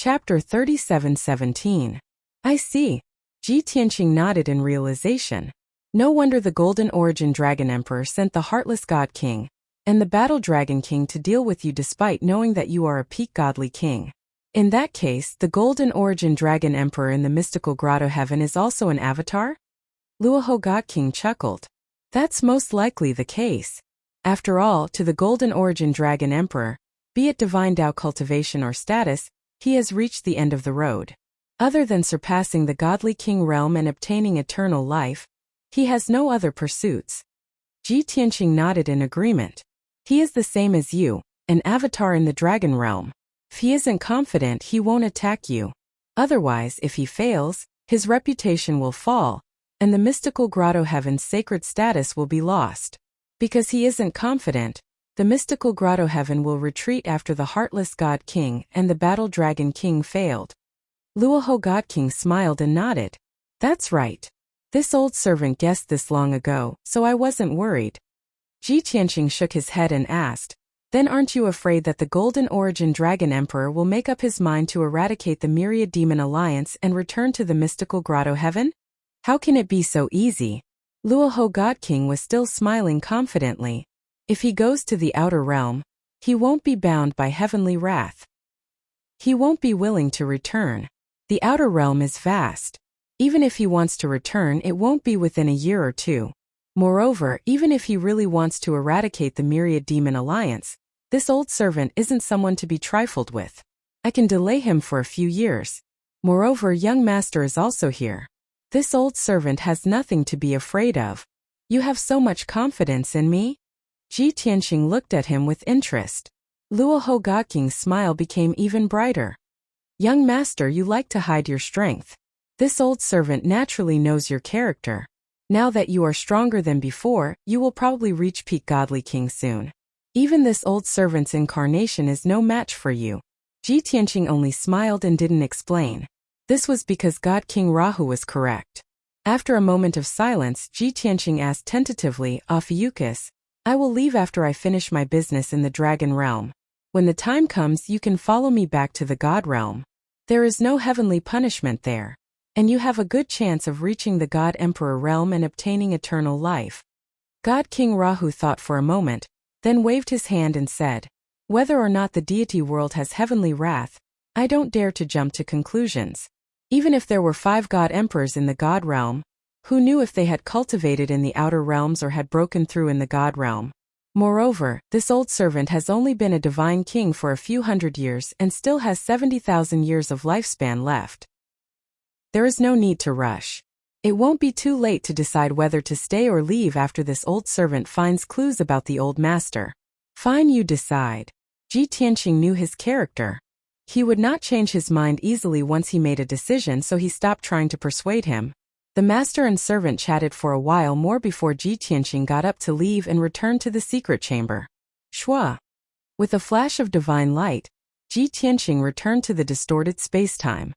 Chapter 37:17. I see. Ji Tianqing nodded in realization. No wonder the Golden Origin Dragon Emperor sent the Heartless God King and the Battle Dragon King to deal with you despite knowing that you are a peak godly king. In that case, the Golden Origin Dragon Emperor in the mystical grotto heaven is also an avatar? Luoho God King chuckled. That's most likely the case. After all, to the Golden Origin Dragon Emperor, be it divine Tao cultivation or status, he has reached the end of the road. Other than surpassing the godly king realm and obtaining eternal life, he has no other pursuits. Ji Tianqing nodded in agreement. He is the same as you, an avatar in the dragon realm. If he isn't confident, he won't attack you. Otherwise, if he fails, his reputation will fall, and the mystical grotto heaven's sacred status will be lost. Because he isn't confident, the mystical grotto heaven will retreat after the Heartless God King and the Battle Dragon King failed. Luoho God King smiled and nodded. That's right. This old servant guessed this long ago, so I wasn't worried. Ji Tianqing shook his head and asked, then aren't you afraid that the Golden Origin Dragon Emperor will make up his mind to eradicate the Myriad Demon Alliance and return to the mystical grotto heaven? How can it be so easy? Luoho God King was still smiling confidently. If he goes to the outer realm, he won't be bound by heavenly wrath. He won't be willing to return. The outer realm is vast. Even if he wants to return, it won't be within a year or two. Moreover, even if he really wants to eradicate the Myriad Demon Alliance, this old servant isn't someone to be trifled with. I can delay him for a few years. Moreover, young master is also here. This old servant has nothing to be afraid of. You have so much confidence in me? Ji Tianqing looked at him with interest. Luoho God King's smile became even brighter. Young master, you like to hide your strength. This old servant naturally knows your character. Now that you are stronger than before, you will probably reach peak godly king soon. Even this old servant's incarnation is no match for you. Ji Tianqing only smiled and didn't explain. This was because God King Rahu was correct. After a moment of silence, Ji Tianqing asked tentatively, Ophiuchus, I will leave after I finish my business in the dragon realm. When the time comes, you can follow me back to the god realm. There is no heavenly punishment there, and you have a good chance of reaching the God Emperor realm and obtaining eternal life. God King Rahu thought for a moment, then waved his hand and said, whether or not the deity world has heavenly wrath, I don't dare to jump to conclusions. Even if there were 5 god emperors in the god realm, who knew if they had cultivated in the outer realms or had broken through in the god realm? Moreover, this old servant has only been a divine king for a few hundred years and still has 70,000 years of lifespan left. There is no need to rush. It won't be too late to decide whether to stay or leave after this old servant finds clues about the old master. Fine, you decide. Ji Tianqing knew his character. He would not change his mind easily once he made a decision, so he stopped trying to persuade him. The master and servant chatted for a while more before Ji Tianqing got up to leave and returned to the secret chamber. Shua! With a flash of divine light, Ji Tianqing returned to the distorted space-time.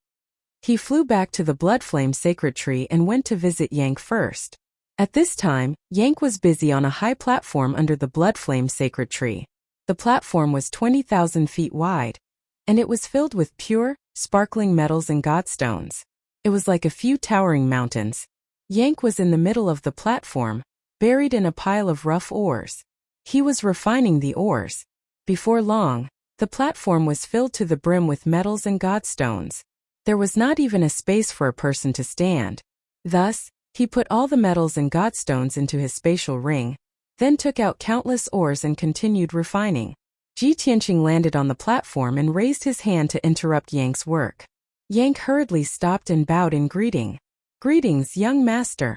He flew back to the Bloodflame Sacred Tree and went to visit Yank first. At this time, Yank was busy on a high platform under the Bloodflame Sacred Tree. The platform was 20,000 feet wide, and it was filled with pure, sparkling metals and godstones. It was like a few towering mountains. Yank was in the middle of the platform, buried in a pile of rough ores. He was refining the ores. Before long, the platform was filled to the brim with metals and godstones. There was not even a space for a person to stand. Thus, he put all the metals and godstones into his spatial ring, then took out countless ores and continued refining. Ji Tianqing landed on the platform and raised his hand to interrupt Yank's work. Yank hurriedly stopped and bowed in greeting. Greetings, young master.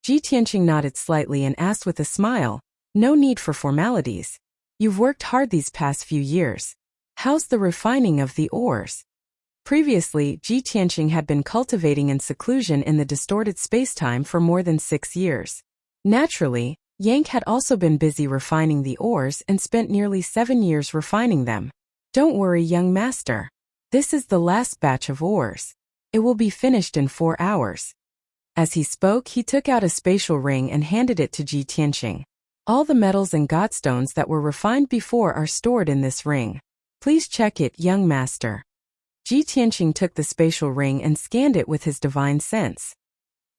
Ji Tianqing nodded slightly and asked with a smile, no need for formalities. You've worked hard these past few years. How's the refining of the ores? Previously, Ji Tianqing had been cultivating in seclusion in the distorted spacetime for more than 6 years. Naturally, Yank had also been busy refining the ores and spent nearly 7 years refining them. Don't worry, young master. This is the last batch of ores. It will be finished in 4 hours. As he spoke, he took out a spatial ring and handed it to Ji Tianqing. All the metals and godstones that were refined before are stored in this ring. Please check it, young master. Ji Tianqing took the spatial ring and scanned it with his divine sense.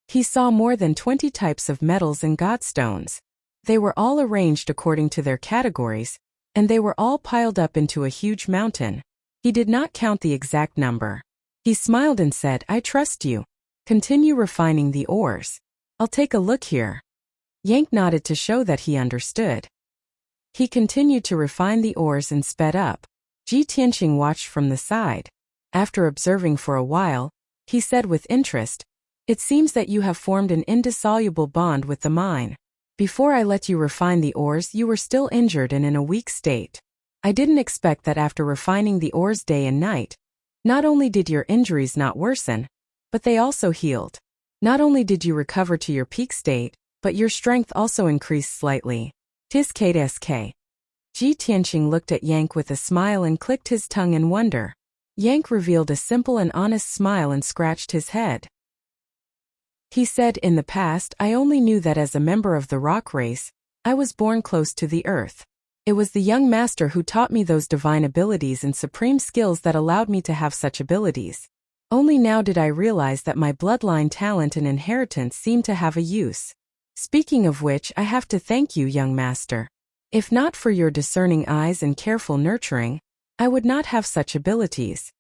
He saw more than 20 types of metals and godstones. They were all arranged according to their categories, and they were all piled up into a huge mountain. He did not count the exact number. He smiled and said, "I trust you. Continue refining the ores. I'll take a look here." Yang nodded to show that he understood. He continued to refine the ores and sped up. Ji Tianqing watched from the side. After observing for a while, he said with interest, "It seems that you have formed an indissoluble bond with the mine. Before I let you refine the ores, you were still injured and in a weak state. I didn't expect that after refining the ores day and night, not only did your injuries not worsen, but they also healed. Not only did you recover to your peak state, but your strength also increased slightly. Tisk. Ji Tianqing looked at Yank with a smile and clicked his tongue in wonder. Yank revealed a simple and honest smile and scratched his head. He said, "In the past, I only knew that as a member of the rock race, I was born close to the earth. It was the young master who taught me those divine abilities and supreme skills that allowed me to have such abilities. Only now did I realize that my bloodline talent and inheritance seemed to have a use. Speaking of which, I have to thank you, young master. If not for your discerning eyes and careful nurturing, I would not have such abilities."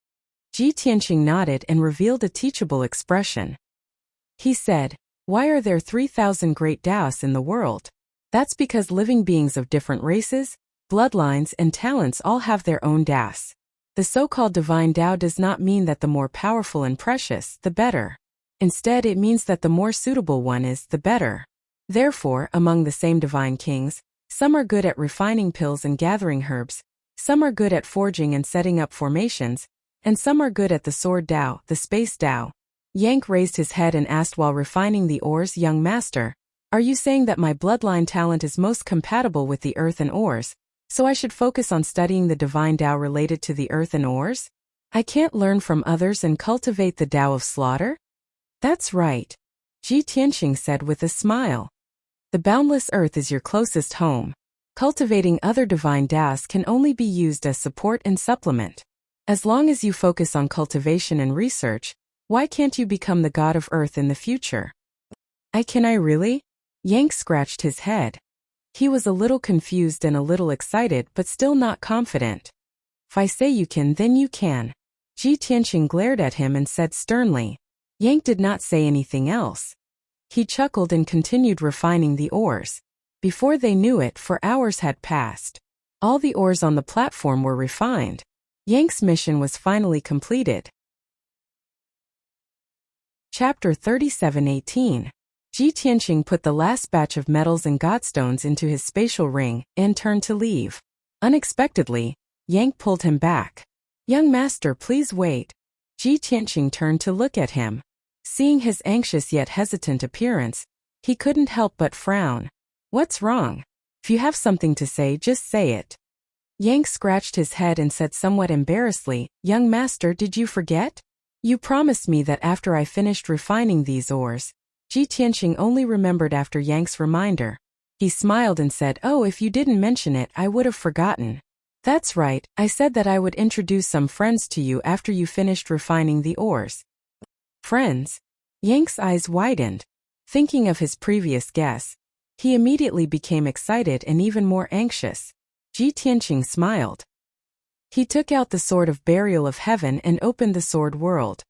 Ji Tianqing nodded and revealed a teachable expression. He said, "Why are there 3,000 great Taoists in the world? That's because living beings of different races, bloodlines, and talents all have their own Taoists. The so-called divine Tao does not mean that the more powerful and precious, the better. Instead, it means that the more suitable one is, the better. Therefore, among the same divine kings, some are good at refining pills and gathering herbs, some are good at forging and setting up formations, and some are good at the sword Tao, the space Tao." Yank raised his head and asked while refining the ores, "Young master, are you saying that my bloodline talent is most compatible with the earth and ores, so I should focus on studying the divine Tao related to the earth and ores? I can't learn from others and cultivate the Tao of slaughter?" "That's right," Ji Tianqing said with a smile. "The boundless earth is your closest home. Cultivating other divine Taoists can only be used as support and supplement. As long as you focus on cultivation and research, why can't you become the god of earth in the future?" Can I really?" Yank scratched his head. He was a little confused and a little excited but still not confident. "If I say you can, then you can." Ji Tianqing glared at him and said sternly. Yank did not say anything else. He chuckled and continued refining the ores. Before they knew it, 4 hours had passed. All the ores on the platform were refined. Yank's mission was finally completed. Chapter 37:18. Ji Tianqing put the last batch of metals and godstones into his spatial ring and turned to leave. Unexpectedly, Yank pulled him back. "Young master, please wait." Ji Tianqing turned to look at him. Seeing his anxious yet hesitant appearance, he couldn't help but frown. "What's wrong? If you have something to say, just say it." Yank scratched his head and said somewhat embarrassedly, "Young master, did you forget? You promised me that after I finished refining these ores." Ji Tianqing only remembered after Yank's reminder. He smiled and said, "Oh, if you didn't mention it, I would have forgotten. That's right, I said that I would introduce some friends to you after you finished refining the ores." "Friends?" Yank's eyes widened. Thinking of his previous guess, he immediately became excited and even more anxious. Ji Tianqing smiled. He took out the Sword of Burial of Heaven and opened the Sword World.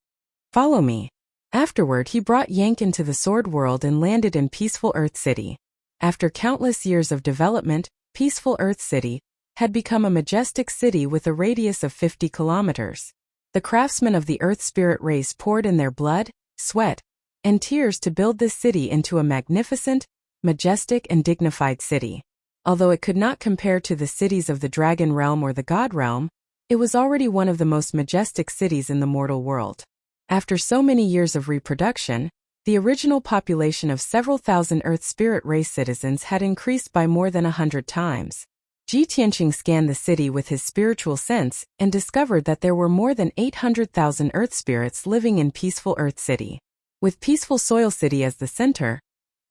"Follow me." Afterward, he brought Yank into the Sword World and landed in Peaceful Earth City. After countless years of development, Peaceful Earth City had become a majestic city with a radius of 50 kilometers. The craftsmen of the Earth Spirit race poured in their blood, sweat, and tears to build this city into a magnificent, majestic, and dignified city. Although it could not compare to the cities of the Dragon Realm or the God Realm, it was already one of the most majestic cities in the mortal world. After so many years of reproduction, the original population of several thousand Earth Spirit race citizens had increased by more than 100 times. Ji Tianqing scanned the city with his spiritual sense and discovered that there were more than 800,000 Earth Spirits living in Peaceful Earth City. With Peaceful Soil City as the center,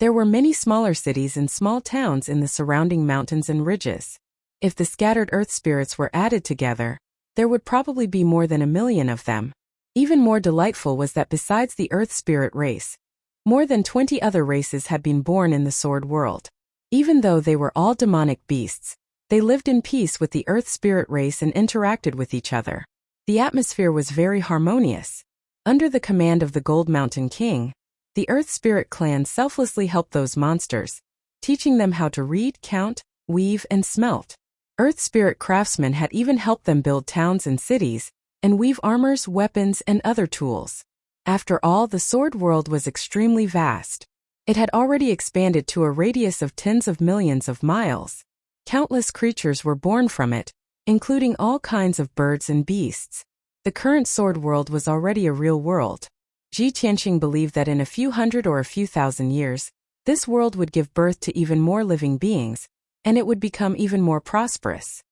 there were many smaller cities and small towns in the surrounding mountains and ridges. If the scattered Earth Spirits were added together, There would probably be more than 1 million of them. Even more delightful was that besides the Earth Spirit race, more than 20 other races had been born in the Sword World. Even though they were all demonic beasts, they lived in peace with the Earth Spirit race and interacted with each other. The atmosphere was very harmonious. Under the command of the Gold Mountain King, the Earth Spirit clan selflessly helped those monsters, teaching them how to read, count, weave, and smelt. Earth Spirit craftsmen had even helped them build towns and cities, and weave armors, weapons, and other tools. After all, the Sword World was extremely vast. It had already expanded to a radius of tens of millions of miles. Countless creatures were born from it, including all kinds of birds and beasts. The current Sword World was already a real world. Ji Tianqing believed that in a few hundred or a few thousand years, this world would give birth to even more living beings, and it would become even more prosperous.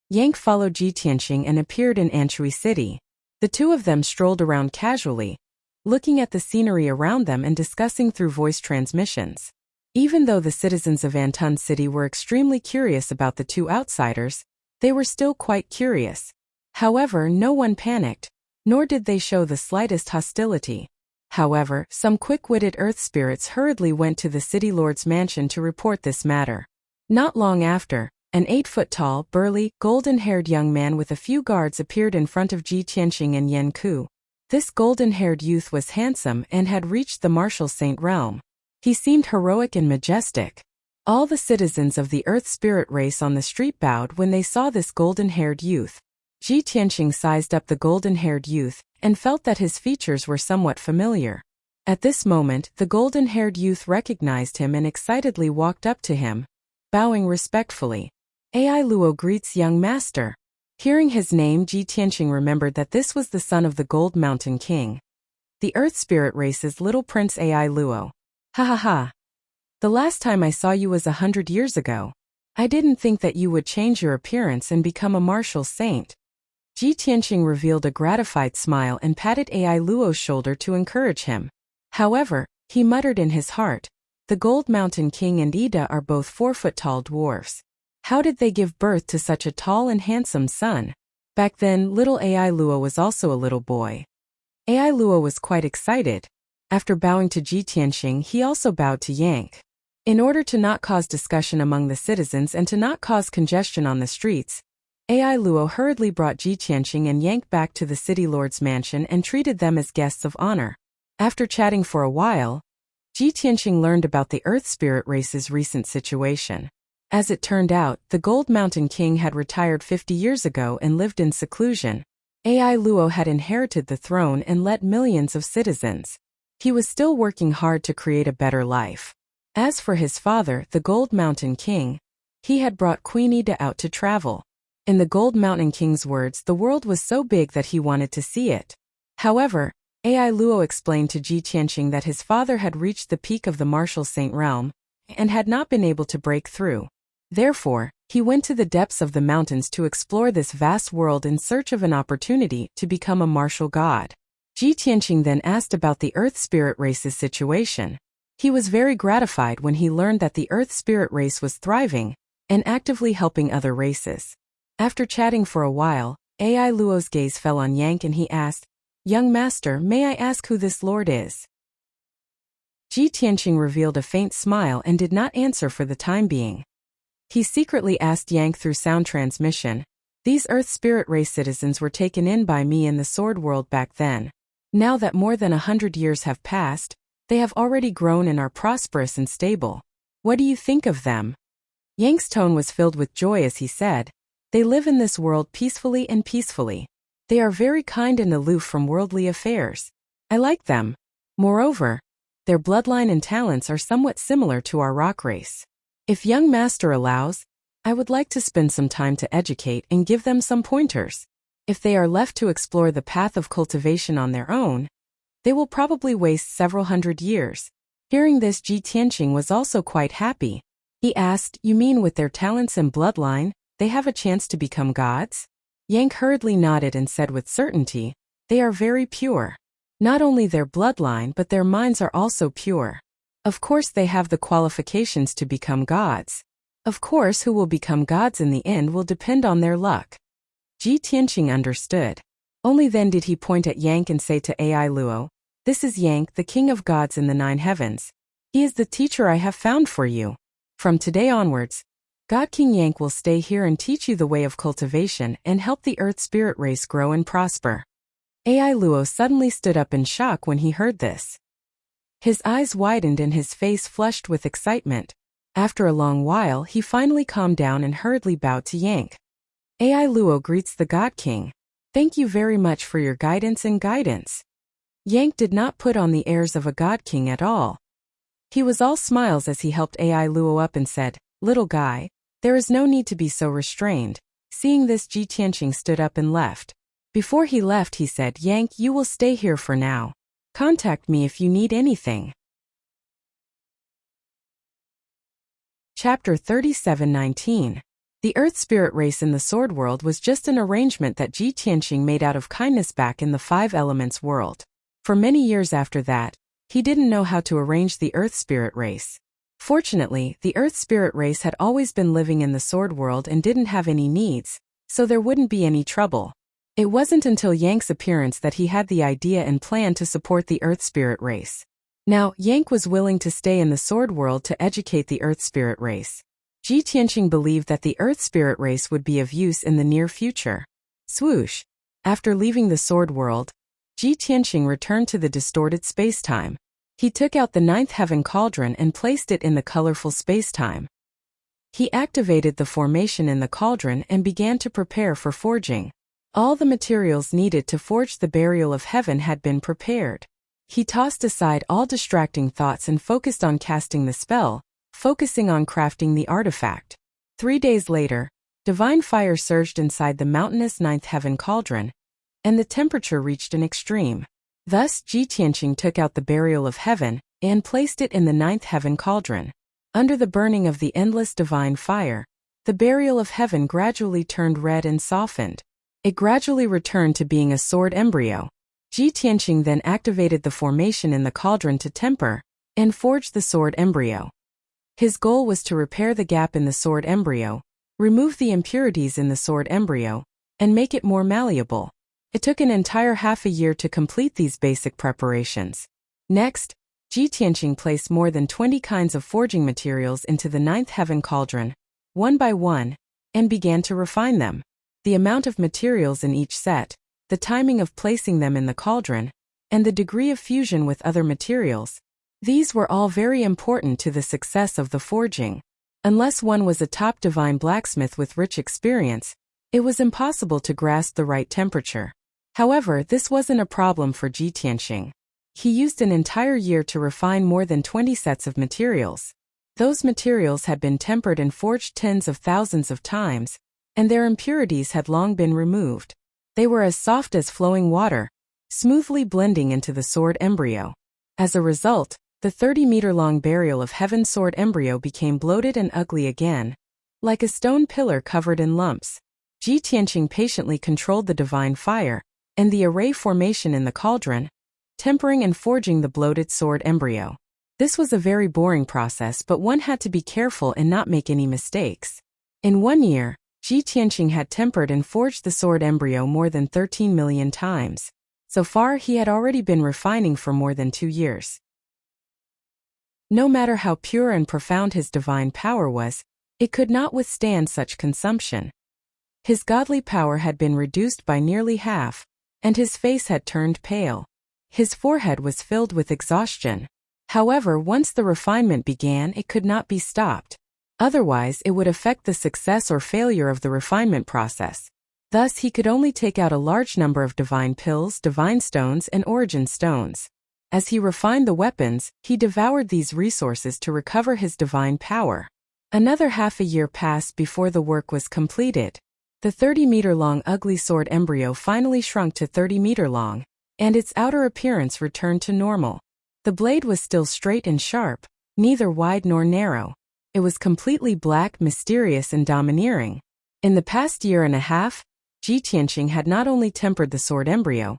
Yang followed Ji Tianqing and appeared in Anshui City. The two of them strolled around casually, looking at the scenery around them and discussing through voice transmissions. Even though the citizens of Antun City were extremely curious about the two outsiders, they were still quite curious. However, no one panicked, nor did they show the slightest hostility. However, some quick-witted earth spirits hurriedly went to the city lord's mansion to report this matter. Not long after, an 8-foot-tall, burly, golden-haired young man with a few guards appeared in front of Ji Tianqing and Yan Ku. This golden-haired youth was handsome and had reached the martial saint realm. He seemed heroic and majestic. All the citizens of the earth spirit race on the street bowed when they saw this golden-haired youth. Ji Tianqing sized up the golden-haired youth and felt that his features were somewhat familiar. At this moment, the golden-haired youth recognized him and excitedly walked up to him, bowing respectfully. Ai Luo greets young master. Hearing his name, Ji Tianqing remembered that this was the son of the Gold Mountain King, the Earth Spirit race's little prince Ai Luo. Ha ha ha. The last time I saw you was 100 years ago. I didn't think that you would change your appearance and become a martial saint. Ji Tianqing revealed a gratified smile and patted Ai Luo's shoulder to encourage him. However, he muttered in his heart, the Gold Mountain King and Ida are both 4-foot-tall dwarfs. How did they give birth to such a tall and handsome son? Back then, little Ai Luo was also a little boy. Ai Luo was quite excited. After bowing to Ji Tianqing, he also bowed to Yang. In order to not cause discussion among the citizens and to not cause congestion on the streets, Ai Luo hurriedly brought Ji Tianqing and Yang back to the city lord's mansion and treated them as guests of honor. After chatting for a while, Ji Tianqing learned about the Earth Spirit race's recent situation. As it turned out, the Gold Mountain King had retired 50 years ago and lived in seclusion. Ai Luo had inherited the throne and led millions of citizens. He was still working hard to create a better life. As for his father, the Gold Mountain King, he had brought Queen Ida out to travel. In the Gold Mountain King's words, the world was so big that he wanted to see it. However, Ai Luo explained to Ji Tianqing that his father had reached the peak of the martial saint realm and had not been able to break through. Therefore, he went to the depths of the mountains to explore this vast world in search of an opportunity to become a martial god. Ji Tianqing then asked about the Earth Spirit race's situation. He was very gratified when he learned that the Earth Spirit race was thriving and actively helping other races. After chatting for a while, Ai Luo's gaze fell on Yang and he asked, "Young master, may I ask who this lord is?" Ji Tianqing revealed a faint smile and did not answer for the time being. He secretly asked Yang through sound transmission, "These Earth Spirit race citizens were taken in by me in the Sword World back then. Now that more than 100 years have passed, they have already grown and are prosperous and stable. What do you think of them?" Yang's tone was filled with joy as he said, "They live in this world peacefully and peacefully. They are very kind and aloof from worldly affairs. I like them. Moreover, their bloodline and talents are somewhat similar to our rock race. If young master allows, I would like to spend some time to educate and give them some pointers. If they are left to explore the path of cultivation on their own, they will probably waste several hundred years." Hearing this, Ji Tianqing was also quite happy. He asked, "You mean with their talents and bloodline, they have a chance to become gods?" Yang hurriedly nodded and said with certainty, "They are very pure. Not only their bloodline but their minds are also pure. Of course they have the qualifications to become gods. Of course who will become gods in the end will depend on their luck." Ji Tianqing understood. Only then did he point at Yang and say to Ai Luo, "This is Yang, the king of gods in the 9 heavens. He is the teacher I have found for you. From today onwards, God King Yang will stay here and teach you the way of cultivation and help the earth spirit race grow and prosper." Ai Luo suddenly stood up in shock when he heard this. His eyes widened and his face flushed with excitement. After a long while, he finally calmed down and hurriedly bowed to Yang. Ai Luo greets the God King. "Thank you very much for your guidance and guidance." Yang did not put on the airs of a God King at all. He was all smiles as he helped Ai Luo up and said, "Little guy, there is no need to be so restrained." Seeing this, Ji Tianqing stood up and left. Before he left, he said, "Yang, you will stay here for now. Contact me if you need anything." Chapter 37:19. The Earth Spirit race in the Sword World was just an arrangement that Ji Tianqing made out of kindness back in the 5 Elements world. For many years after that, he didn't know how to arrange the Earth Spirit race. Fortunately, the Earth Spirit race had always been living in the Sword World and didn't have any needs, so there wouldn't be any trouble. It wasn't until Yang's appearance that he had the idea and plan to support the Earth Spirit race. Now, Yang was willing to stay in the Sword World to educate the Earth Spirit race. Ji Tianqing believed that the Earth Spirit race would be of use in the near future. Swoosh! After leaving the Sword World, Ji Tianqing returned to the distorted space-time. He took out the 9th heaven cauldron and placed it in the colorful space-time. He activated the formation in the cauldron and began to prepare for forging. All the materials needed to forge the burial of heaven had been prepared. He tossed aside all distracting thoughts and focused on casting the spell, focusing on crafting the artifact. 3 days later, divine fire surged inside the mountainous 9th heaven cauldron, and the temperature reached an extreme. Thus, Ji Tianqing took out the burial of heaven and placed it in the 9th heaven cauldron. Under the burning of the endless divine fire, the burial of heaven gradually turned red and softened. It gradually returned to being a sword embryo. Ji Tianqing then activated the formation in the cauldron to temper and forge the sword embryo. His goal was to repair the gap in the sword embryo, remove the impurities in the sword embryo, and make it more malleable. It took an entire half a year to complete these basic preparations. Next, Ji Tianqing placed more than 20 kinds of forging materials into the 9th heaven cauldron, one by one, and began to refine them. The amount of materials in each set, the timing of placing them in the cauldron, and the degree of fusion with other materials. These were all very important to the success of the forging. Unless one was a top divine blacksmith with rich experience, it was impossible to grasp the right temperature. However, this wasn't a problem for Ji Tianqing. He used an entire year to refine more than 20 sets of materials. Those materials had been tempered and forged tens of thousands of times, and their impurities had long been removed. They were as soft as flowing water, smoothly blending into the sword embryo. As a result, the 30-meter-long burial of heaven sword embryo became bloated and ugly again, like a stone pillar covered in lumps. Ji Tianqing patiently controlled the divine fire and the array formation in the cauldron, tempering and forging the bloated sword embryo. This was a very boring process, but one had to be careful and not make any mistakes. In 1 year, Ji Tianqing had tempered and forged the sword embryo more than 13 million times. So far, he had already been refining for more than 2 years. No matter how pure and profound his divine power was, it could not withstand such consumption. His godly power had been reduced by nearly half, and his face had turned pale. His forehead was filled with exhaustion. However, once the refinement began, it could not be stopped. Otherwise, it would affect the success or failure of the refinement process. Thus, he could only take out a large number of divine pills, divine stones, and origin stones. As he refined the weapons, he devoured these resources to recover his divine power. Another half a year passed before the work was completed. The 30-meter-long ugly sword embryo finally shrunk to 30-meter long, and its outer appearance returned to normal. The blade was still straight and sharp, neither wide nor narrow. It was completely black, mysterious, and domineering. In the past year and a half, Ji Tianqing had not only tempered the sword embryo,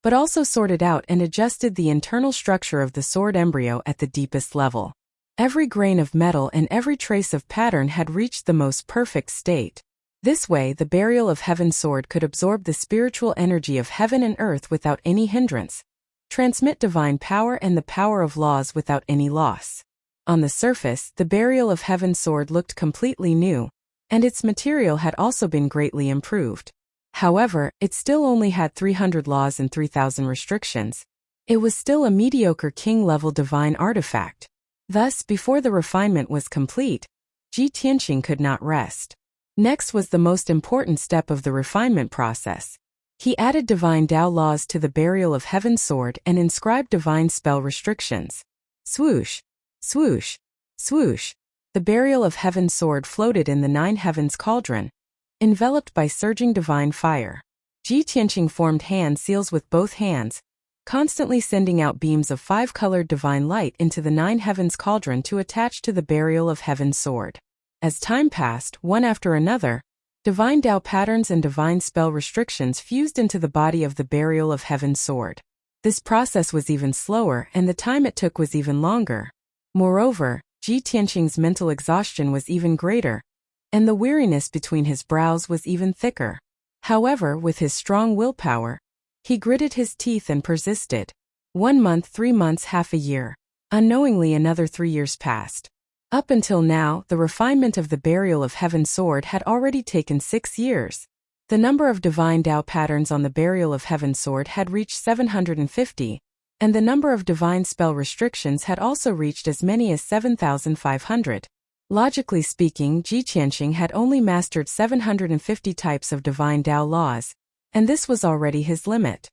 but also sorted out and adjusted the internal structure of the sword embryo at the deepest level. Every grain of metal and every trace of pattern had reached the most perfect state. This way, the Burial of Heaven sword could absorb the spiritual energy of heaven and earth without any hindrance, transmit divine power and the power of laws without any loss. On the surface, the Burial of Heaven sword looked completely new, and its material had also been greatly improved. However, it still only had 300 laws and 3,000 restrictions. It was still a mediocre king-level divine artifact. Thus, before the refinement was complete, Ji Tianqing could not rest. Next was the most important step of the refinement process. He added divine Tao laws to the Burial of Heaven sword and inscribed divine spell restrictions. Swoosh, swoosh, swoosh. The Burial of Heaven sword floated in the 9 heavens cauldron, enveloped by surging divine fire. Ji Tianqing formed hand seals with both hands, constantly sending out beams of 5-colored divine light into the 9 heavens cauldron to attach to the Burial of Heaven sword. As time passed, one after another, divine Tao patterns and divine spell restrictions fused into the body of the Burial of Heaven sword. This process was even slower and the time it took was even longer. Moreover, Ji Tianqing's mental exhaustion was even greater, and the weariness between his brows was even thicker. However, with his strong willpower, he gritted his teeth and persisted. 1 month, 3 months, half a year. Unknowingly, another 3 years passed. Up until now, the refinement of the Burial of Heaven sword had already taken 6 years. The number of divine Tao patterns on the Burial of Heaven sword had reached 750, and the number of divine spell restrictions had also reached as many as 7,500. Logically speaking, Ji Tianqing had only mastered 750 types of divine Tao laws, and this was already his limit.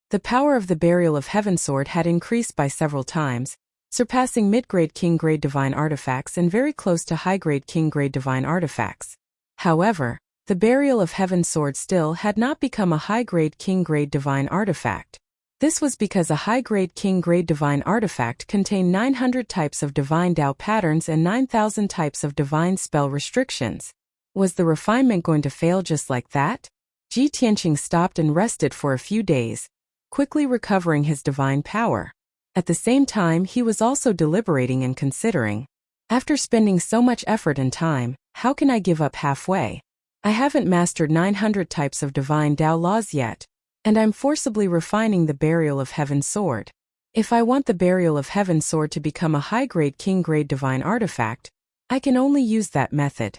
The power of the Burial of Heaven sword had increased by several times, surpassing mid-grade king-grade divine artifacts and very close to high-grade king-grade divine artifacts. However, the Burial of Heaven sword still had not become a high-grade king-grade divine artifact. This was because a high-grade king-grade divine artifact contained 900 types of divine Tao patterns and 9,000 types of divine spell restrictions. Was the refinement going to fail just like that? Ji Tianqing stopped and rested for a few days, quickly recovering his divine power. At the same time, he was also deliberating and considering. After spending so much effort and time, how can I give up halfway? I haven't mastered 900 types of divine Tao laws yet, and I'm forcibly refining the Burial of Heaven sword. If I want the Burial of Heaven sword to become a high-grade king-grade divine artifact, I can only use that method.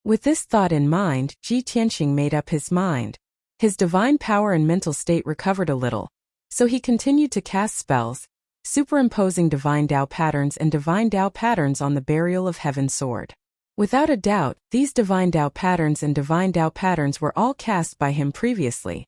With this thought in mind, Ji Tianqing made up his mind. His divine power and mental state recovered a little, so he continued to cast spells, superimposing divine Tao patterns and divine Tao patterns on the Burial of Heaven sword. Without a doubt, these divine Tao patterns and divine Tao patterns were all cast by him previously.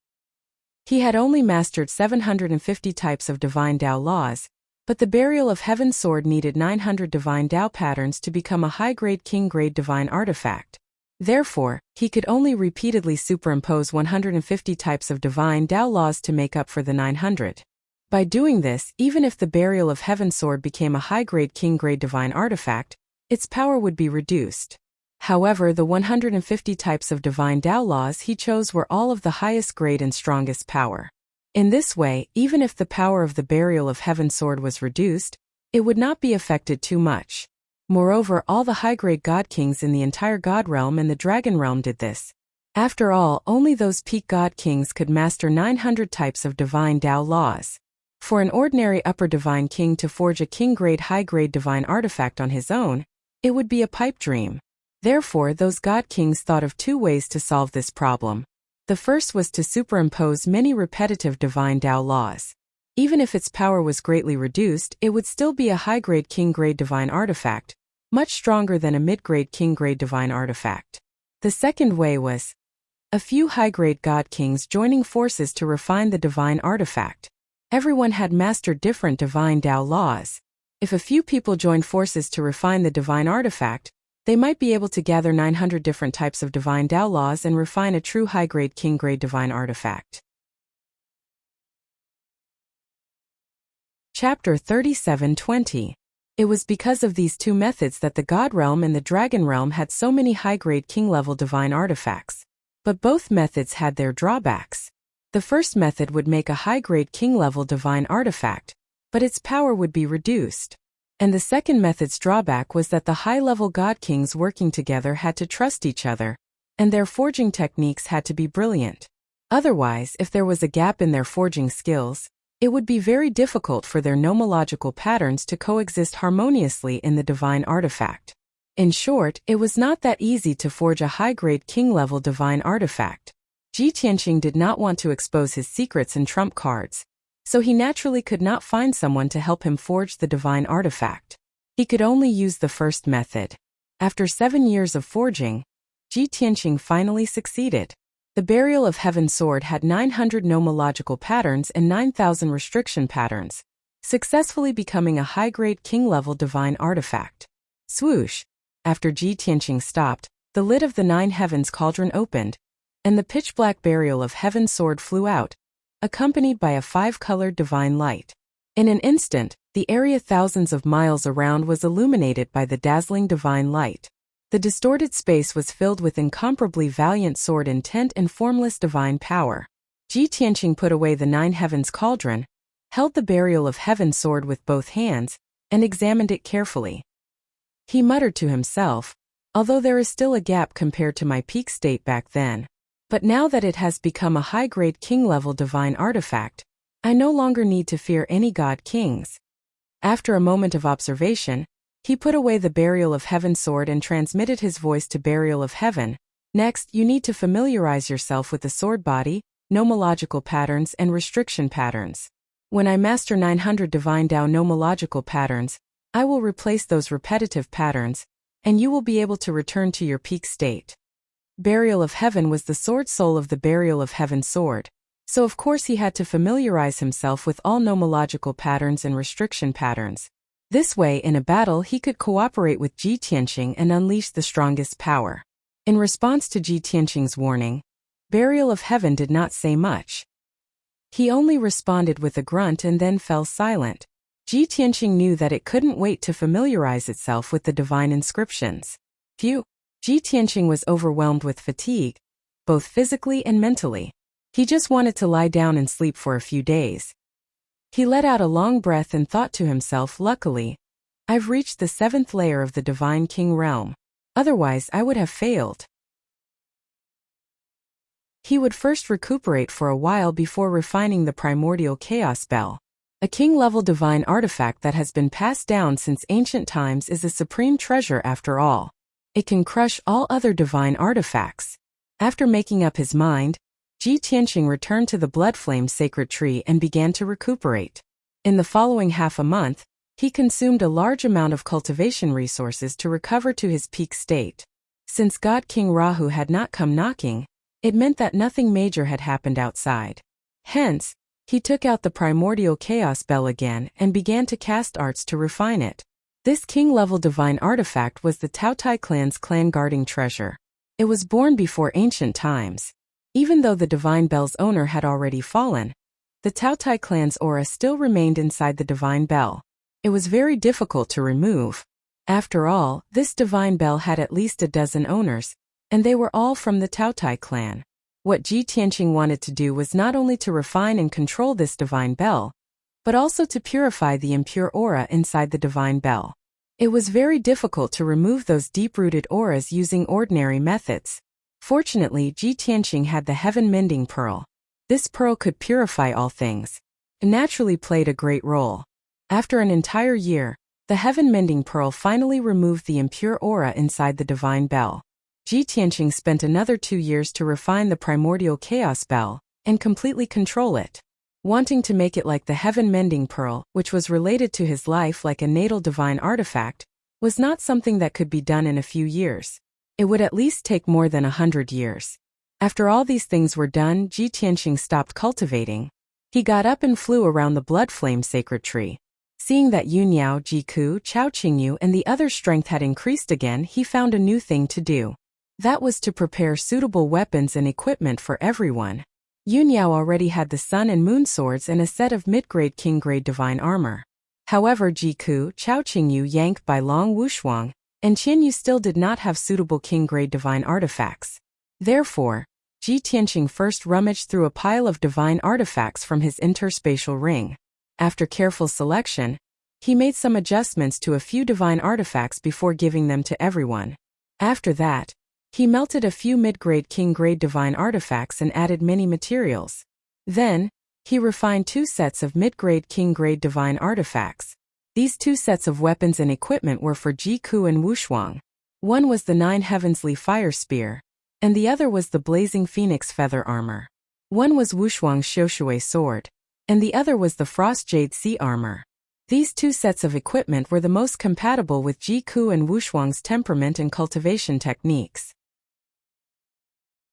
He had only mastered 750 types of divine Tao laws, but the Burial of Heaven sword needed 900 divine Tao patterns to become a high-grade king-grade divine artifact. Therefore, he could only repeatedly superimpose 150 types of divine Tao laws to make up for the 900. By doing this, even if the Burial of Heaven sword became a high-grade king-grade divine artifact, its power would be reduced. However, the 150 types of divine Tao laws he chose were all of the highest grade and strongest power. In this way, even if the power of the Burial of Heaven sword was reduced, it would not be affected too much. Moreover, all the high-grade god kings in the entire god realm and the dragon realm did this. After all, only those peak god kings could master 900 types of divine Tao laws. For an ordinary upper divine king to forge a king-grade high-grade divine artifact on his own, it would be a pipe dream. Therefore, those god kings thought of 2 ways to solve this problem. The first was to superimpose many repetitive divine Tao laws. Even if its power was greatly reduced, it would still be a high-grade king-grade divine artifact, much stronger than a mid-grade king-grade divine artifact. The second way was a few high-grade god kings joining forces to refine the divine artifact. Everyone had mastered different divine Tao laws. If a few people joined forces to refine the divine artifact, they might be able to gather 900 different types of divine Tao laws and refine a true high-grade king-grade divine artifact. Chapter 37:20. It was because of these 2 methods that the God realm and the Dragon realm had so many high-grade king-level divine artifacts. But both methods had their drawbacks. The first method would make a high-grade king-level divine artifact, but its power would be reduced. And the second method's drawback was that the high-level god kings working together had to trust each other, and their forging techniques had to be brilliant. Otherwise, if there was a gap in their forging skills, it would be very difficult for their nomological patterns to coexist harmoniously in the divine artifact. In short, it was not that easy to forge a high-grade king-level divine artifact. Ji Tianqing did not want to expose his secrets and trump cards, so he naturally could not find someone to help him forge the divine artifact. He could only use the first method. After 7 years of forging, Ji Tianqing finally succeeded. The Burial of Heaven sword had 900 nomological patterns and 9,000 restriction patterns, successfully becoming a high-grade king-level divine artifact. Swoosh! After Ji Tianqing stopped, the lid of the 9 heavens cauldron opened, and the pitch-black Burial of Heaven sword flew out, accompanied by a 5-colored divine light. In an instant, the area thousands of miles around was illuminated by the dazzling divine light. The distorted space was filled with incomparably valiant sword intent and formless divine power. Ji Tianqing put away the 9 heavens cauldron, held the Burial of Heaven sword with both hands, and examined it carefully. He muttered to himself, although there is still a gap compared to my peak state back then. But now that it has become a high-grade king-level divine artifact, I no longer need to fear any god kings. After a moment of observation, he put away the Burial of Heaven sword and transmitted his voice to Burial of Heaven. Next, you need to familiarize yourself with the sword body, nomological patterns and restriction patterns. When I master 900 divine Tao nomological patterns, I will replace those repetitive patterns, and you will be able to return to your peak state. Burial of Heaven was the sword soul of the Burial of Heaven sword, so of course he had to familiarize himself with all nomological patterns and restriction patterns. This way, in a battle, he could cooperate with Ji Tianqing and unleash the strongest power. In response to Ji Tianqing's warning, Burial of Heaven did not say much. He only responded with a grunt and then fell silent. Ji Tianqing knew that it couldn't wait to familiarize itself with the divine inscriptions. Phew! Ji Tianqing was overwhelmed with fatigue, both physically and mentally. He just wanted to lie down and sleep for a few days. He let out a long breath and thought to himself, luckily, I've reached the 7th layer of the Divine King realm. Otherwise, I would have failed. He would first recuperate for a while before refining the primordial chaos bell. A king-level divine artifact that has been passed down since ancient times is a supreme treasure after all. It can crush all other divine artifacts. After making up his mind, Ji Tianqing returned to the Bloodflame sacred tree and began to recuperate. In the following half a month, he consumed a large amount of cultivation resources to recover to his peak state. Since God King Rahu had not come knocking, it meant that nothing major had happened outside. Hence, he took out the primordial chaos bell again and began to cast arts to refine it. This king-level divine artifact was the Taotai clan's clan-guarding treasure. It was born before ancient times. Even though the divine bell's owner had already fallen, the Taotai clan's aura still remained inside the divine bell. It was very difficult to remove. After all, this divine bell had at least a dozen owners, and they were all from the Taotai clan. What Ji Tianqing wanted to do was not only to refine and control this divine bell, but also to purify the impure aura inside the divine bell. It was very difficult to remove those deep-rooted auras using ordinary methods. Fortunately, Ji Tianqing had the Heaven Mending Pearl. This pearl could purify all things. It naturally played a great role. After an entire year, the Heaven Mending Pearl finally removed the impure aura inside the divine bell. Ji Tianqing spent another 2 years to refine the primordial chaos bell and completely control it. Wanting to make it like the Heaven Mending Pearl, which was related to his life like a natal divine artifact, was not something that could be done in a few years. It would at least take more than 100 years. After all these things were done, Ji Tianqing stopped cultivating. He got up and flew around the Bloodflame sacred tree. Seeing that Yunyao, Jiku, Chao Qingyu and the other strength had increased again, he found a new thing to do. That was to prepare suitable weapons and equipment for everyone. Yunyao already had the Sun and Moon swords and a set of mid-grade king-grade divine armor. However, Jiku, Chao Qingyu, Yank by Long Wushuang, and Qianyu still did not have suitable king-grade divine artifacts. Therefore, Ji Tianqing first rummaged through a pile of divine artifacts from his interspatial ring. After careful selection, He made some adjustments to a few divine artifacts before giving them to everyone. After that, he melted a few mid-grade king-grade divine artifacts and added many materials. Then, he refined 2 sets of mid-grade king-grade divine artifacts. These 2 sets of weapons and equipment were for Jiku and Wushuang. One was the 9 Heavenly Fire Spear, and the other was the Blazing Phoenix Feather Armor. One was Wushuang's Shoushui Sword, and the other was the Frost Jade Sea Armor. These 2 sets of equipment were the most compatible with Jiku and Wushuang's temperament and cultivation techniques.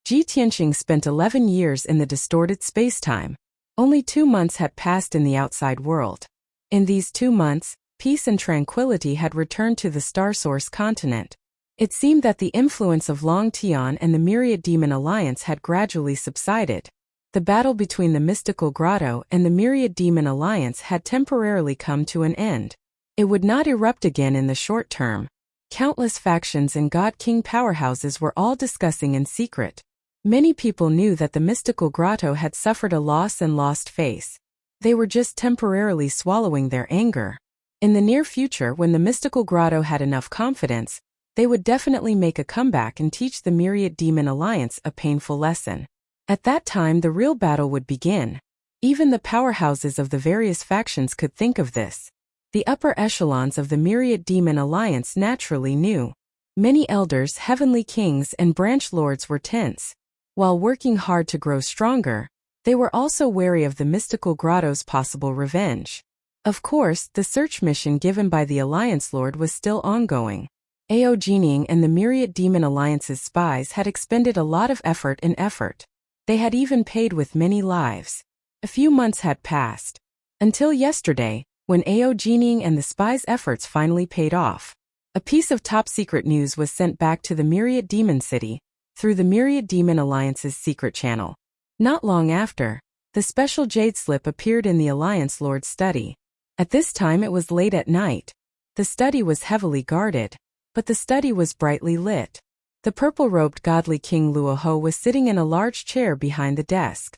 Ji Tianqing spent 11 years in the distorted spacetime. Only 2 months had passed in the outside world. In these 2 months, peace and tranquility had returned to the Star Source continent. It seemed that the influence of Long Tian and the Myriad Demon Alliance had gradually subsided. The battle between the Mystical Grotto and the Myriad Demon Alliance had temporarily come to an end. It would not erupt again in the short term. Countless factions and God King powerhouses were all discussing in secret. Many people knew that the Mystical Grotto had suffered a loss and lost face. They were just temporarily swallowing their anger. In the near future, when the Mystical Grotto had enough confidence, they would definitely make a comeback and teach the Myriad Demon Alliance a painful lesson. At that time, the real battle would begin. Even the powerhouses of the various factions could think of this. The upper echelons of the Myriad Demon Alliance naturally knew. Many elders, heavenly kings, and branch lords were tense. While working hard to grow stronger, they were also wary of the Mystical Grotto's possible revenge. Of course, the search mission given by the Alliance Lord was still ongoing. Ao Jining and the Myriad Demon Alliance's spies had expended a lot of effort. They had even paid with many lives. A few months had passed. Until yesterday, when Ao Jining and the spies' efforts finally paid off. A piece of top-secret news was sent back to the Myriad Demon City, through the Myriad Demon Alliance's secret channel. Not long after, the special jade slip appeared in the Alliance Lord's study. At this time it was late at night. The study was heavily guarded, but the study was brightly lit. The purple-robed godly King Luoho was sitting in a large chair behind the desk.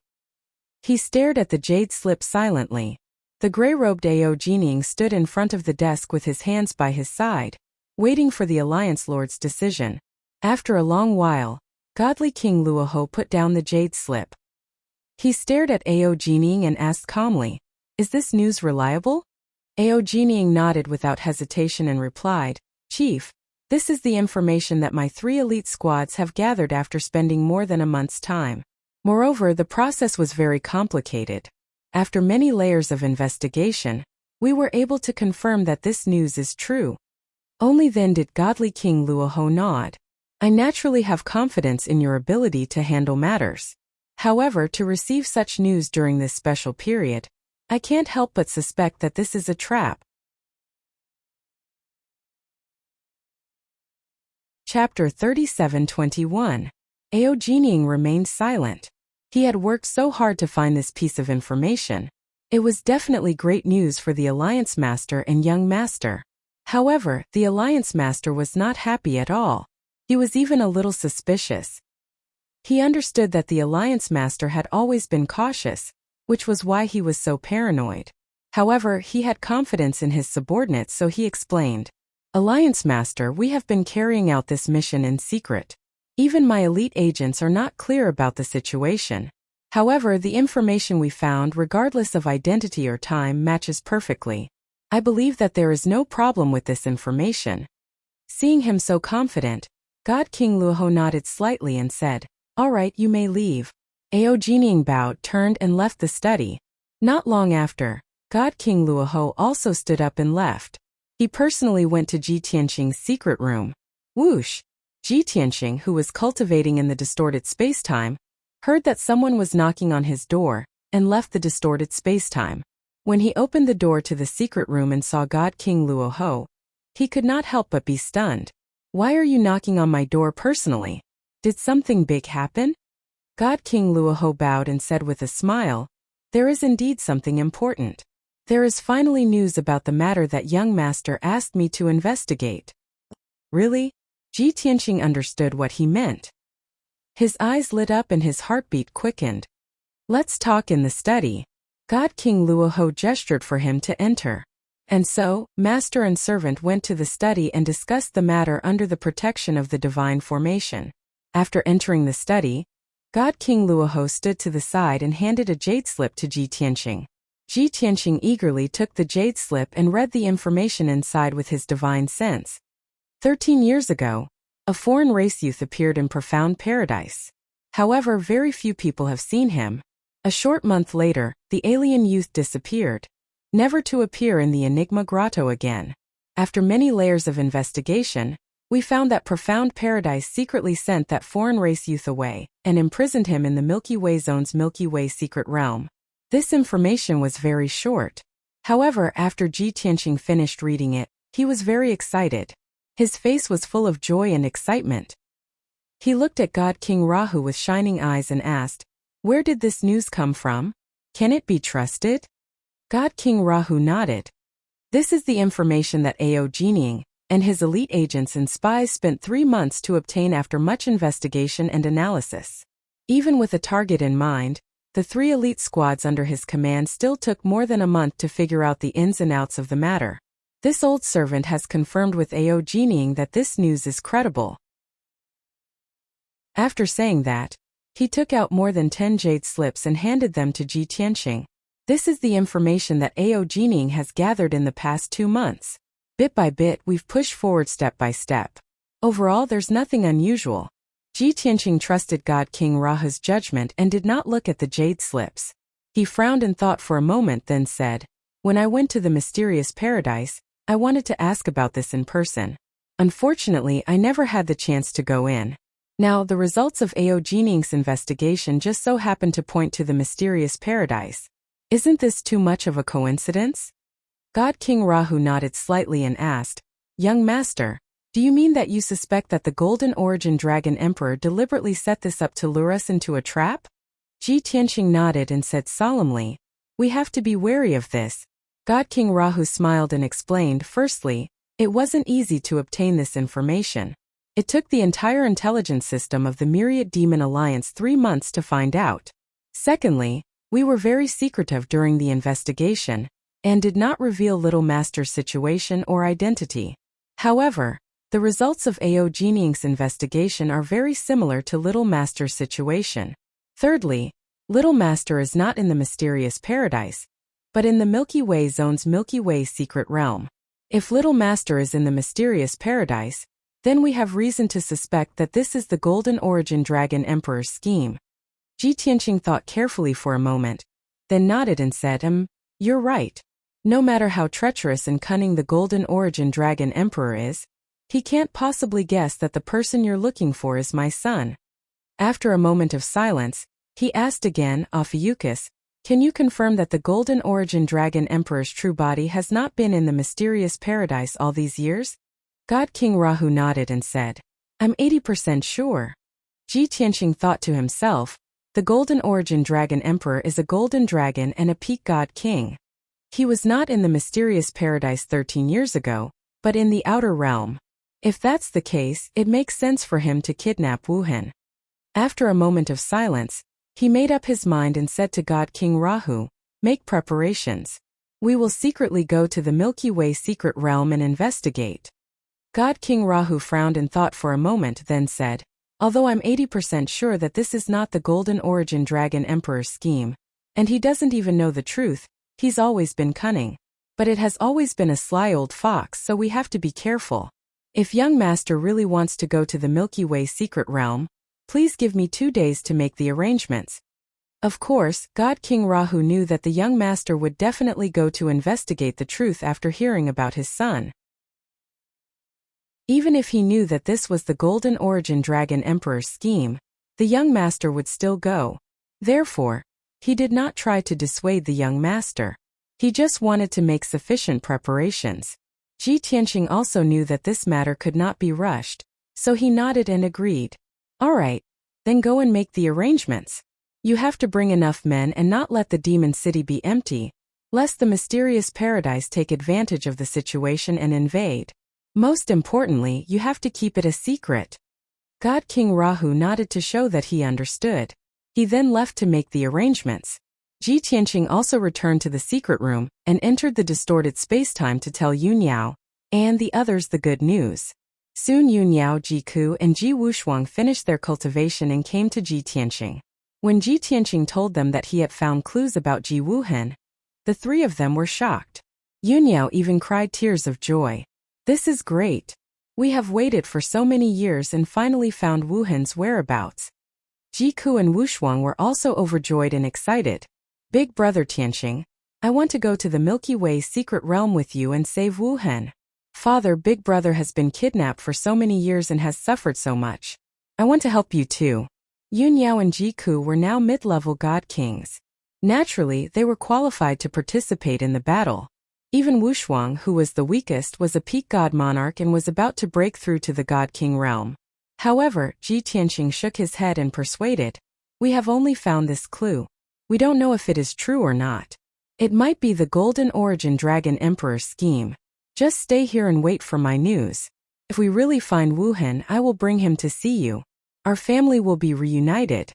He stared at the jade slip silently. The gray-robed Ao Jining stood in front of the desk with his hands by his side, waiting for the Alliance Lord's decision. After a long while, godly King Luoho put down the jade slip. He stared at Ao Jining and asked calmly, "Is this news reliable?" Ao Jining nodded without hesitation and replied, "Chief, this is the information that my 3 elite squads have gathered after spending more than a month's time. Moreover, the process was very complicated. After many layers of investigation, we were able to confirm that this news is true." Only then did godly King Luoho nod. "I naturally have confidence in your ability to handle matters. However, to receive such news during this special period, I can't help but suspect that this is a trap." Chapter 37:21. Ao Jining remained silent. He had worked so hard to find this piece of information. It was definitely great news for the Alliance Master and Young Master. However, the Alliance Master was not happy at all. He was even a little suspicious. He understood that the Alliance Master had always been cautious, which was why he was so paranoid. However, he had confidence in his subordinates, so he explained, "Alliance Master, we have been carrying out this mission in secret. Even my elite agents are not clear about the situation. However, the information we found, regardless of identity or time, matches perfectly. I believe that there is no problem with this information." Seeing him so confident, God King Luoho nodded slightly and said, "All right, you may leave." Ao Jining bowed, turned and left the study. Not long after, God King Luoho also stood up and left. He personally went to Ji Tianqing's secret room. Whoosh! Ji Tianqing, who was cultivating in the distorted spacetime, heard that someone was knocking on his door, and left the distorted spacetime. When he opened the door to the secret room and saw God King Luoho, he could not help but be stunned. "Why are you knocking on my door personally? Did something big happen?" God King Luoho bowed and said with a smile, "There is indeed something important. There is finally news about the matter that Young Master asked me to investigate." "Really?" Ji Tianqing understood what he meant. His eyes lit up and his heartbeat quickened. "Let's talk in the study." God King Luoho gestured for him to enter. And so, master and servant went to the study and discussed the matter under the protection of the divine formation. After entering the study, God King Luoho stood to the side and handed a jade slip to Ji Tianqing. Ji Tianqing eagerly took the jade slip and read the information inside with his divine sense. 13 years ago, a foreign race youth appeared in profound paradise. However, very few people have seen him. A short month later, the alien youth disappeared, never to appear in the Enigma Grotto again. After many layers of investigation, we found that profound paradise secretly sent that foreign race youth away and imprisoned him in the Milky Way zone's Milky Way secret realm. This information was very short. However, after Ji Tianqing finished reading it, he was very excited. His face was full of joy and excitement. He looked at God King Rahu with shining eyes and asked, "Where did this news come from? Can it be trusted?" God King Rahu nodded. "This is the information that Ao Jining and his elite agents and spies spent 3 months to obtain after much investigation and analysis. Even with a target in mind, the 3 elite squads under his command still took more than a month to figure out the ins and outs of the matter. This old servant has confirmed with Ao Jining that this news is credible." After saying that, he took out more than 10 jade slips and handed them to Ji Tianqing. "This is the information that Ao Jining has gathered in the past 2 months. Bit by bit, we've pushed forward step by step. Overall, there's nothing unusual." Ji Tianqing trusted God King Rahu's judgment and did not look at the jade slips. He frowned and thought for a moment, then said, "When I went to the mysterious paradise, I wanted to ask about this in person. Unfortunately, I never had the chance to go in. Now, the results of Ao Jining's investigation just so happened to point to the mysterious paradise. Isn't this too much of a coincidence?" God King Rahu nodded slightly and asked, "Young master, do you mean that you suspect that the Golden Origin Dragon Emperor deliberately set this up to lure us into a trap?" Ji Tianqing nodded and said solemnly, "We have to be wary of this." God King Rahu smiled and explained, "Firstly, it wasn't easy to obtain this information. It took the entire intelligence system of the Myriad Demon Alliance 3 months to find out. Secondly, we were very secretive during the investigation and did not reveal Little Master's situation or identity. However, the results of Ao Jining's investigation are very similar to Little Master's situation. Thirdly, Little Master is not in the mysterious paradise, but in the Milky Way zone's Milky Way secret realm. If Little Master is in the mysterious paradise, then we have reason to suspect that this is the Golden Origin Dragon Emperor's scheme." Ji Tianqing thought carefully for a moment, then nodded and said, "You're right. No matter how treacherous and cunning the Golden Origin Dragon Emperor is, he can't possibly guess that the person you're looking for is my son." After a moment of silence, he asked again, "Ophiuchus, can you confirm that the Golden Origin Dragon Emperor's true body has not been in the mysterious paradise all these years?" God King Rahu nodded and said, "I'm 80% sure." Ji Tianqing thought to himself, the Golden Origin Dragon Emperor is a golden dragon and a peak god king. He was not in the mysterious paradise 13 years ago, but in the outer realm. If that's the case, it makes sense for him to kidnap Wuhan. After a moment of silence, he made up his mind and said to God King Rahu, "Make preparations. We will secretly go to the Milky Way secret realm and investigate." God King Rahu frowned and thought for a moment, then said, "Although I'm 80% sure that this is not the Golden Origin Dragon Emperor's scheme, and he doesn't even know the truth, he's always been cunning. But it has always been a sly old fox, so we have to be careful. If young master really wants to go to the Milky Way secret realm, please give me 2 days to make the arrangements." Of course, God King Rahu knew that the young master would definitely go to investigate the truth after hearing about his son. Even if he knew that this was the Golden Origin Dragon Emperor's scheme, the young master would still go. Therefore, he did not try to dissuade the young master. He just wanted to make sufficient preparations. Ji Tianqing also knew that this matter could not be rushed, so he nodded and agreed. "All right, then go and make the arrangements. You have to bring enough men and not let the demon city be empty, lest the mysterious paradise take advantage of the situation and invade. Most importantly, you have to keep it a secret." God King Rahu nodded to show that he understood. He then left to make the arrangements. Ji Tianqing also returned to the secret room and entered the distorted spacetime to tell Yunyao and the others the good news. Soon Yunyao, Ji Ku, and Ji Wushuang finished their cultivation and came to Ji Tianqing. When Ji Tianqing told them that he had found clues about Ji Wuhen, the three of them were shocked. Yunyao even cried tears of joy. "This is great. We have waited for so many years and finally found Wuhen's whereabouts." Ji Ku and Wushuang were also overjoyed and excited. "Big brother Tianqing, I want to go to the Milky Way secret realm with you and save Wuhen. Father, big brother has been kidnapped for so many years and has suffered so much. I want to help you too." Yunyao and Ji Ku were now mid-level god kings. Naturally, they were qualified to participate in the battle. Even Wushuang, who was the weakest, was a peak god monarch and was about to break through to the god king realm. However, Ji Tianqing shook his head and persuaded, "We have only found this clue. We don't know if it is true or not. It might be the Golden Origin Dragon Emperor's scheme. Just stay here and wait for my news. If we really find Wuhen, I will bring him to see you. Our family will be reunited."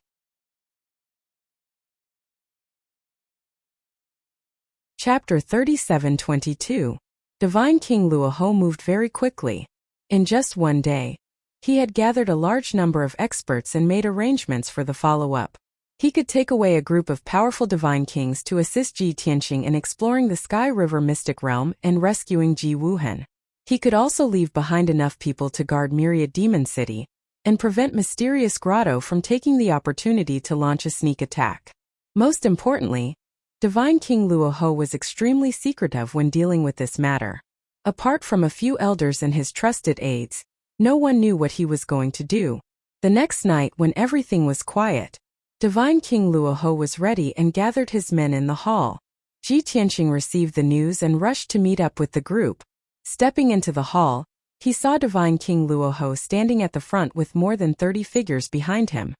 Chapter 37-22. Divine King Luoho moved very quickly. In just one day, he had gathered a large number of experts and made arrangements for the follow-up. He could take away a group of powerful divine kings to assist Ji Tianqing in exploring the Sky River mystic realm and rescuing Ji Wuhen. He could also leave behind enough people to guard Myriad Demon City and prevent Mysterious Grotto from taking the opportunity to launch a sneak attack. Most importantly, Divine King Luoho was extremely secretive when dealing with this matter. Apart from a few elders and his trusted aides, no one knew what he was going to do. The next night, when everything was quiet, Divine King Luoho was ready and gathered his men in the hall. Ji Tianqing received the news and rushed to meet up with the group. Stepping into the hall, he saw Divine King Luoho standing at the front with more than 30 figures behind him.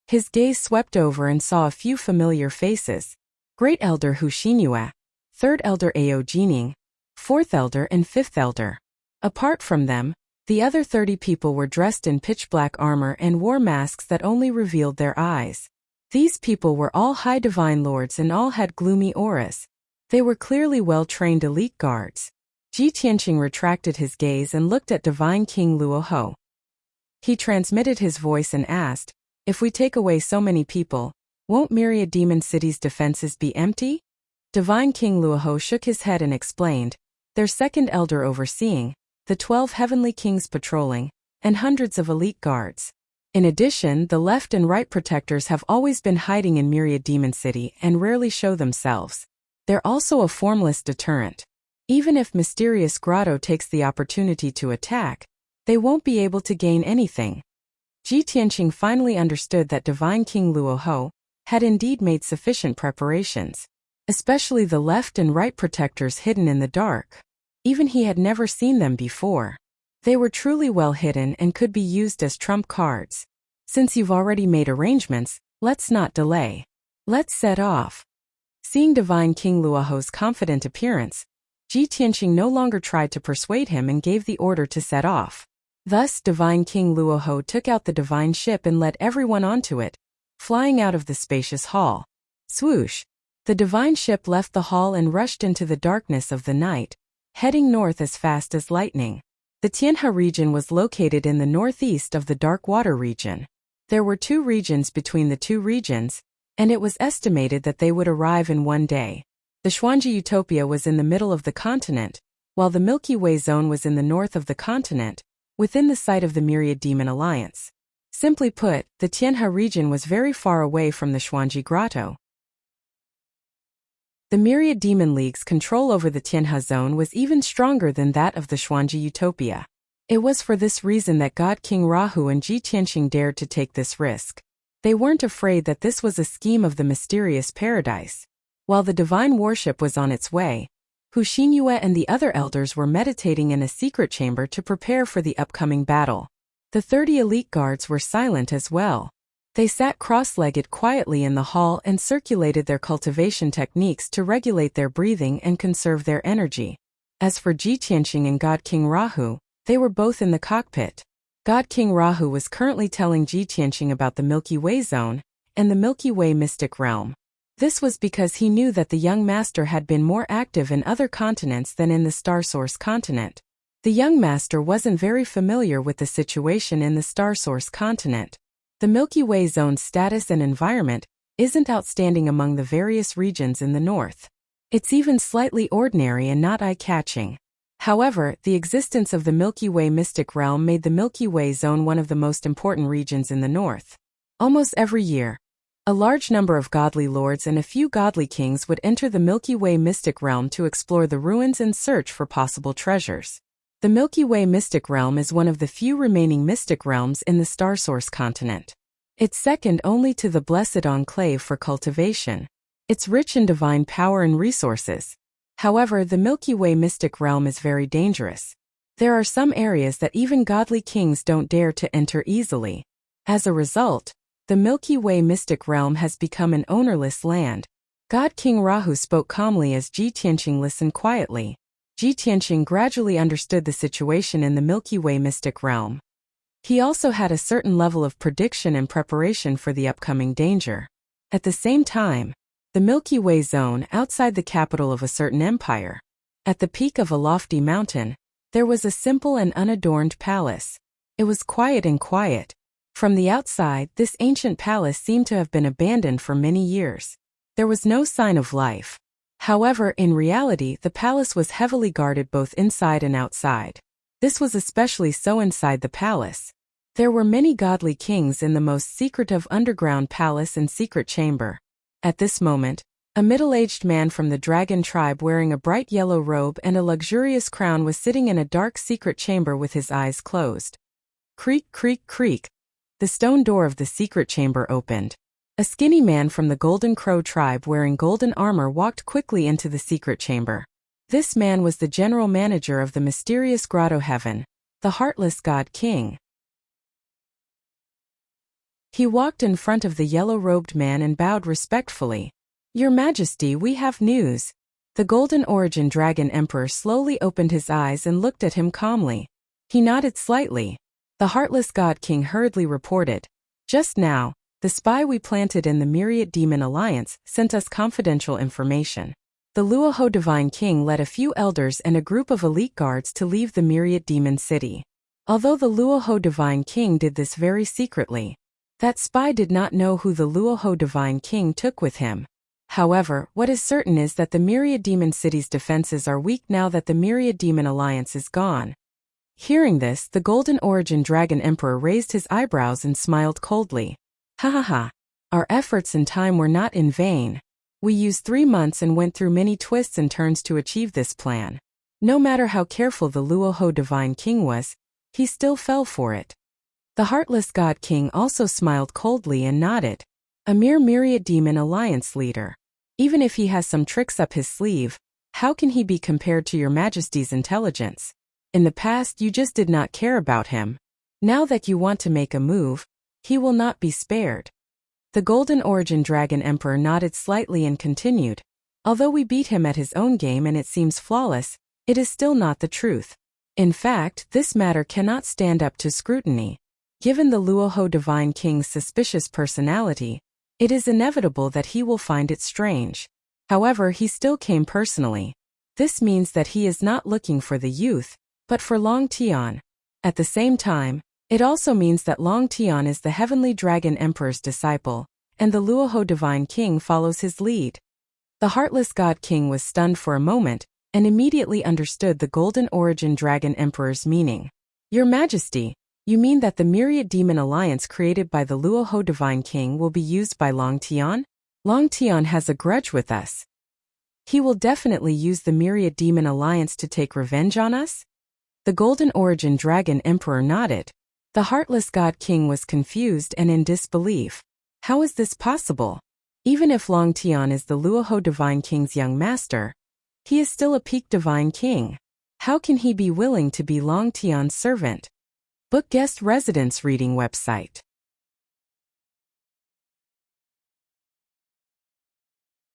His gaze swept over and saw a few familiar faces. Great Elder Hu Xinyue, Third Elder Ao Jining, Fourth Elder and Fifth Elder. Apart from them, the other 30 people were dressed in pitch-black armor and wore masks that only revealed their eyes. These people were all high divine lords and all had gloomy auras. They were clearly well-trained elite guards. Ji Tianqing retracted his gaze and looked at Divine King Luoho. He transmitted his voice and asked, "If we take away so many people, won't Myriad Demon City's defenses be empty?" Divine King Luoho shook his head and explained, "Their second elder overseeing, the 12 heavenly kings patrolling, and hundreds of elite guards. In addition, the left and right protectors have always been hiding in Myriad Demon City and rarely show themselves. They're also a formless deterrent. Even if Mysterious Grotto takes the opportunity to attack, they won't be able to gain anything." Ji Tianqing finally understood that Divine King Luoho had indeed made sufficient preparations, especially the left and right protectors hidden in the dark. Even he had never seen them before. They were truly well hidden and could be used as trump cards. "Since you've already made arrangements, let's not delay. Let's set off." Seeing Divine King Luoho's confident appearance, Ji Tianqing no longer tried to persuade him and gave the order to set off. Thus, Divine King Luoho took out the divine ship and led everyone onto it, flying out of the spacious hall. Swoosh! The divine ship left the hall and rushed into the darkness of the night, heading north as fast as lightning. The Tianhe region was located in the northeast of the Dark Water region. There were 2 regions between the 2 regions, and it was estimated that they would arrive in one day. The Xuanji Utopia was in the middle of the continent, while the Milky Way zone was in the north of the continent, within the sight of the Myriad Demon Alliance. Simply put, the Tianhe region was very far away from the Xuanji Grotto. The Myriad Demon League's control over the Tianhe zone was even stronger than that of the Xuanji Utopia. It was for this reason that God King Rahu and Ji Tianqing dared to take this risk. They weren't afraid that this was a scheme of the mysterious paradise. While the divine worship was on its way, Hu Xinyue and the other elders were meditating in a secret chamber to prepare for the upcoming battle. The 30 elite guards were silent as well. They sat cross-legged quietly in the hall and circulated their cultivation techniques to regulate their breathing and conserve their energy. As for Ji Tianqing and God King Rahu, they were both in the cockpit. God King Rahu was currently telling Ji Tianqing about the Milky Way zone and the Milky Way mystic realm. This was because he knew that the young master had been more active in other continents than in the Star Source continent. The young master wasn't very familiar with the situation in the Star Source continent. The Milky Way zone's status and environment isn't outstanding among the various regions in the north. It's even slightly ordinary and not eye-catching. However, the existence of the Milky Way mystic realm made the Milky Way zone one of the most important regions in the north. Almost every year, a large number of godly lords and a few godly kings would enter the Milky Way mystic realm to explore the ruins and search for possible treasures. The Milky Way mystic realm is one of the few remaining mystic realms in the Star Source continent. It's second only to the Blessed Enclave for cultivation. It's rich in divine power and resources. However, the Milky Way mystic realm is very dangerous. There are some areas that even godly kings don't dare to enter easily. As a result, the Milky Way mystic realm has become an ownerless land. God King Rahu spoke calmly as Ji Tianqing listened quietly. Ji Tianqing gradually understood the situation in the Milky Way mystic realm. He also had a certain level of prediction and preparation for the upcoming danger. At the same time, the Milky Way zone outside the capital of a certain empire. At the peak of a lofty mountain, there was a simple and unadorned palace. It was quiet and quiet. From the outside, this ancient palace seemed to have been abandoned for many years. There was no sign of life. However, in reality, the palace was heavily guarded both inside and outside. This was especially so inside the palace. There were many godly kings in the most secretive underground palace and secret chamber. At this moment, a middle-aged man from the dragon tribe wearing a bright yellow robe and a luxurious crown was sitting in a dark secret chamber with his eyes closed. Creak, creak, creak. The stone door of the secret chamber opened. A skinny man from the Golden Crow tribe wearing golden armor walked quickly into the secret chamber. This man was the general manager of the mysterious grotto heaven, the Heartless God King. He walked in front of the yellow-robed man and bowed respectfully. "Your Majesty, we have news." The Golden Origin Dragon Emperor slowly opened his eyes and looked at him calmly. He nodded slightly. The Heartless God King hurriedly reported, "Just now, the spy we planted in the Myriad Demon Alliance sent us confidential information. The Luoho Divine King led a few elders and a group of elite guards to leave the Myriad Demon City. Although the Luoho Divine King did this very secretly, that spy did not know who the Luoho Divine King took with him. However, what is certain is that the Myriad Demon City's defenses are weak now that the Myriad Demon Alliance is gone." Hearing this, the Golden Origin Dragon Emperor raised his eyebrows and smiled coldly. "Ha ha ha. Our efforts and time were not in vain. We used 3 months and went through many twists and turns to achieve this plan. No matter how careful the Luoho Divine King was, he still fell for it." The Heartless God King also smiled coldly and nodded. A mere Myriad Demon Alliance leader. Even if he has some tricks up his sleeve, how can he be compared to your Majesty's intelligence? In the past you just did not care about him. Now that you want to make a move, he will not be spared. The Golden Origin Dragon Emperor nodded slightly and continued. "Although we beat him at his own game and it seems flawless, it is still not the truth. In fact, this matter cannot stand up to scrutiny. Given the Luoho Divine King's suspicious personality, it is inevitable that he will find it strange. However, he still came personally. This means that he is not looking for the youth, but for Long Tian. At the same time, it also means that Long Tian is the Heavenly Dragon Emperor's disciple, and the Luoho Divine King follows his lead." The Heartless God King was stunned for a moment, and immediately understood the Golden Origin Dragon Emperor's meaning. "Your Majesty, you mean that the Myriad Demon Alliance created by the Luoho Divine King will be used by Long Tian? Long Tian has a grudge with us. He will definitely use the Myriad Demon Alliance to take revenge on us?" The Golden Origin Dragon Emperor nodded. The Heartless God King was confused and in disbelief. How is this possible? Even if Long Tian is the Luoho Divine King's young master, he is still a peak Divine King. How can he be willing to be Long Tian's servant? Book Guest Residence Reading Website.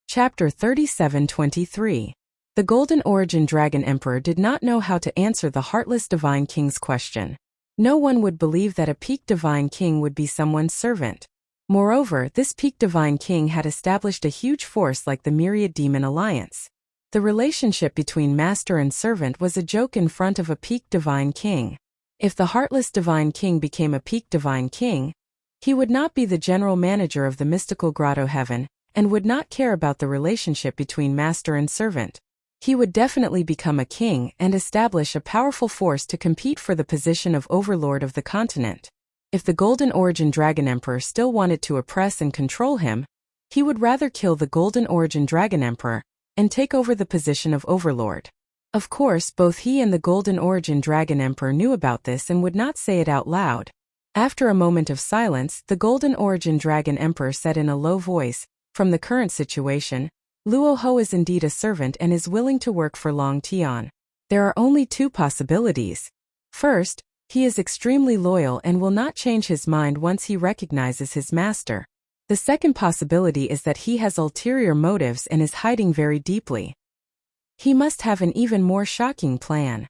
Chapter 3723. The Golden Origin Dragon Emperor did not know how to answer the Heartless Divine King's question. No one would believe that a peak Divine King would be someone's servant. Moreover, this peak divine king had established a huge force like the Myriad Demon Alliance. The relationship between master and servant was a joke in front of a peak divine king. If the heartless divine king became a peak divine king, he would not be the general manager of the mystical grotto heaven, and would not care about the relationship between master and servant. He would definitely become a king and establish a powerful force to compete for the position of overlord of the continent. If the Golden Origin Dragon Emperor still wanted to oppress and control him, he would rather kill the Golden Origin Dragon Emperor and take over the position of overlord. Of course, both he and the Golden Origin Dragon Emperor knew about this and would not say it out loud. After a moment of silence, the Golden Origin Dragon Emperor said in a low voice, "From the current situation, Luo Ho is indeed a servant and is willing to work for Long Tian. There are only two possibilities. First, he is extremely loyal and will not change his mind once he recognizes his master. The second possibility is that he has ulterior motives and is hiding very deeply. He must have an even more shocking plan."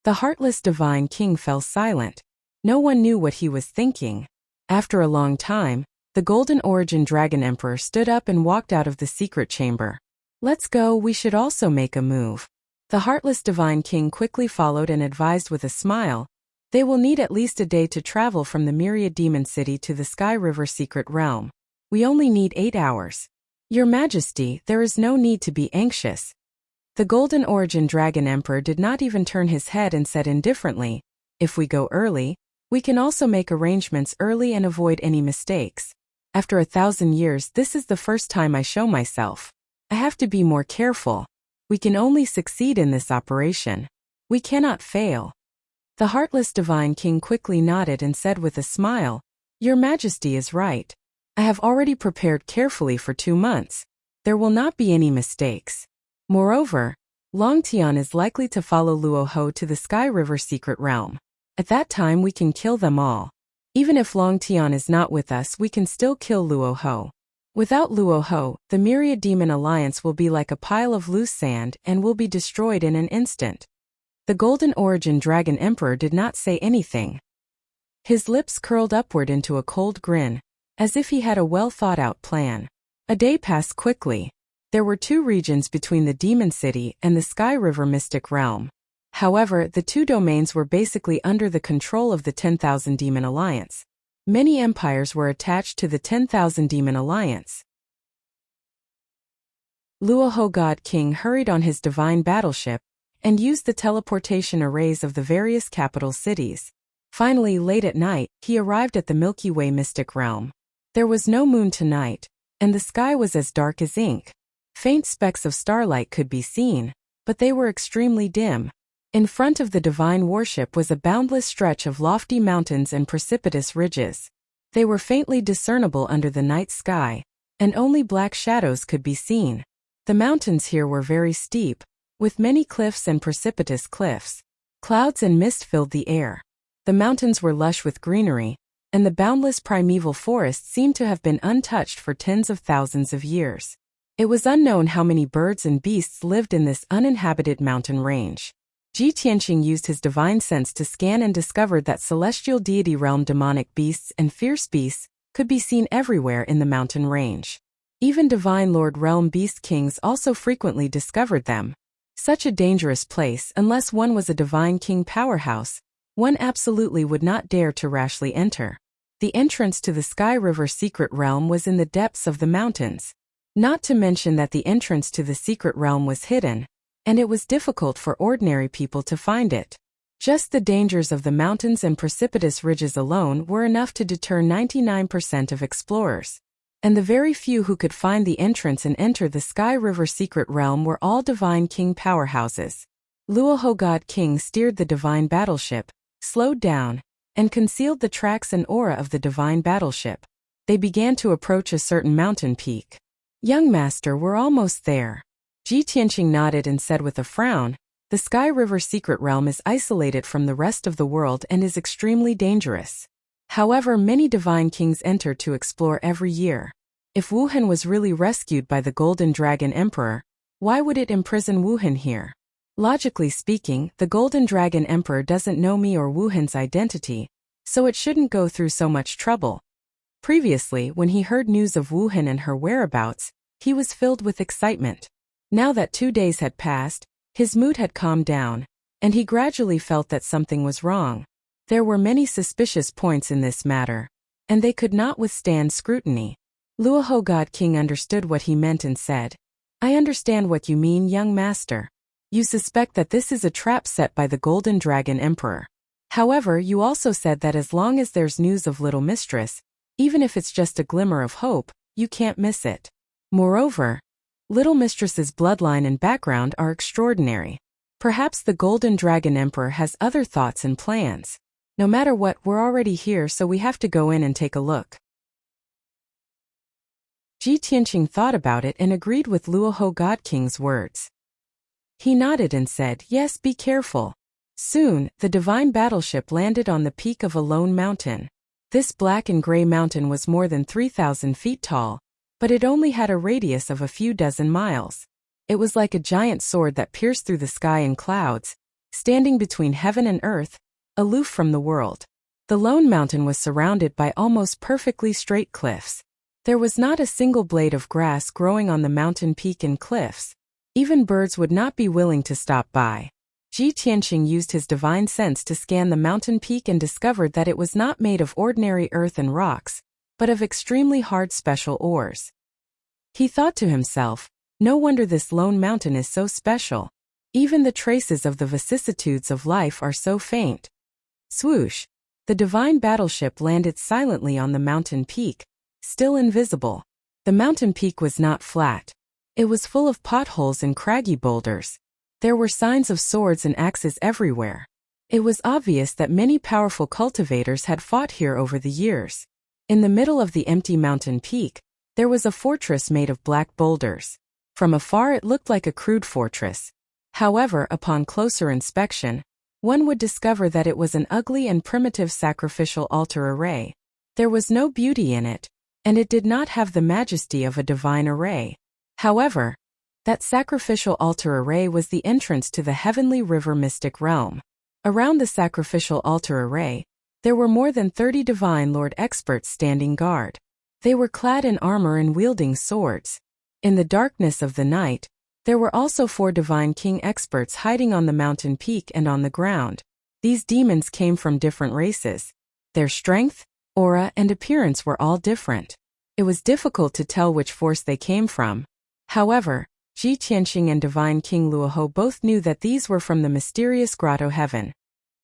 The heartless divine king fell silent. No one knew what he was thinking. After a long time, the Golden Origin Dragon Emperor stood up and walked out of the secret chamber. "Let's go, we should also make a move." The heartless divine king quickly followed and advised with a smile, "They will need at least a day to travel from the Myriad Demon City to the Sky River Secret Realm. We only need 8 hours. Your Majesty, there is no need to be anxious." The Golden Origin Dragon Emperor did not even turn his head and said indifferently, "If we go early, we can also make arrangements early and avoid any mistakes. After 1,000 years, this is the first time I show myself. I have to be more careful. We can only succeed in this operation. We cannot fail." The heartless divine king quickly nodded and said with a smile, "Your Majesty is right. I have already prepared carefully for 2 months. There will not be any mistakes. Moreover, Long Tian is likely to follow Luo Ho to the Sky River Secret Realm. At that time we can kill them all. Even if Long Tian is not with us, we can still kill Luo Ho. Without Luo Ho, the Myriad Demon Alliance will be like a pile of loose sand and will be destroyed in an instant." The Golden Origin Dragon Emperor did not say anything. His lips curled upward into a cold grin, as if he had a well-thought-out plan. A day passed quickly. There were 2 regions between the Demon City and the Sky River Mystic Realm. However, the 2 domains were basically under the control of the 10,000 Demon Alliance. Many empires were attached to the 10,000 Demon Alliance. Luo Ho God King hurried on his divine battleship and used the teleportation arrays of the various capital cities. Finally, late at night, he arrived at the Milky Way Mystic Realm. There was no moon tonight, and the sky was as dark as ink. Faint specks of starlight could be seen, but they were extremely dim. In front of the divine warship was a boundless stretch of lofty mountains and precipitous ridges. They were faintly discernible under the night sky, and only black shadows could be seen. The mountains here were very steep, with many cliffs and precipitous cliffs. Clouds and mist filled the air. The mountains were lush with greenery, and the boundless primeval forest seemed to have been untouched for tens of thousands of years. It was unknown how many birds and beasts lived in this uninhabited mountain range. Ji Tianqing used his divine sense to scan and discovered that celestial deity realm demonic beasts and fierce beasts could be seen everywhere in the mountain range. Even divine lord realm beast kings also frequently discovered them. Such a dangerous place, unless one was a divine king powerhouse, one absolutely would not dare to rashly enter. The entrance to the Sky River Secret Realm was in the depths of the mountains. Not to mention that the entrance to the secret realm was hidden, and it was difficult for ordinary people to find it. Just the dangers of the mountains and precipitous ridges alone were enough to deter 99% of explorers. And the very few who could find the entrance and enter the Sky River Secret Realm were all divine king powerhouses. Luo Ho God King steered the divine battleship, slowed down, and concealed the tracks and aura of the divine battleship. They began to approach a certain mountain peak. "Young master, we're almost there." Ji Tianqing nodded and said with a frown, "The Sky River Secret Realm is isolated from the rest of the world and is extremely dangerous. However, many divine kings enter to explore every year. If Wuhan was really rescued by the Golden Dragon Emperor, why would it imprison Wuhan here? Logically speaking, the Golden Dragon Emperor doesn't know me or Wuhan's identity, so it shouldn't go through so much trouble." Previously, when he heard news of Wuhan and her whereabouts, he was filled with excitement. Now that 2 days had passed, his mood had calmed down, and he gradually felt that something was wrong. There were many suspicious points in this matter, and they could not withstand scrutiny. Luoho God King understood what he meant and said, "I understand what you mean, young master. You suspect that this is a trap set by the Golden Dragon Emperor. However, you also said that as long as there's news of Little Mistress, even if it's just a glimmer of hope, you can't miss it. Moreover, Little Mistress's bloodline and background are extraordinary. Perhaps the Golden Dragon Emperor has other thoughts and plans. No matter what, we're already here, so we have to go in and take a look." Ji Tianqing thought about it and agreed with Luoho God King's words. He nodded and said, "Yes, be careful." Soon, the divine battleship landed on the peak of a lone mountain. This black and gray mountain was more than 3,000 feet tall, but it only had a radius of a few dozen miles. It was like a giant sword that pierced through the sky and clouds, standing between heaven and earth, aloof from the world. The lone mountain was surrounded by almost perfectly straight cliffs. There was not a single blade of grass growing on the mountain peak and cliffs. Even birds would not be willing to stop by. Ji Tianqing used his divine sense to scan the mountain peak and discovered that it was not made of ordinary earth and rocks, but of extremely hard special ores. He thought to himself, "No wonder this lone mountain is so special. Even the traces of the vicissitudes of life are so faint." Swoosh! The divine battleship landed silently on the mountain peak, still invisible. The mountain peak was not flat. It was full of potholes and craggy boulders. There were signs of swords and axes everywhere. It was obvious that many powerful cultivators had fought here over the years. In the middle of the empty mountain peak, there was a fortress made of black boulders. From afar it looked like a crude fortress. However, upon closer inspection, one would discover that it was an ugly and primitive sacrificial altar array. There was no beauty in it, and it did not have the majesty of a divine array. However, that sacrificial altar array was the entrance to the heavenly river mystic realm. Around the sacrificial altar array, there were more than 30 divine lord experts standing guard. They were clad in armor and wielding swords. In the darkness of the night, there were also 4 divine king experts hiding on the mountain peak and on the ground. These demons came from different races. Their strength, aura, and appearance were all different. It was difficult to tell which force they came from. However, Ji Tianqing and Divine King Luoho both knew that these were from the mysterious grotto heaven.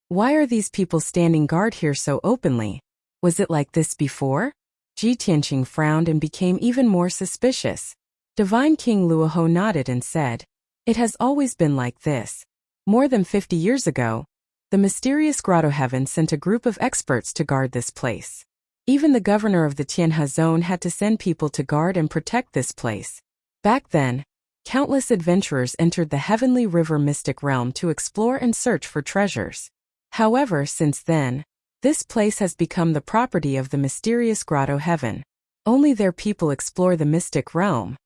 Why are these people standing guard here so openly? Was it like this before? Ji Tianqing frowned and became even more suspicious. Divine King Luoho nodded and said, "It has always been like this. More than 50 years ago, the mysterious grotto heaven sent a group of experts to guard this place. Even the governor of the Tianhe zone had to send people to guard and protect this place. Back then, countless adventurers entered the heavenly river mystic realm to explore and search for treasures. However, since then, this place has become the property of the mysterious grotto heaven. Only their people explore the mystic realm."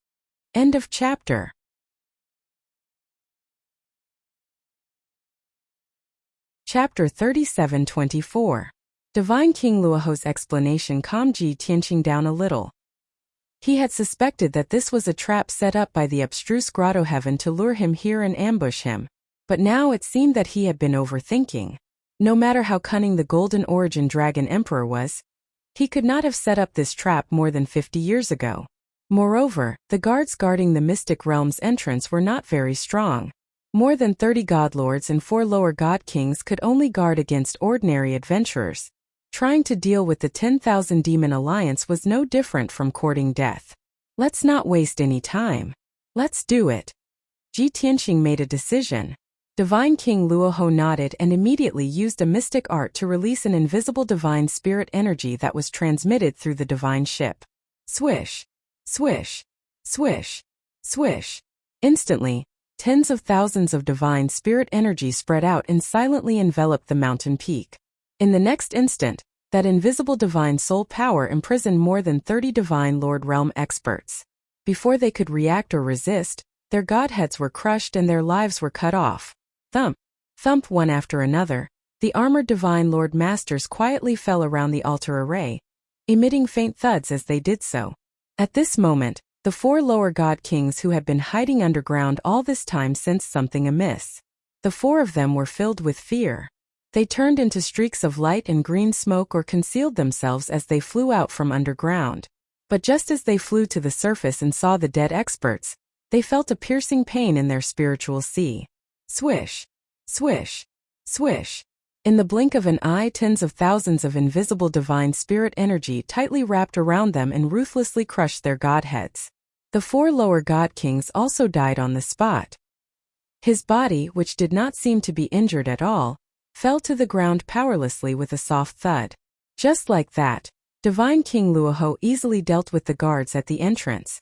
End of chapter. Chapter 37-24. Divine King Luoho's explanation calmed Ji Tianqing down a little. He had suspected that this was a trap set up by the abstruse grotto heaven to lure him here and ambush him, but now it seemed that he had been overthinking. No matter how cunning the Golden Origin Dragon Emperor was, he could not have set up this trap more than 50 years ago. Moreover, the guards guarding the mystic realm's entrance were not very strong. More than 30 godlords and 4 lower god kings could only guard against ordinary adventurers. Trying to deal with the 10,000 demon alliance was no different from courting death. Let's not waste any time. Let's do it. Ji Tianqing made a decision. Divine King Luoho nodded and immediately used a mystic art to release an invisible divine spirit energy that was transmitted through the divine ship. Swish, swish, swish, swish. Instantly, tens of thousands of divine spirit energy spread out and silently enveloped the mountain peak. In the next instant, that invisible divine soul power imprisoned more than 30 divine Lord Realm experts. Before they could react or resist, their godheads were crushed and their lives were cut off. Thump, thump one after another, the armored divine Lord Masters quietly fell around the altar array, emitting faint thuds as they did so. At this moment, the 4 lower god kings who had been hiding underground all this time sensed something amiss. The 4 of them were filled with fear. They turned into streaks of light and green smoke or concealed themselves as they flew out from underground. But just as they flew to the surface and saw the dead experts, they felt a piercing pain in their spiritual sea. Swish, swish, swish. In the blink of an eye, tens of thousands of invisible divine spirit energy tightly wrapped around them and ruthlessly crushed their godheads. The 4 lower god kings also died on the spot. His body, which did not seem to be injured at all, fell to the ground powerlessly with a soft thud. Just like that, Divine King Luoho easily dealt with the guards at the entrance.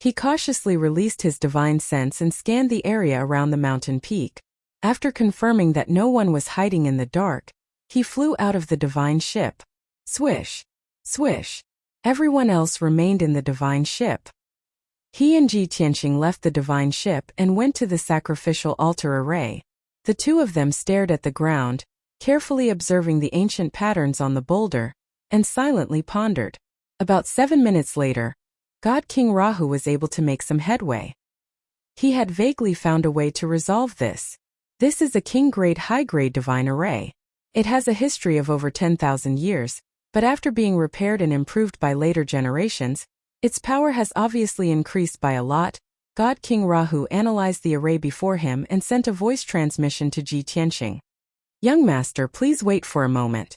He cautiously released his divine sense and scanned the area around the mountain peak. After confirming that no one was hiding in the dark, he flew out of the divine ship. Swish, swish. Everyone else remained in the divine ship. He and Ji Tianqing left the divine ship and went to the sacrificial altar array. The 2 of them stared at the ground, carefully observing the ancient patterns on the boulder, and silently pondered. About 7 minutes later, God King Rahu was able to make some headway. He had vaguely found a way to resolve this. This is a king-grade high-grade divine array. It has a history of over 10,000 years, but after being repaired and improved by later generations, its power has obviously increased by a lot. God King Rahu analyzed the array before him and sent a voice transmission to Ji Tianqing. Young master, please wait for a moment.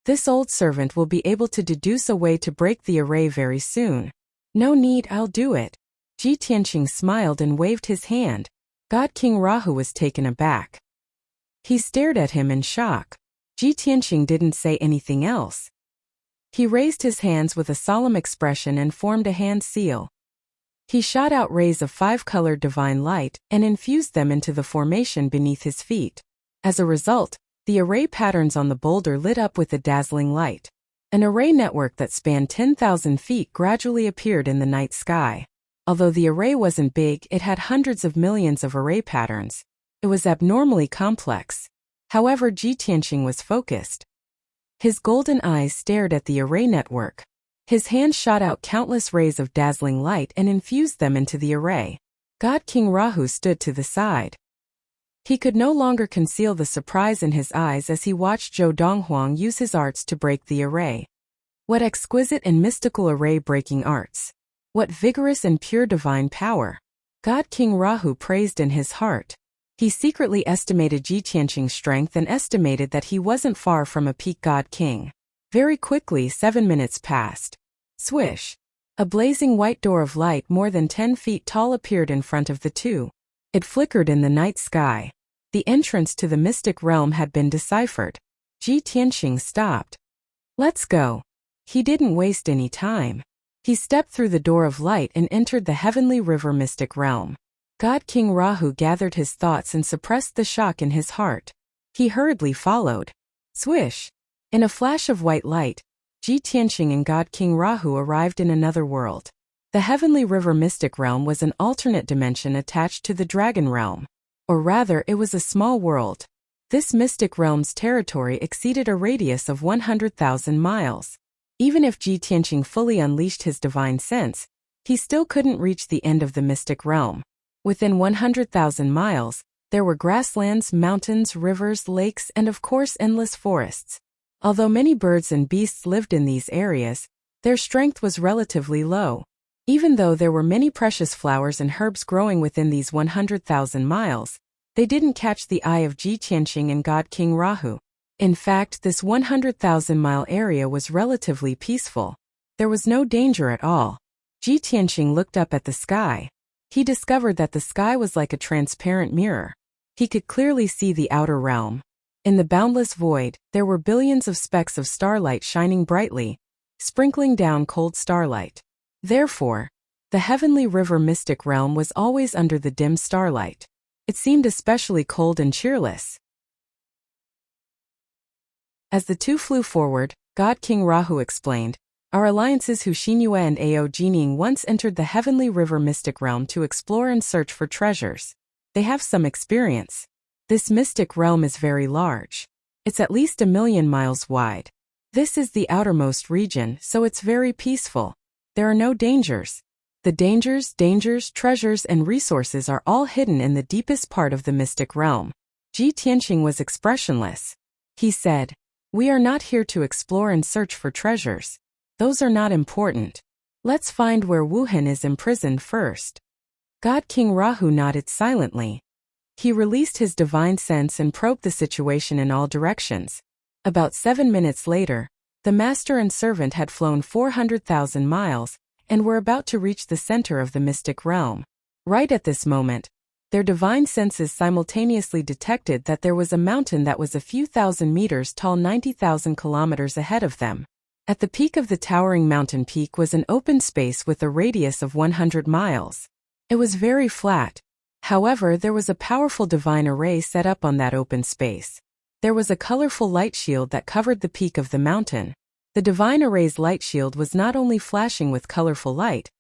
This old servant will be able to deduce a way to break the array very soon. No need, I'll do it. Ji Tianqing smiled and waved his hand. God King Rahu was taken aback. He stared at him in shock. Ji Tianqing didn't say anything else. He raised his hands with a solemn expression and formed a hand seal. He shot out rays of 5-colored divine light and infused them into the formation beneath his feet. As a result, the array patterns on the boulder lit up with a dazzling light. An array network that spanned 10,000 feet gradually appeared in the night sky. Although the array wasn't big, it had hundreds of millions of array patterns. It was abnormally complex. However, Ji Tianqing was focused. His golden eyes stared at the array network. His hand shot out countless rays of dazzling light and infused them into the array. God King Rahu stood to the side. He could no longer conceal the surprise in his eyes as he watched Zhou Donghuang use his arts to break the array. What exquisite and mystical array-breaking arts! What vigorous and pure divine power! God King Rahu praised in his heart. He secretly estimated Ji Tianqing's strength and estimated that he wasn't far from a peak god king. Very quickly, 7 minutes passed. Swish! A blazing white door of light more than 10 feet tall appeared in front of the 2. It flickered in the night sky. The entrance to the mystic realm had been deciphered. Ji Tianqing stopped. Let's go. He didn't waste any time. He stepped through the door of light and entered the heavenly river mystic realm. God King Rahu gathered his thoughts and suppressed the shock in his heart. He hurriedly followed. Swish! In a flash of white light, Ji Tianqing and God King Rahu arrived in another world. The heavenly river mystic realm was an alternate dimension attached to the dragon realm. Or rather, it was a small world. This mystic realm's territory exceeded a radius of 100,000 miles. Even if Ji Tianqing fully unleashed his divine sense, he still couldn't reach the end of the mystic realm. Within 100,000 miles, there were grasslands, mountains, rivers, lakes, and of course endless forests. Although many birds and beasts lived in these areas, their strength was relatively low. Even though there were many precious flowers and herbs growing within these 100,000 miles, they didn't catch the eye of Ji Tianqing and God King Rahu. In fact, this 100,000-mile area was relatively peaceful. There was no danger at all. Ji Tianqing looked up at the sky. He discovered that the sky was like a transparent mirror. He could clearly see the outer realm. In the boundless void, there were billions of specks of starlight shining brightly, sprinkling down cold starlight. Therefore, the heavenly river mystic realm was always under the dim starlight. It seemed especially cold and cheerless. As the 2 flew forward, God King Rahu explained, "Our alliances Hu Xinyue and Ao Jining once entered the heavenly river mystic realm to explore and search for treasures. They have some experience. This mystic realm is very large. It's at least 1,000,000 miles wide. This is the outermost region, so it's very peaceful. There are no dangers. The dangers, treasures, and resources are all hidden in the deepest part of the mystic realm. Ji Tianqing was expressionless. He said, "We are not here to explore and search for treasures. Those are not important. Let's find where Wuhan is imprisoned first." God King Rahu nodded silently. He released his divine sense and probed the situation in all directions. About 7 minutes later, the master and servant had flown 400,000 miles and were about to reach the center of the mystic realm. Right at this moment, their divine senses simultaneously detected that there was a mountain that was a few thousand meters tall, 90,000 kilometers ahead of them. At the peak of the towering mountain peak was an open space with a radius of 100 miles. It was very flat. However, there was a powerful divine array set up on that open space. There was a colorful light shield that covered the peak of the mountain. The divine array's light shield was not only flashing with colorful light,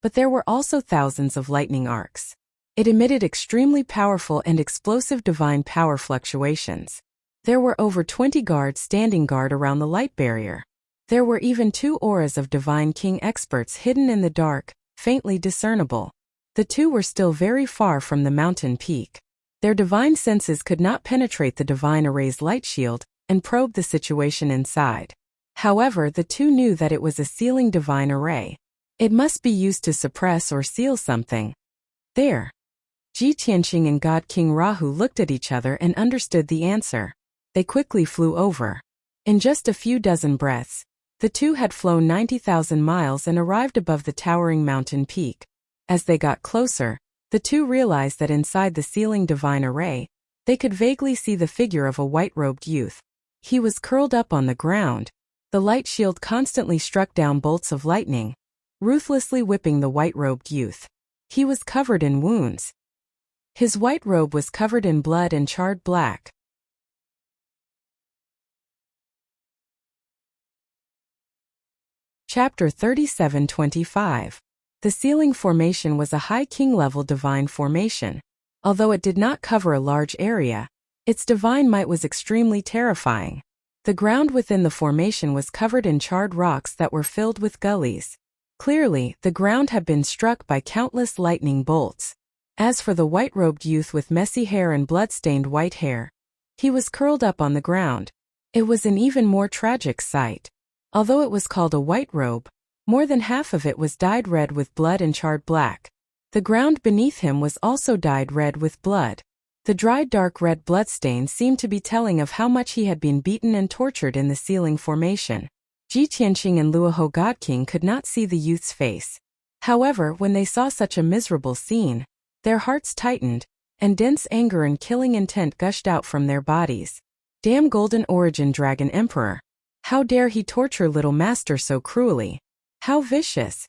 but there were also thousands of lightning arcs. It emitted extremely powerful and explosive divine power fluctuations. There were over 20 guards standing guard around the light barrier. There were even 2 auras of Divine King experts hidden in the dark, faintly discernible. The 2 were still very far from the mountain peak. Their divine senses could not penetrate the divine array's light shield and probe the situation inside. However, the 2 knew that it was a sealing divine array. It must be used to suppress or seal something. There. Ji Tianqing and God King Rahu looked at each other and understood the answer. They quickly flew over. In just a few dozen breaths, the 2 had flown 90,000 miles and arrived above the towering mountain peak. As they got closer, the 2 realized that inside the sealing divine array, they could vaguely see the figure of a white-robed youth. He was curled up on the ground. The light shield constantly struck down bolts of lightning, ruthlessly whipping the white-robed youth. He was covered in wounds. His white robe was covered in blood and charred black. Chapter 37:25. The sealing formation was a high king-level divine formation. Although it did not cover a large area, its divine might was extremely terrifying. The ground within the formation was covered in charred rocks that were filled with gullies. Clearly, the ground had been struck by countless lightning bolts. As for the white-robed youth with messy hair and blood-stained white hair, he was curled up on the ground. It was an even more tragic sight. Although it was called a white robe, more than half of it was dyed red with blood and charred black. The ground beneath him was also dyed red with blood. The dried dark red bloodstain seemed to be telling of how much he had been beaten and tortured in the sealing formation. Ji Tianqing and Luoho God King could not see the youth's face. However, when they saw such a miserable scene, their hearts tightened, and dense anger and killing intent gushed out from their bodies. Damn Golden Origin Dragon Emperor! How dare he torture little master so cruelly? How vicious!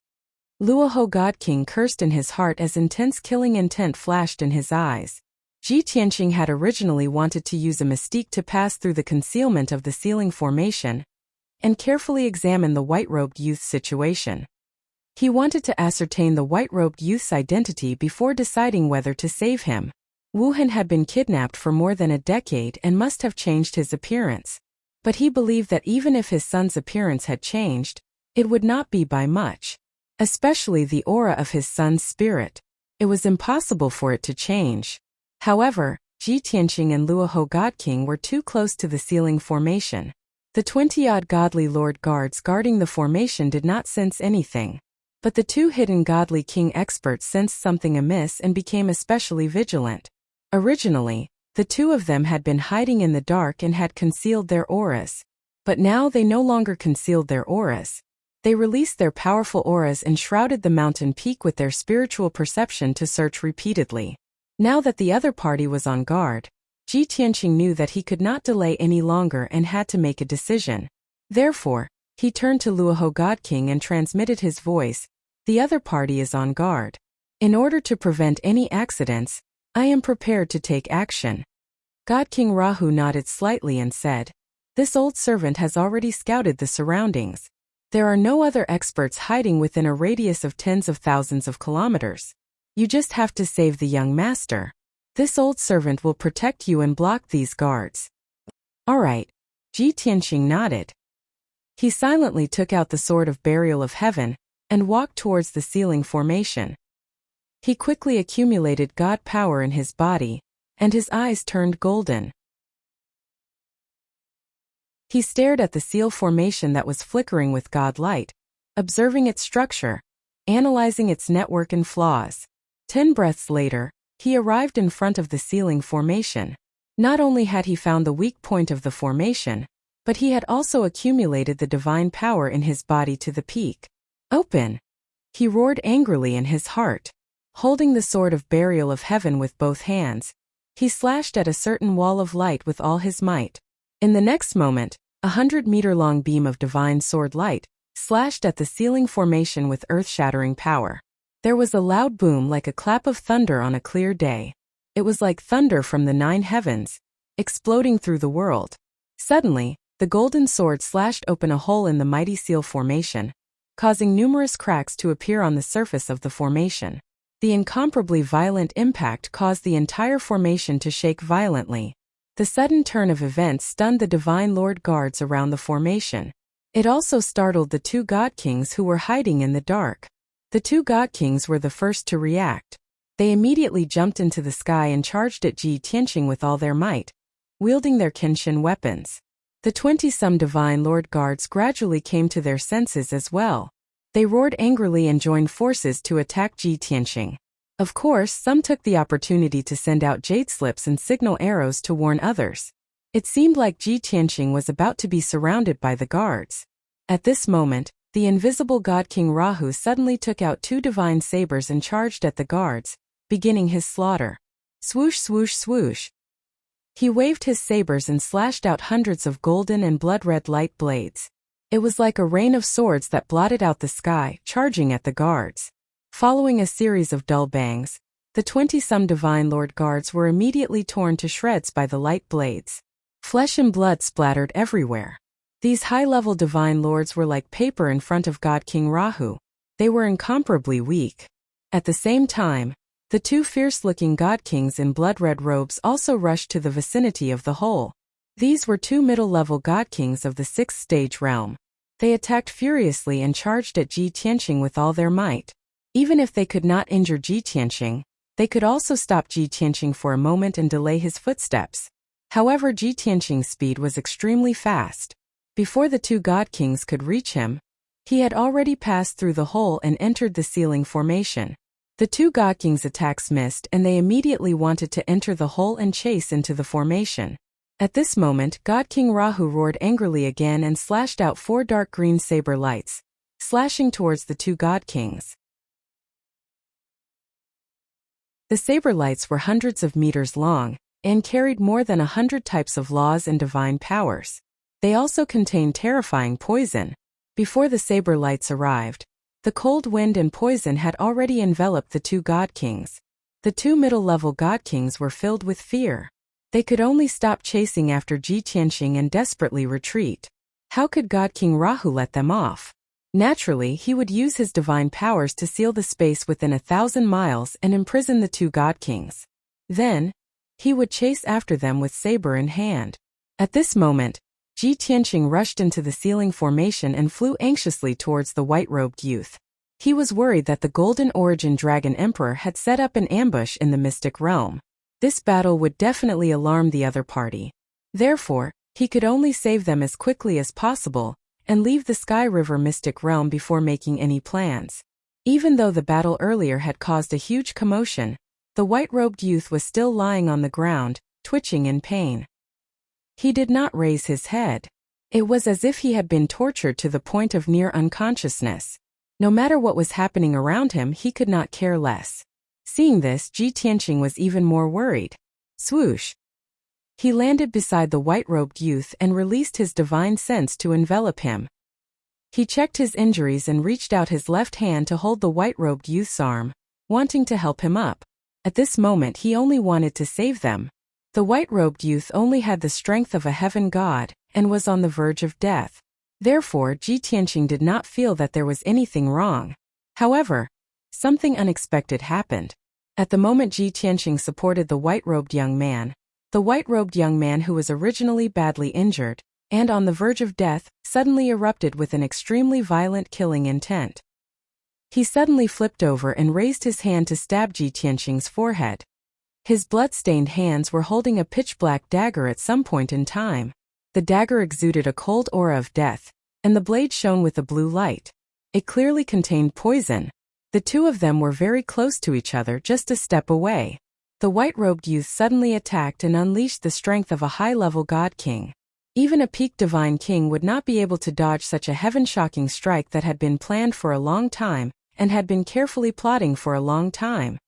Luoho God King cursed in his heart as intense killing intent flashed in his eyes. Ji Tianqing had originally wanted to use a mystique to pass through the concealment of the sealing formation and carefully examine the white-robed youth's situation. He wanted to ascertain the white-robed youth's identity before deciding whether to save him. Wuhan had been kidnapped for more than a decade and must have changed his appearance. But he believed that even if his son's appearance had changed, it would not be by much. Especially the aura of his son's spirit. It was impossible for it to change. However, Ji Tianqing and Luoho God King were too close to the sealing formation. The 20-odd godly lord guards guarding the formation did not sense anything. But the 2 hidden godly king experts sensed something amiss and became especially vigilant. Originally, the 2 of them had been hiding in the dark and had concealed their auras. But now they no longer concealed their auras. They released their powerful auras and shrouded the mountain peak with their spiritual perception to search repeatedly. Now that the other party was on guard, Ji Tianqing knew that he could not delay any longer and had to make a decision. Therefore, he turned to Luoho God King and transmitted his voice. The other party is on guard. In order to prevent any accidents, I am prepared to take action. God King Rahu nodded slightly and said, "This old servant has already scouted the surroundings. There are no other experts hiding within a radius of tens of thousands of kilometers. You just have to save the young master. This old servant will protect you and block these guards." All right. Ji Tianqing nodded. He silently took out the sword of burial of heaven and walked towards the sealing formation. He quickly accumulated God power in his body, and his eyes turned golden. He stared at the seal formation that was flickering with God light, observing its structure, analyzing its network and flaws. 10 breaths later, he arrived in front of the sealing formation. Not only had he found the weak point of the formation, but he had also accumulated the divine power in his body to the peak. Open! He roared angrily in his heart. Holding the sword of burial of heaven with both hands, he slashed at a certain wall of light with all his might. In the next moment, 100-meter-long beam of divine sword light slashed at the sealing formation with earth-shattering power. There was a loud boom like a clap of thunder on a clear day. It was like thunder from the 9 heavens, exploding through the world. Suddenly, the golden sword slashed open a hole in the mighty seal formation, causing numerous cracks to appear on the surface of the formation. The incomparably violent impact caused the entire formation to shake violently. The sudden turn of events stunned the Divine Lord guards around the formation. It also startled the 2 God Kings who were hiding in the dark. The 2 God Kings were the first to react. They immediately jumped into the sky and charged at Ji Tianqing with all their might, wielding their Kenshin weapons. The 20-some Divine Lord guards gradually came to their senses as well. They roared angrily and joined forces to attack Ji Tianqing. Of course, some took the opportunity to send out jade slips and signal arrows to warn others. It seemed like Ji Tianqing was about to be surrounded by the guards. At this moment, the invisible God King Rahu suddenly took out 2 divine sabers and charged at the guards, beginning his slaughter. Swoosh, swoosh, swoosh. He waved his sabers and slashed out hundreds of golden and blood-red light blades. It was like a rain of swords that blotted out the sky, charging at the guards. Following a series of dull bangs, the 20-some Divine Lord guards were immediately torn to shreds by the light blades. Flesh and blood splattered everywhere. These high-level Divine Lords were like paper in front of God King Rahu. They were incomparably weak. At the same time, the 2 fierce-looking God Kings in blood-red robes also rushed to the vicinity of the hole. These were 2 middle-level God Kings of the 6th stage realm. They attacked furiously and charged at Ji Tianqing with all their might. Even if they could not injure Ji Tianqing, they could also stop Ji Tianqing for a moment and delay his footsteps. However, Ji Tianqing's speed was extremely fast. Before the 2 God Kings could reach him, he had already passed through the hole and entered the sealing formation. The 2 God Kings' attacks missed and they immediately wanted to enter the hole and chase into the formation. At this moment, God King Rahu roared angrily again and slashed out 4 dark green saber lights, slashing towards the 2 God Kings. The saber lights were hundreds of meters long and carried more than 100 types of laws and divine powers. They also contained terrifying poison. Before the saber lights arrived, the cold wind and poison had already enveloped the 2 God Kings. The 2 middle-level God Kings were filled with fear. They could only stop chasing after Ji Tianqing and desperately retreat. How could God King Rahu let them off? Naturally, he would use his divine powers to seal the space within 1,000 miles and imprison the 2 God Kings. Then, he would chase after them with saber in hand. At this moment, Ji Tianqing rushed into the sealing formation and flew anxiously towards the white-robed youth. He was worried that the Golden Origin Dragon Emperor had set up an ambush in the mystic realm. This battle would definitely alarm the other party. Therefore, he could only save them as quickly as possible and leave the Sky River mystic realm before making any plans. Even though the battle earlier had caused a huge commotion, the white-robed youth was still lying on the ground, twitching in pain. He did not raise his head. It was as if he had been tortured to the point of near unconsciousness. No matter what was happening around him, he could not care less. Seeing this, Ji Tianqing was even more worried. Swoosh! He landed beside the white-robed youth and released his divine sense to envelop him. He checked his injuries and reached out his left hand to hold the white-robed youth's arm, wanting to help him up. At this moment he only wanted to save them. The white-robed youth only had the strength of a heaven god and was on the verge of death. Therefore, Ji Tianqing did not feel that there was anything wrong. However, something unexpected happened. At the moment Ji Tianqing supported the white-robed young man, who was originally badly injured, and on the verge of death, suddenly erupted with an extremely violent killing intent. He suddenly flipped over and raised his hand to stab Ji Tianqing's forehead. His blood-stained hands were holding a pitch-black dagger at some point in time. The dagger exuded a cold aura of death, and the blade shone with a blue light. It clearly contained poison. The two of them were very close to each other, just a step away. The white-robed youth suddenly attacked and unleashed the strength of a high-level god king. Even a peak divine king would not be able to dodge such a heaven-shocking strike that had been planned for a long time, and had been carefully plotting for a long time.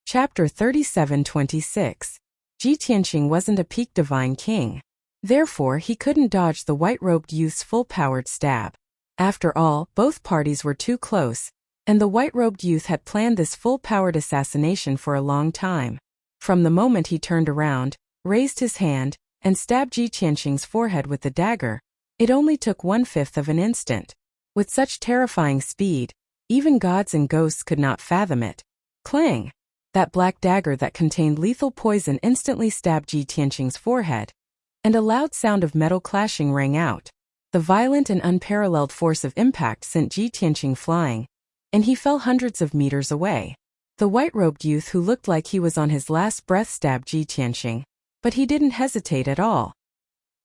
Chapter 37-26. Ji Tianqing wasn't a peak divine king. Therefore, he couldn't dodge the white-robed youth's full-powered stab. After all, both parties were too close, and the white-robed youth had planned this full-powered assassination for a long time. From the moment he turned around, raised his hand, and stabbed Ji Tianqing's forehead with the dagger, it only took 1/5 of an instant. With such terrifying speed, even gods and ghosts could not fathom it. Clang! That black dagger that contained lethal poison instantly stabbed Ji Tianqing's forehead, and a loud sound of metal clashing rang out. The violent and unparalleled force of impact sent Ji Tianqing flying, and he fell hundreds of meters away. The white-robed youth who looked like he was on his last breath stabbed Ji Tianqing, but he didn't hesitate at all.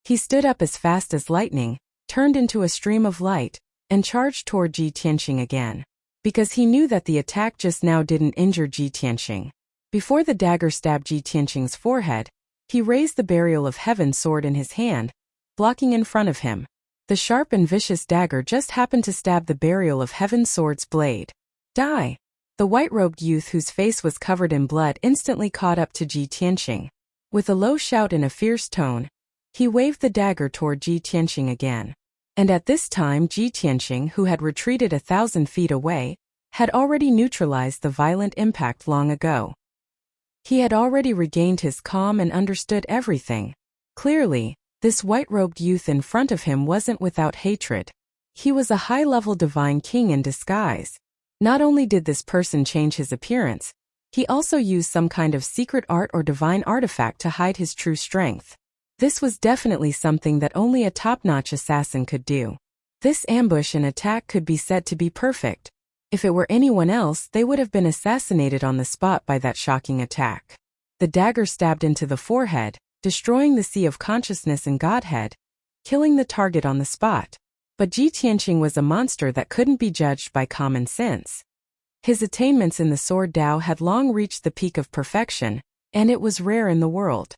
He stood up as fast as lightning, turned into a stream of light, and charged toward Ji Tianqing again. Because he knew that the attack just now didn't injure Ji Tianqing. Before the dagger stabbed Ji Tianqing's forehead, he raised the Burial of Heaven sword in his hand, blocking in front of him. The sharp and vicious dagger just happened to stab the Burial of Heaven sword's blade. Die! The white-robed youth whose face was covered in blood instantly caught up to Ji Tianqing. With a low shout in a fierce tone, he waved the dagger toward Ji Tianqing again. And at this time Ji Tianqing, who had retreated 1,000 feet away, had already neutralized the violent impact long ago. He had already regained his calm and understood everything. Clearly, this white-robed youth in front of him wasn't without hatred. He was a high-level divine king in disguise. Not only did this person change his appearance, he also used some kind of secret art or divine artifact to hide his true strength. This was definitely something that only a top-notch assassin could do. This ambush and attack could be said to be perfect. If it were anyone else, they would have been assassinated on the spot by that shocking attack. The dagger stabbed into the forehead, destroying the sea of consciousness and Godhead, killing the target on the spot. But Ji Tianqing was a monster that couldn't be judged by common sense. His attainments in the sword Dao had long reached the peak of perfection, and it was rare in the world.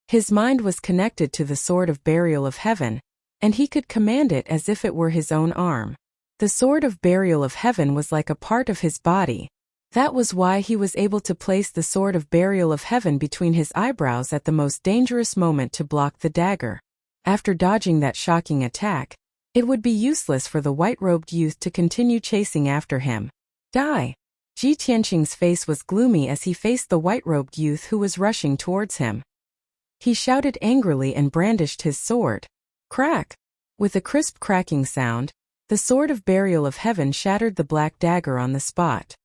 His mind was connected to the sword of Burial of Heaven, and he could command it as if it were his own arm. The sword of Burial of Heaven was like a part of his body. That was why he was able to place the sword of Burial of Heaven between his eyebrows at the most dangerous moment to block the dagger. After dodging that shocking attack, it would be useless for the white-robed youth to continue chasing after him. Die! Ji Tianqing's face was gloomy as he faced the white-robed youth who was rushing towards him. He shouted angrily and brandished his sword. Crack! With a crisp cracking sound, the sword of Burial of Heaven shattered the black dagger on the spot.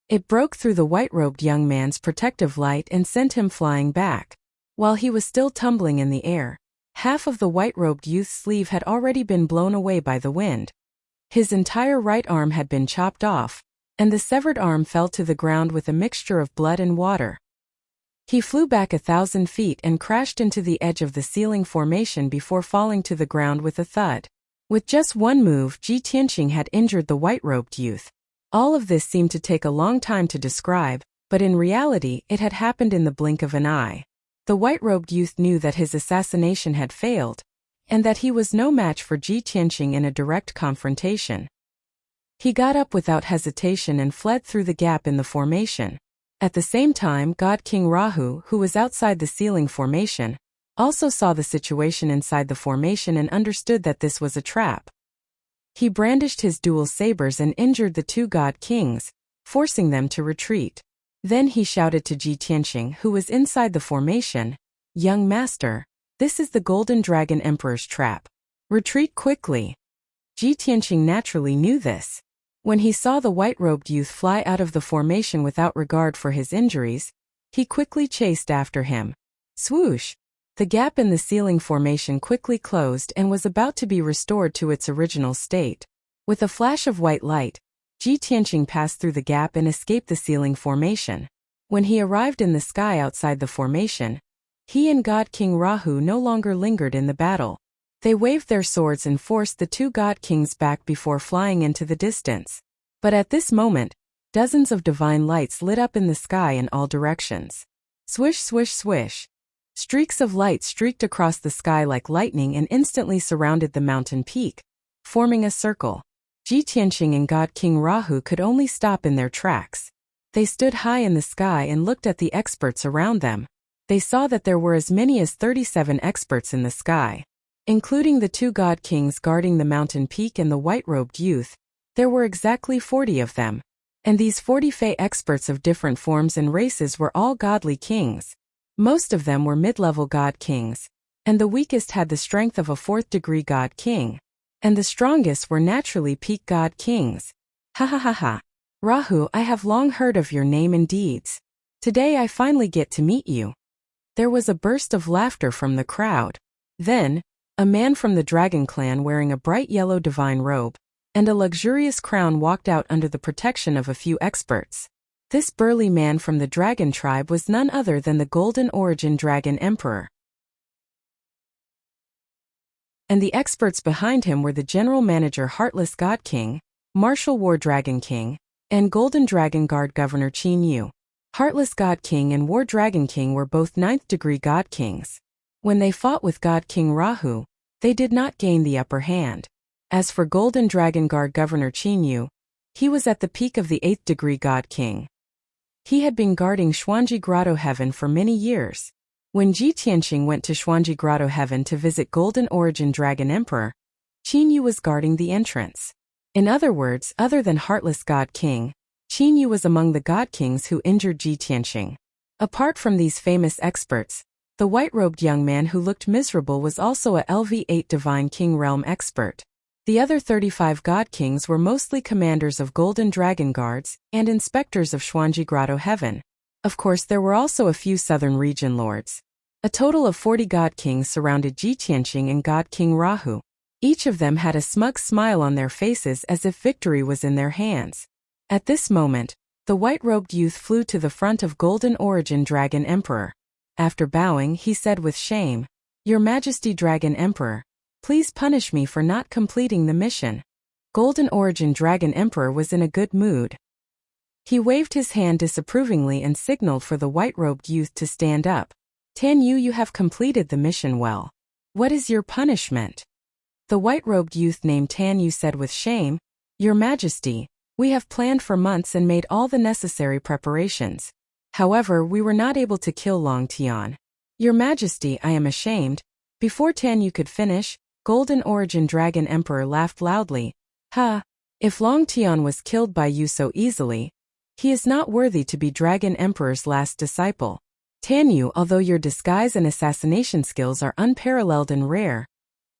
It broke through the white-robed young man's protective light and sent him flying back. While he was still tumbling in the air, half of the white-robed youth's sleeve had already been blown away by the wind. His entire right arm had been chopped off, and the severed arm fell to the ground with a mixture of blood and water. He flew back 1,000 feet and crashed into the edge of the ceiling formation before falling to the ground with a thud. With just one move, Ji Tianqing had injured the white-robed youth. All of this seemed to take a long time to describe, but in reality it had happened in the blink of an eye. The white-robed youth knew that his assassination had failed, and that he was no match for Ji Tianqing in a direct confrontation. He got up without hesitation and fled through the gap in the formation. At the same time, God King Rahu, who was outside the ceiling formation, also saw the situation inside the formation and understood that this was a trap. He brandished his dual sabers and injured the two god kings, forcing them to retreat. Then he shouted to Ji Tianqing, who was inside the formation, "Young master, this is the Golden Dragon Emperor's trap. Retreat quickly." Ji Tianqing naturally knew this. When he saw the white-robed youth fly out of the formation without regard for his injuries, he quickly chased after him. Swoosh! The gap in the ceiling formation quickly closed and was about to be restored to its original state. With a flash of white light, Ji Tianqing passed through the gap and escaped the ceiling formation. When he arrived in the sky outside the formation, he and God King Rahu no longer lingered in the battle. They waved their swords and forced the two God Kings back before flying into the distance. But at this moment, dozens of divine lights lit up in the sky in all directions. Swish, swish, swish. Streaks of light streaked across the sky like lightning and instantly surrounded the mountain peak, forming a circle. Ji Tianqing and God King Rahu could only stop in their tracks. They stood high in the sky and looked at the experts around them. They saw that there were as many as 37 experts in the sky. Including the two God Kings guarding the mountain peak and the white-robed youth, there were exactly 40 of them. And these 40 Fey experts of different forms and races were all godly kings. Most of them were mid-level God Kings, and the weakest had the strength of a 4th-degree God King. And the strongest were naturally peak God Kings. Ha ha ha ha. Rahu, I have long heard of your name and deeds. Today I finally get to meet you. There was a burst of laughter from the crowd. Then, a man from the Dragon Clan wearing a bright yellow divine robe and a luxurious crown walked out under the protection of a few experts. This burly man from the Dragon tribe was none other than the Golden Origin Dragon Emperor. And the experts behind him were the General Manager Heartless God King, Martial War Dragon King, and Golden Dragon Guard Governor Qin Yu. Heartless God King and War Dragon King were both 9th-degree God Kings. When they fought with God King Rahu, they did not gain the upper hand. As for Golden Dragon Guard Governor Qin Yu, he was at the peak of the 8th-degree God King. He had been guarding Xuanji Grotto Heaven for many years. When Ji Tianqing went to Xuanji Grotto Heaven to visit Golden Origin Dragon Emperor, Qin Yu was guarding the entrance. In other words, other than Heartless God King, Qin Yu was among the God Kings who injured Ji Tianqing. Apart from these famous experts, the white-robed young man who looked miserable was also a LV8 Divine King Realm expert. The other 35 God Kings were mostly commanders of Golden Dragon Guards and inspectors of Xuanji Grotto Heaven. Of course, there were also a few southern region lords. A total of 40 God Kings surrounded Ji Tianqing and God King Rahu. Each of them had a smug smile on their faces as if victory was in their hands. At this moment, the white-robed youth flew to the front of Golden Origin Dragon Emperor. After bowing, he said with shame, "Your Majesty Dragon Emperor, please punish me for not completing the mission." Golden Origin Dragon Emperor was in a good mood. He waved his hand disapprovingly and signaled for the white-robed youth to stand up. "Tan Yu, you have completed the mission well. What is your punishment?" The white-robed youth named Tan Yu said with shame, "Your Majesty, we have planned for months and made all the necessary preparations. However, we were not able to kill Long Tian. Your Majesty, I am ashamed." Before Tan Yu could finish, Golden Origin Dragon Emperor laughed loudly. "Ha! If Long Tian was killed by you so easily, he is not worthy to be Dragon Emperor's last disciple. Tan Yu, although your disguise and assassination skills are unparalleled and rare,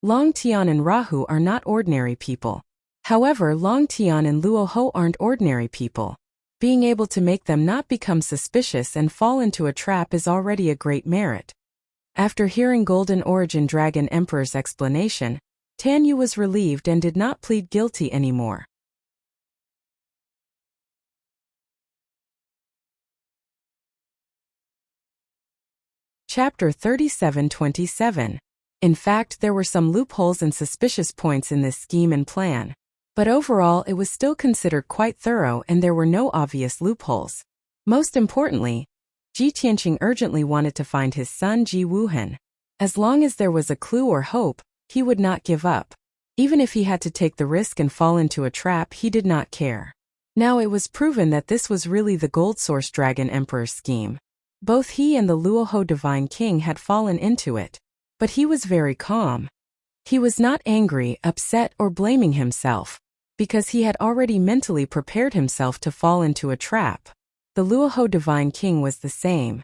Long Tian and Rahu are not ordinary people. However, Long Tian and Luo Ho aren't ordinary people. Being able to make them not become suspicious and fall into a trap is already a great merit." After hearing Golden Origin Dragon Emperor's explanation, Tan Yu was relieved and did not plead guilty anymore. Chapter 37-27. In fact, there were some loopholes and suspicious points in this scheme and plan. But overall, it was still considered quite thorough and there were no obvious loopholes. Most importantly, Ji Tianqing urgently wanted to find his son Ji Wuhan. As long as there was a clue or hope, he would not give up. Even if he had to take the risk and fall into a trap, he did not care. Now it was proven that this was really the Gold Source Dragon Emperor's scheme. Both he and the Luoho Divine King had fallen into it. But he was very calm. He was not angry, upset, or blaming himself, because he had already mentally prepared himself to fall into a trap. The Luoho Divine King was the same.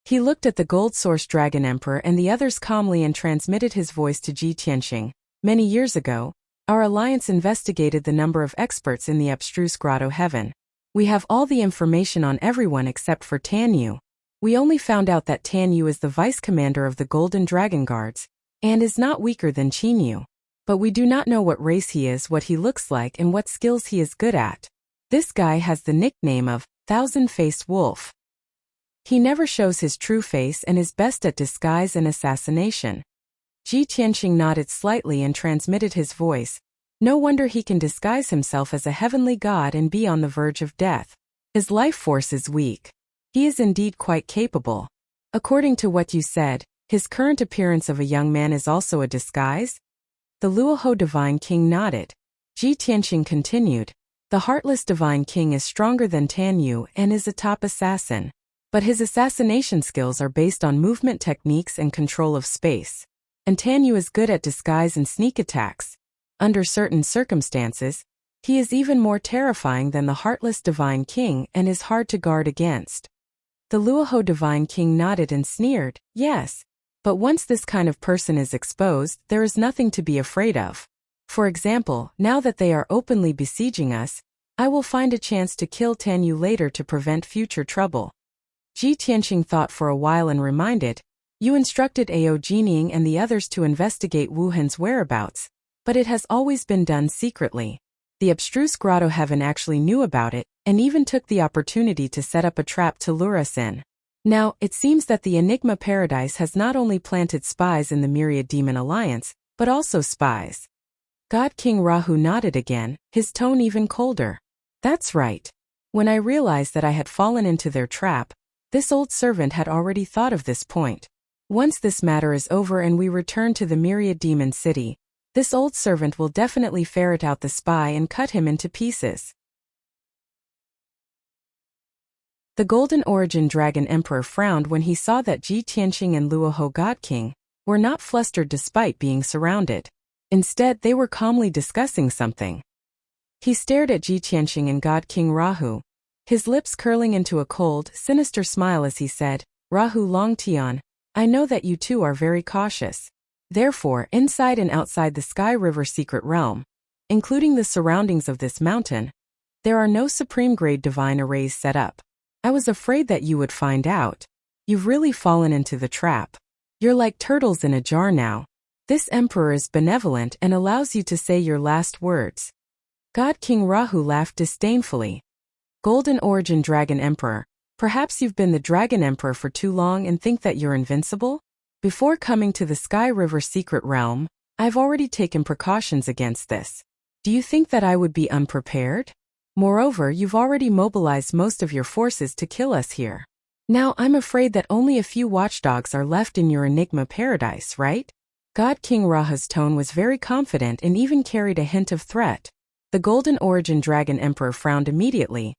He looked at the Gold Source Dragon Emperor and the others calmly and transmitted his voice to Ji Tianqing. Many years ago, Our alliance investigated the number of experts in the abstruse grotto heaven. We have all the information on everyone except for Tan Yu. We only found out that Tan Yu is the vice commander of the Golden Dragon Guards, and is not weaker than Qin Yu. But we do not know what race he is, what he looks like, and what skills he is good at. This guy has the nickname of Thousand-Faced Wolf. He never shows his true face and is best at disguise and assassination. Ji Tianqing nodded slightly and transmitted his voice. No wonder he can disguise himself as a heavenly god and be on the verge of death. His life force is weak. He is indeed quite capable. According to what you said, his current appearance of a young man is also a disguise? The Luoho Divine King nodded. Ji Tianqing continued. The Heartless Divine King is stronger than Tan Yu and is a top assassin. But his assassination skills are based on movement techniques and control of space. And Tan Yu is good at disguise and sneak attacks. Under certain circumstances, he is even more terrifying than the Heartless Divine King and is hard to guard against. The Luoho Divine King nodded and sneered. Yes. But once this kind of person is exposed, there is nothing to be afraid of. For example, now that they are openly besieging us, I will find a chance to kill Tan Yu later to prevent future trouble. Ji Tianqing thought for a while and reminded, you instructed Ao Jining and the others to investigate Wu Han's whereabouts, but it has always been done secretly. The abstruse grotto heaven actually knew about it, and even took the opportunity to set up a trap to lure us in. Now, it seems that the Enigma Paradise has not only planted spies in the Myriad Demon Alliance, but also spies. God King Rahu nodded again, his tone even colder. That's right. When I realized that I had fallen into their trap, this old servant had already thought of this point. Once this matter is over and we return to the Myriad Demon City, this old servant will definitely ferret out the spy and cut him into pieces. The Golden Origin Dragon Emperor frowned when he saw that Ji Tianqing and Luoho God King were not flustered despite being surrounded. Instead, they were calmly discussing something. He stared at Ji Tianqing and God King Rahu, his lips curling into a cold, sinister smile as he said, Rahu Longtian, I know that you two are very cautious. Therefore, inside and outside the Sky River secret realm, including the surroundings of this mountain, there are no supreme-grade divine arrays set up. I was afraid that you would find out. You've really fallen into the trap. You're like turtles in a jar now. This emperor is benevolent and allows you to say your last words. God King Rahu laughed disdainfully. Golden Origin Dragon Emperor, perhaps you've been the Dragon Emperor for too long and think that you're invincible? Before coming to the Sky River secret realm, I've already taken precautions against this. Do you think that I would be unprepared? Moreover, you've already mobilized most of your forces to kill us here. Now I'm afraid that only a few watchdogs are left in your Enigma Paradise, right? God King Rahu's tone was very confident and even carried a hint of threat. The Golden Origin Dragon Emperor frowned immediately,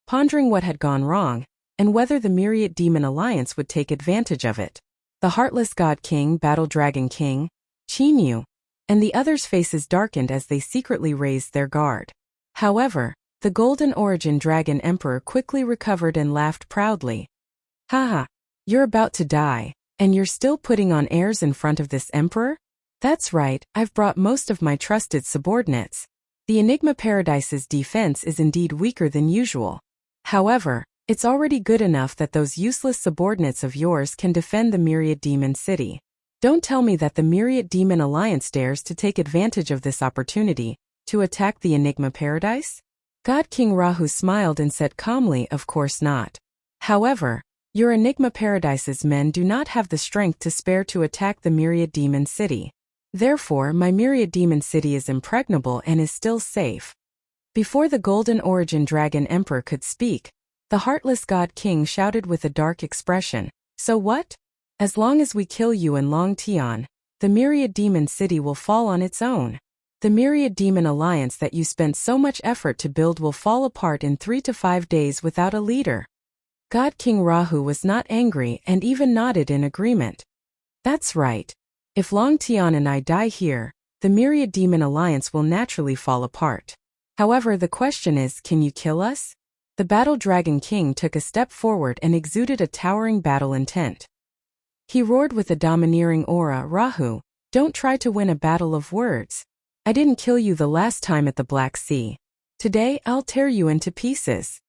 pondering what had gone wrong, and whether the Myriad Demon Alliance would take advantage of it. The Heartless God King, Battle Dragon King, Qin Yu, and the others' faces darkened as they secretly raised their guard. However, the Golden Origin Dragon Emperor quickly recovered and laughed proudly. Haha, you're about to die, and you're still putting on airs in front of this emperor? That's right, I've brought most of my trusted subordinates. The Enigma Paradise's defense is indeed weaker than usual. However, it's already good enough that those useless subordinates of yours can defend the Myriad Demon City. Don't tell me that the Myriad Demon Alliance dares to take advantage of this opportunity to attack the Enigma Paradise? God King Rahu smiled and said calmly, of course not. However, your Enigma Paradise's men do not have the strength to spare to attack the Myriad Demon City. Therefore, my Myriad Demon City is impregnable and is still safe. Before the Golden Origin Dragon Emperor could speak, the Heartless God King shouted with a dark expression, so what? As long as we kill you and Long Tian, the Myriad Demon City will fall on its own. The Myriad Demon Alliance that you spent so much effort to build will fall apart in 3 to 5 days without a leader. God King Rahu was not angry and even nodded in agreement. That's right. If Long Tian and I die here, the Myriad Demon Alliance will naturally fall apart. However, the question is, can you kill us? The Battle Dragon King took a step forward and exuded a towering battle intent. He roared with a domineering aura, Rahu, don't try to win a battle of words. I didn't kill you the last time at the Black Sea. Today, I'll tear you into pieces."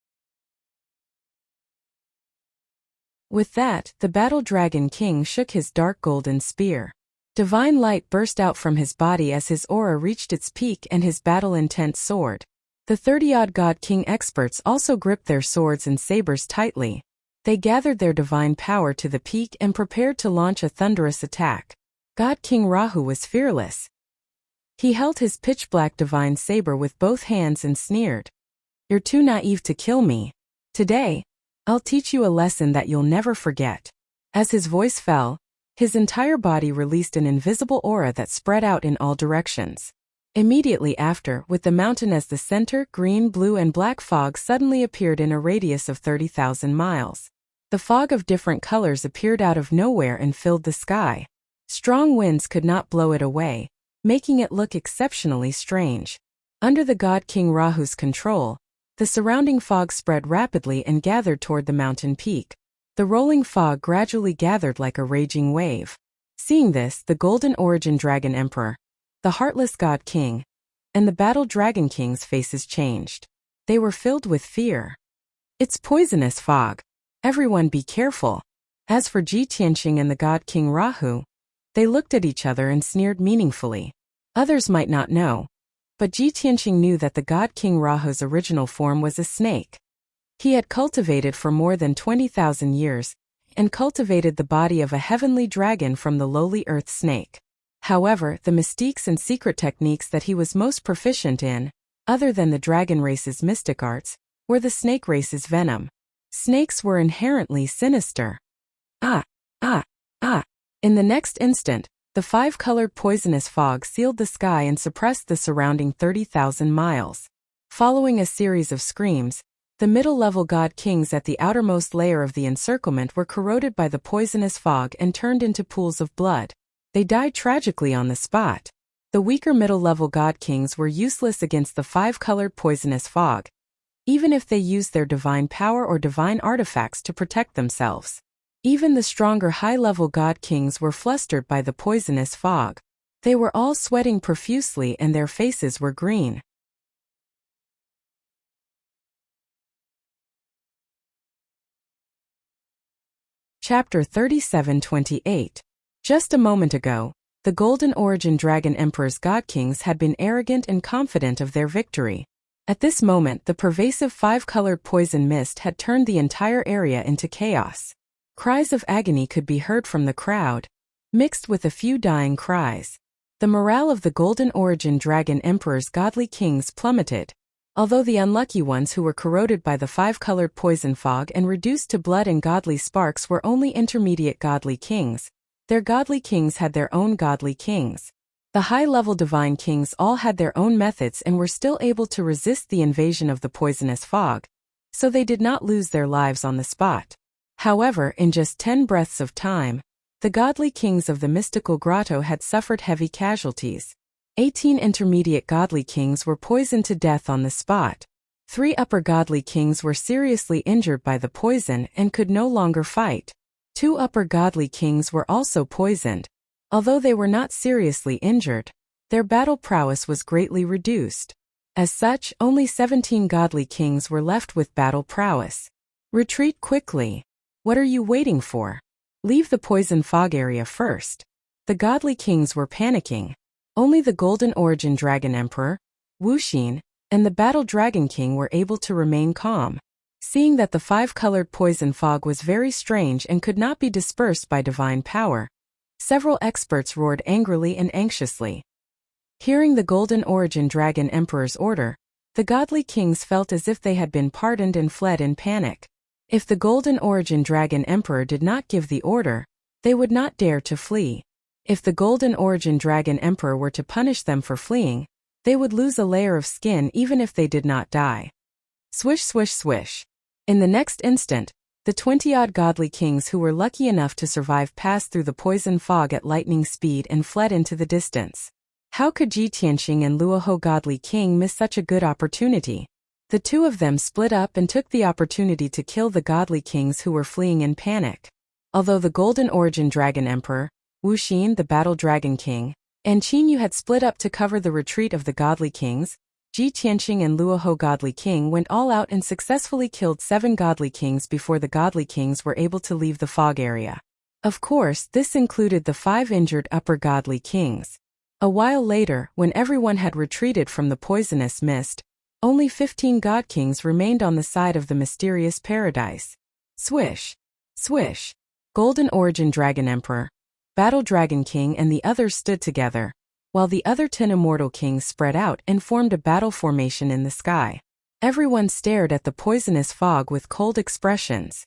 With that, the Battle Dragon King shook his dark golden spear. Divine light burst out from his body as his aura reached its peak and his battle-intent soared. The 30-odd God King experts also gripped their swords and sabers tightly. They gathered their divine power to the peak and prepared to launch a thunderous attack. God King Rahu was fearless. He held his pitch-black divine saber with both hands and sneered. "You're too naive to kill me. Today, I'll teach you a lesson that you'll never forget." As his voice fell, his entire body released an invisible aura that spread out in all directions. Immediately after, with the mountain as the center, green, blue, and black fog suddenly appeared in a radius of 30,000 miles. The fog of different colors appeared out of nowhere and filled the sky. Strong winds could not blow it away, making it look exceptionally strange. Under the God King Rahu's control, the surrounding fog spread rapidly and gathered toward the mountain peak. The rolling fog gradually gathered like a raging wave. Seeing this, the Golden Origin Dragon Emperor, the Heartless God King, and the Battle Dragon King's faces changed. They were filled with fear. "It's poisonous fog. Everyone be careful." As for Ji Tianqing and the God King Rahu, they looked at each other and sneered meaningfully. Others might not know, but Ji Tianqing knew that the God King Rahu's original form was a snake. He had cultivated for more than 20,000 years, and cultivated the body of a heavenly dragon from the lowly earth snake. However, the mystiques and secret techniques that he was most proficient in, other than the dragon race's mystic arts, were the snake race's venom. Snakes were inherently sinister. Ah! In the next instant, the five-colored poisonous fog sealed the sky and suppressed the surrounding 30,000 miles. Following a series of screams, the middle-level God Kings at the outermost layer of the encirclement were corroded by the poisonous fog and turned into pools of blood. They died tragically on the spot. The weaker middle-level God Kings were useless against the five-colored poisonous fog, even if they used their divine power or divine artifacts to protect themselves. Even the stronger high-level God Kings were flustered by the poisonous fog. They were all sweating profusely and their faces were green. Chapter 37:28. Just a moment ago, the Golden Origin Dragon Emperor's God Kings had been arrogant and confident of their victory. At this moment, the pervasive five-colored poison mist had turned the entire area into chaos. Cries of agony could be heard from the crowd, mixed with a few dying cries. The morale of the Golden Origin Dragon Emperor's godly kings plummeted. Although the unlucky ones who were corroded by the five-colored poison fog and reduced to blood and godly sparks were only intermediate godly kings, their godly kings had their own godly kings. The high-level divine kings all had their own methods and were still able to resist the invasion of the poisonous fog, so they did not lose their lives on the spot. However, in just 10 breaths of time, the godly kings of the mystical grotto had suffered heavy casualties. 18 intermediate godly kings were poisoned to death on the spot. 3 upper godly kings were seriously injured by the poison and could no longer fight. 2 upper godly kings were also poisoned. Although they were not seriously injured, their battle prowess was greatly reduced. As such, only 17 godly kings were left with battle prowess. Retreat quickly. What are you waiting for? Leave the poison fog area first. The godly kings were panicking. Only the Golden Origin Dragon Emperor, Wuxin, and the Battle Dragon King were able to remain calm. Seeing that the five-colored poison fog was very strange and could not be dispersed by divine power, several experts roared angrily and anxiously. Hearing the Golden Origin Dragon Emperor's order, the godly kings felt as if they had been pardoned and fled in panic. If the Golden Origin Dragon Emperor did not give the order, they would not dare to flee. If the Golden Origin Dragon Emperor were to punish them for fleeing, they would lose a layer of skin even if they did not die. Swish, swish, swish. In the next instant, the 20-odd godly kings who were lucky enough to survive passed through the poison fog at lightning speed and fled into the distance. How could Ji Tianqing and Luoho Godly King miss such a good opportunity? The two of them split up and took the opportunity to kill the godly kings who were fleeing in panic. Although the Golden Origin Dragon Emperor, Wuxin the Battle Dragon King, and Qin had split up to cover the retreat of the godly kings. Ji Tianqing and Luoho godly king went all out and successfully killed 7 godly kings before the godly kings were able to leave the fog area. Of course, this included the 5 injured upper godly kings. A while later, when everyone had retreated from the poisonous mist, only 15 god kings remained on the side of the mysterious paradise. Swish! Swish! Golden Origin Dragon Emperor, Battle Dragon King and the others stood together, while the other 10 immortal kings spread out and formed a battle formation in the sky. Everyone stared at the poisonous fog with cold expressions.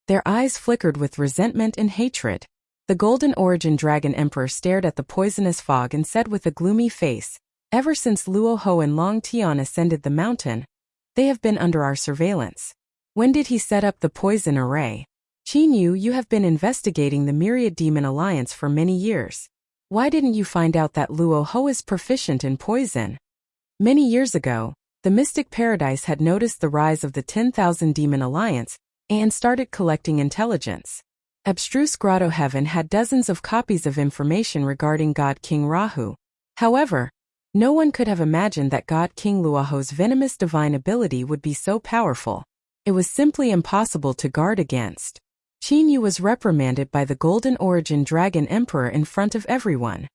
Their eyes flickered with resentment and hatred. The Golden Origin Dragon Emperor stared at the poisonous fog and said with a gloomy face, "Ever since Luo Ho and Long Tian ascended the mountain, they have been under our surveillance. When did he set up the poison array? Qin Yu, you have been investigating the Myriad Demon Alliance for many years. Why didn't you find out that Luo Ho is proficient in poison?" Many years ago, the Mystic Paradise had noticed the rise of the 10,000 Demon Alliance and started collecting intelligence. Abstruse Grotto Heaven had dozens of copies of information regarding God King Rahu. However, no one could have imagined that God King Luoho's venomous divine ability would be so powerful. It was simply impossible to guard against. Qin Yu was reprimanded by the Golden Origin Dragon Emperor in front of everyone.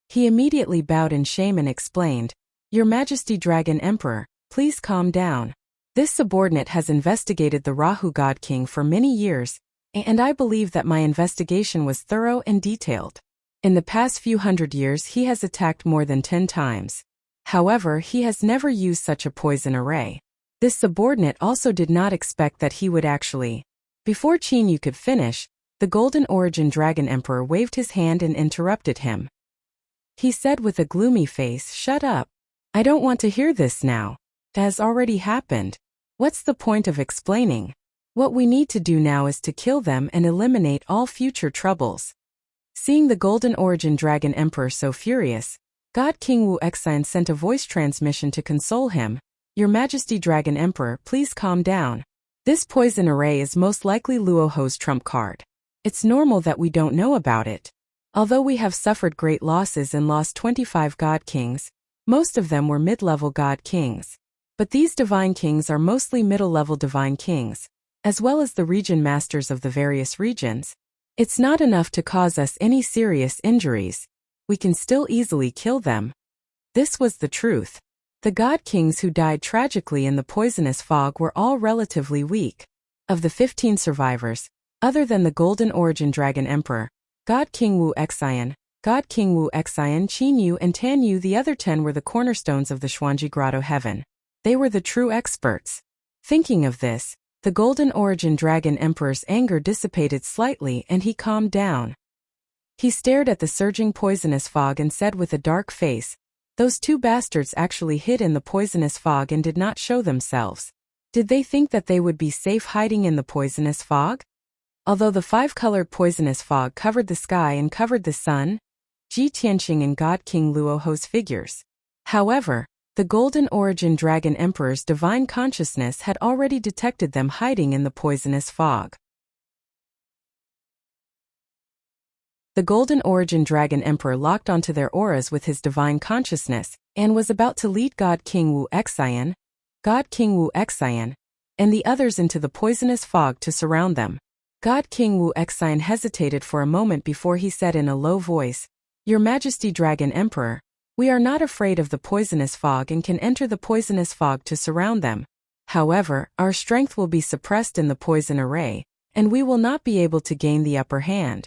He immediately bowed in shame and explained, "Your Majesty Dragon Emperor, please calm down. This subordinate has investigated the Rahu God King for many years, and I believe that my investigation was thorough and detailed. In the past few hundred years he has attacked more than 10 times. However, he has never used such a poison array." This subordinate also did not expect that he would actually. Before Qin Yu could finish, the Golden Origin Dragon Emperor waved his hand and interrupted him. He said with a gloomy face, "Shut up. I don't want to hear this now. It has already happened. What's the point of explaining? What we need to do now is to kill them and eliminate all future troubles." Seeing the Golden Origin Dragon Emperor so furious, God King Wu Xian sent a voice transmission to console him. "Your Majesty Dragon Emperor, please calm down. This poison array is most likely Luoho's trump card. It's normal that we don't know about it. Although we have suffered great losses and lost 25 god kings, most of them were mid-level god kings. But these divine kings are mostly middle-level divine kings, as well as the region masters of the various regions. It's not enough to cause us any serious injuries. We can still easily kill them." This was the truth. The god kings who died tragically in the poisonous fog were all relatively weak. Of the 15 survivors, other than the Golden Origin Dragon Emperor, God King Wu Xian, Qin Yu and Tan Yu, the other 10 were the cornerstones of the Xuanji Grotto Heaven. They were the true experts. Thinking of this, the Golden Origin Dragon Emperor's anger dissipated slightly and he calmed down. He stared at the surging poisonous fog and said with a dark face, "Those 2 bastards actually hid in the poisonous fog and did not show themselves. Did they think that they would be safe hiding in the poisonous fog?" Although the 5-colored poisonous fog covered the sky and covered the sun, Ji Tianqing and God King Luoho's figures. However, the Golden Origin Dragon Emperor's divine consciousness had already detected them hiding in the poisonous fog. The Golden Origin Dragon Emperor locked onto their auras with his divine consciousness, and was about to lead God King Wu Xian, and the others into the poisonous fog to surround them. God King Wu Xian hesitated for a moment before he said in a low voice, "Your Majesty Dragon Emperor, we are not afraid of the poisonous fog and can enter the poisonous fog to surround them. However, our strength will be suppressed in the poison array, and we will not be able to gain the upper hand."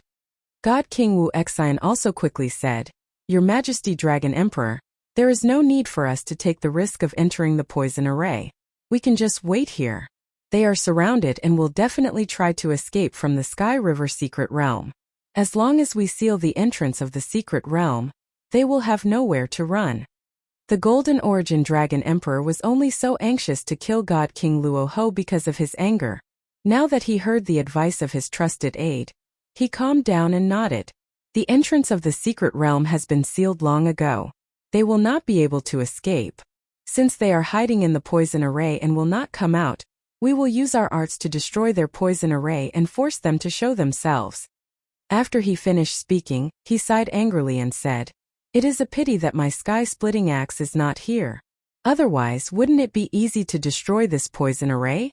God King Wu Xian also quickly said, "Your Majesty Dragon Emperor, there is no need for us to take the risk of entering the poison array. We can just wait here. They are surrounded and will definitely try to escape from the Sky River secret realm. As long as we seal the entrance of the secret realm, they will have nowhere to run." The Golden Origin Dragon Emperor was only so anxious to kill God King Luoho because of his anger. Now that he heard the advice of his trusted aide, he calmed down and nodded. The entrance of the secret realm has been sealed long ago. They will not be able to escape. Since they are hiding in the poison array and will not come out, we will use our arts to destroy their poison array and force them to show themselves. After he finished speaking, he sighed angrily and said, "It is a pity that my sky-splitting axe is not here. Otherwise, wouldn't it be easy to destroy this poison array?"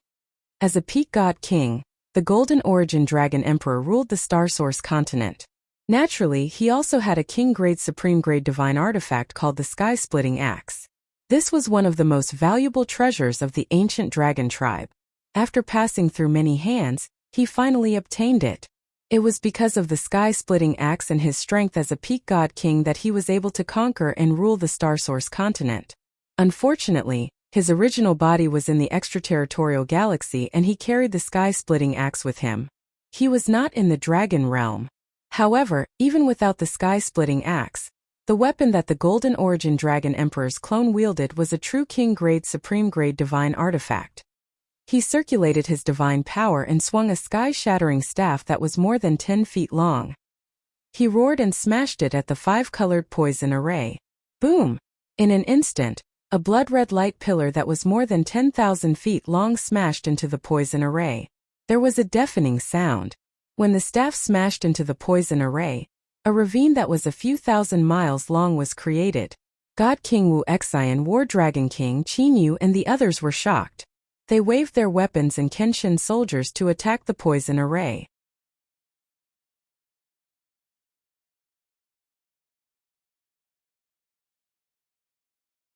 As a peak god king, the Golden Origin Dragon Emperor ruled the Star Source continent. Naturally, he also had a king-grade supreme-grade divine artifact called the Sky-Splitting Axe. This was one of the most valuable treasures of the ancient dragon tribe. After passing through many hands, he finally obtained it. It was because of the Sky-Splitting Axe and his strength as a peak god king that he was able to conquer and rule the Star Source continent. Unfortunately, his original body was in the extraterritorial galaxy and he carried the Sky-Splitting Axe with him. He was not in the dragon realm. However, even without the Sky-Splitting Axe, the weapon that the Golden Origin Dragon Emperor's clone wielded was a true king-grade supreme-grade divine artifact. He circulated his divine power and swung a sky-shattering staff that was more than 10 feet long. He roared and smashed it at the 5-colored poison array. Boom! In an instant, a blood-red light pillar that was more than 10,000 feet long smashed into the poison array. There was a deafening sound. When the staff smashed into the poison array, a ravine that was a few thousand miles long was created. God King Wu Xian, War Dragon King Qin Yu and the others were shocked. They waved their weapons and Kenshin soldiers to attack the poison array.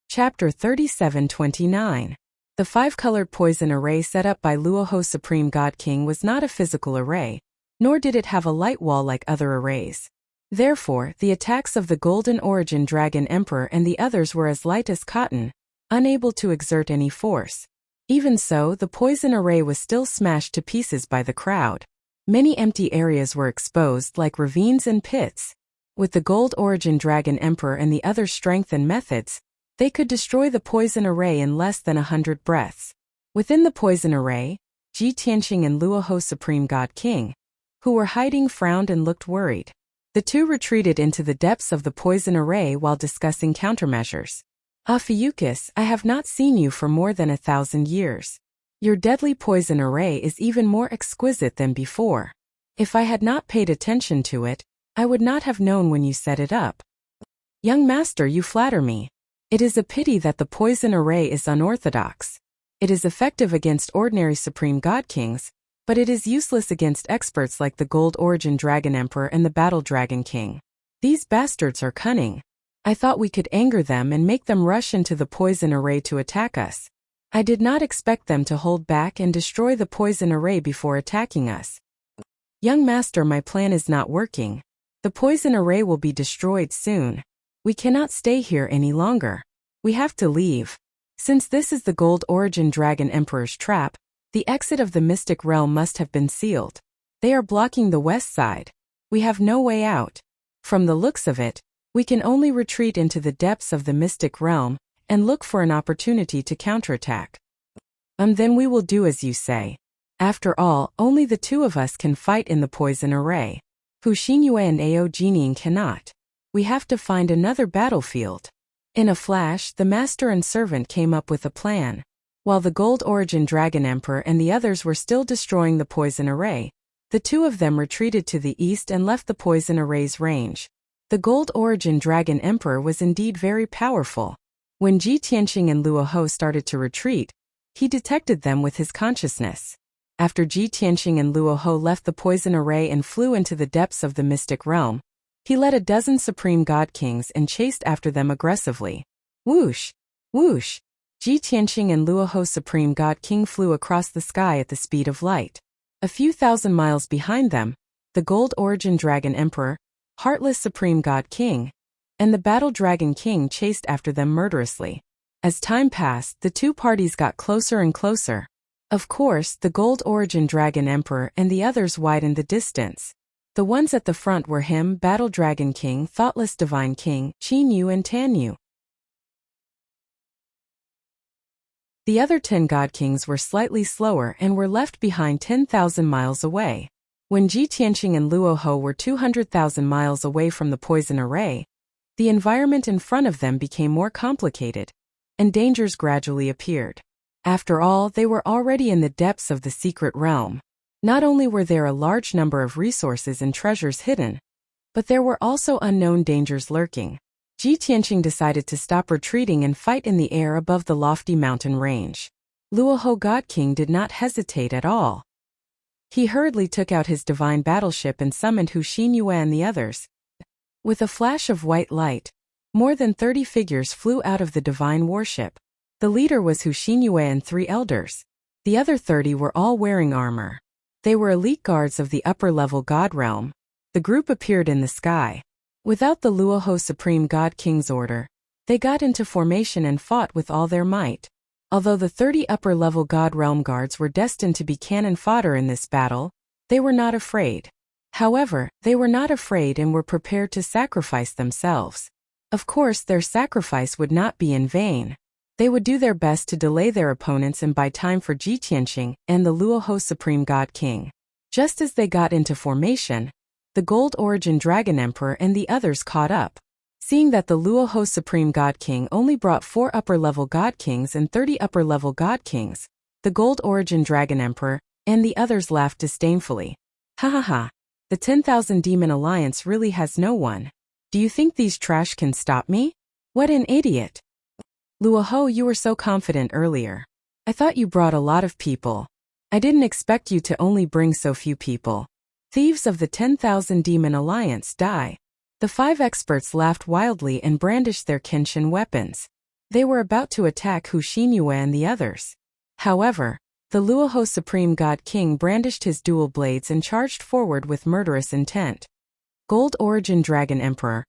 Chapter 37-29. The 5-colored poison array set up by Luoho Supreme God King was not a physical array, nor did it have a light wall like other arrays. Therefore, the attacks of the Golden Origin Dragon Emperor and the others were as light as cotton, unable to exert any force. Even so, the poison array was still smashed to pieces by the crowd. Many empty areas were exposed like ravines and pits. With the Gold Origin Dragon Emperor and the other strength and methods, they could destroy the poison array in less than 100 breaths. Within the poison array, Ji Tianqing and Luoho Supreme God King, who were hiding, frowned and looked worried. The two retreated into the depths of the poison array while discussing countermeasures. Ophiuchus, I have not seen you for more than 1,000 years. Your deadly poison array is even more exquisite than before. If I had not paid attention to it, I would not have known when you set it up. Young master, you flatter me. It is a pity that the poison array is unorthodox. It is effective against ordinary supreme god kings, but it is useless against experts like the Gold Origin Dragon Emperor and the Battle Dragon King. These bastards are cunning. I thought we could anger them and make them rush into the poison array to attack us. I did not expect them to hold back and destroy the poison array before attacking us. Young master, my plan is not working. The poison array will be destroyed soon. We cannot stay here any longer. We have to leave. Since this is the Gold Origin Dragon Emperor's trap, the exit of the Mystic Realm must have been sealed. They are blocking the west side. We have no way out. From the looks of it, we can only retreat into the depths of the Mystic Realm and look for an opportunity to counterattack. Then we will do as you say. After all, only the two of us can fight in the poison array. Hu Xingyue and Ao Jining cannot. We have to find another battlefield. In a flash, the master and servant came up with a plan. While the Gold Origin Dragon Emperor and the others were still destroying the poison array, the two of them retreated to the east and left the poison array's range. The Gold Origin Dragon Emperor was indeed very powerful. When Ji Tianqing and Luoho started to retreat, he detected them with his consciousness. After Ji Tianqing and Luoho left the poison array and flew into the depths of the Mystic Realm, he led a dozen supreme god kings and chased after them aggressively. Whoosh! Whoosh! Ji Tianqing and Luoho Supreme God King flew across the sky at the speed of light. A few thousand miles behind them, the Gold Origin Dragon Emperor, Heartless Supreme God King, and the Battle Dragon King chased after them murderously. As time passed, the two parties got closer and closer. Of course, the Gold Origin Dragon Emperor and the others widened the distance. The ones at the front were him, Battle Dragon King, Thoughtless Divine King, Qin Yu and Tan Yu. The other 10 God Kings were slightly slower and were left behind 10,000 miles away. When Ji Tianqing and Luoho were 200,000 miles away from the poison array, the environment in front of them became more complicated, and dangers gradually appeared. After all, they were already in the depths of the secret realm. Not only were there a large number of resources and treasures hidden, but there were also unknown dangers lurking. Ji Tianqing decided to stop retreating and fight in the air above the lofty mountain range. Luoho God King did not hesitate at all. He hurriedly took out his divine battleship and summoned Hu Xinyue and the others. With a flash of white light, more than 30 figures flew out of the divine warship. The leader was Hu Xinyue and 3 elders. The other 30 were all wearing armor. They were elite guards of the upper-level god realm. The group appeared in the sky. Without the Luoho Supreme God King's order, they got into formation and fought with all their might. Although the 30 upper-level God Realm guards were destined to be cannon fodder in this battle, they were not afraid. However, they were not afraid and were prepared to sacrifice themselves. Of course, their sacrifice would not be in vain. They would do their best to delay their opponents and buy time for Ji Tianqing and the Luoho Supreme God King. Just as they got into formation, the Gold Origin Dragon Emperor and the others caught up. Seeing that the Luoho Supreme God King only brought 4 upper-level God Kings and 30 upper-level God Kings, the Gold Origin Dragon Emperor and the others laughed disdainfully. Ha ha ha, the 10,000 Demon Alliance really has no one. Do you think these trash can stop me? What an idiot. Luoho, you were so confident earlier. I thought you brought a lot of people. I didn't expect you to only bring so few people. Thieves of the 10,000 Demon Alliance, die. The 5 experts laughed wildly and brandished their Kenshin weapons. They were about to attack Hu Xinyue and the others. However, the Luoho Supreme God King brandished his dual blades and charged forward with murderous intent. Gold Origin Dragon Emperor,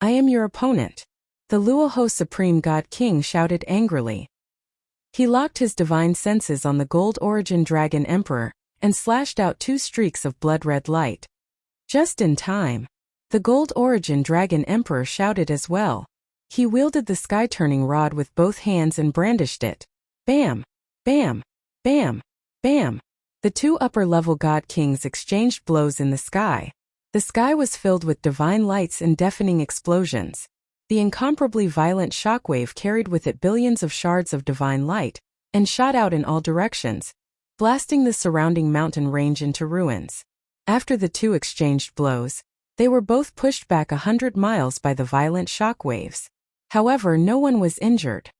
I am your opponent. The Luoho Supreme God King shouted angrily. He locked his divine senses on the Gold Origin Dragon Emperor and slashed out 2 streaks of blood-red light. Just in time. The Gold Origin Dragon Emperor shouted as well. He wielded the sky-turning rod with both hands and brandished it. Bam! Bam! Bam! Bam! The 2 upper-level God Kings exchanged blows in the sky. The sky was filled with divine lights and deafening explosions. The incomparably violent shockwave carried with it billions of shards of divine light and shot out in all directions, blasting the surrounding mountain range into ruins. After the 2 exchanged blows, they were both pushed back 100 miles by the violent shockwaves. However, no one was injured.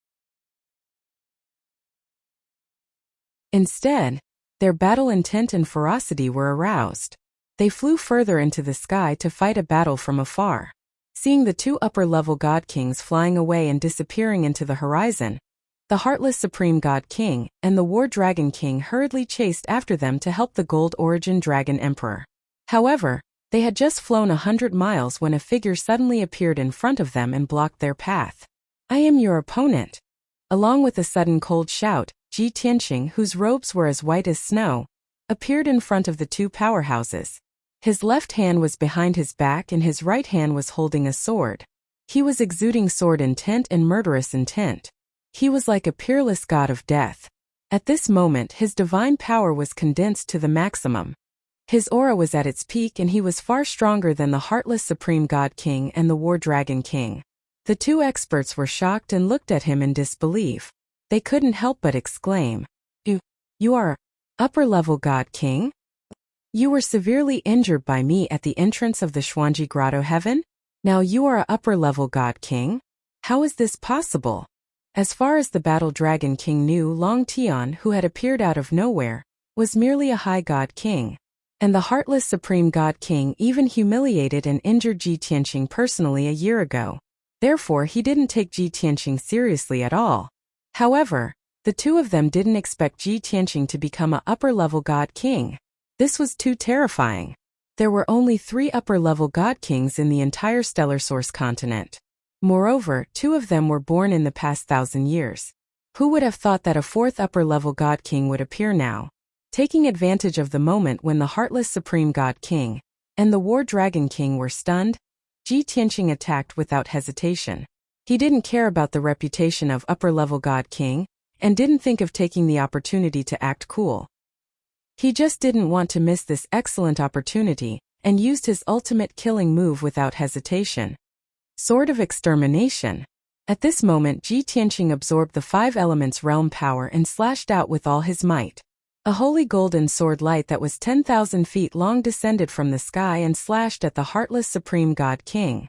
Instead, their battle intent and ferocity were aroused. They flew further into the sky to fight a battle from afar. Seeing the 2 upper-level God Kings flying away and disappearing into the horizon, the Heartless Supreme God King and the War Dragon King hurriedly chased after them to help the Gold Origin Dragon Emperor. However, they had just flown 100 miles when a figure suddenly appeared in front of them and blocked their path. I am your opponent. Along with a sudden cold shout, Ji Tianqing, whose robes were as white as snow, appeared in front of the 2 powerhouses. His left hand was behind his back and his right hand was holding a sword. He was exuding sword intent and murderous intent. He was like a peerless god of death. At this moment, his divine power was condensed to the maximum. His aura was at its peak and he was far stronger than the Heartless Supreme God King and the War Dragon King. The 2 experts were shocked and looked at him in disbelief. They couldn't help but exclaim, You are upper-level God King? You were severely injured by me at the entrance of the Xuanji Grotto Heaven? Now you are a upper-level God King? How is this possible? As far as the Battle Dragon King knew, Long Tian, who had appeared out of nowhere, was merely a high God King. And the Heartless Supreme God King even humiliated and injured Ji Tianqing personally a year ago. Therefore, he didn't take Ji Tianqing seriously at all. However, the 2 of them didn't expect Ji Tianqing to become a upper-level God King. This was too terrifying. There were only 3 upper-level God Kings in the entire Stellar Source continent. Moreover, 2 of them were born in the past 1,000 years. Who would have thought that a 4th upper-level God King would appear now? Taking advantage of the moment when the Heartless Supreme God King and the War Dragon King were stunned, Ji Tianqing attacked without hesitation. He didn't care about the reputation of upper-level God King and didn't think of taking the opportunity to act cool. He just didn't want to miss this excellent opportunity and used his ultimate killing move without hesitation. Sword of Extermination. At this moment, Ji Tianqing absorbed the 5 elements realm power and slashed out with all his might. A holy golden sword light that was 10,000 feet long descended from the sky and slashed at the heartless supreme god king.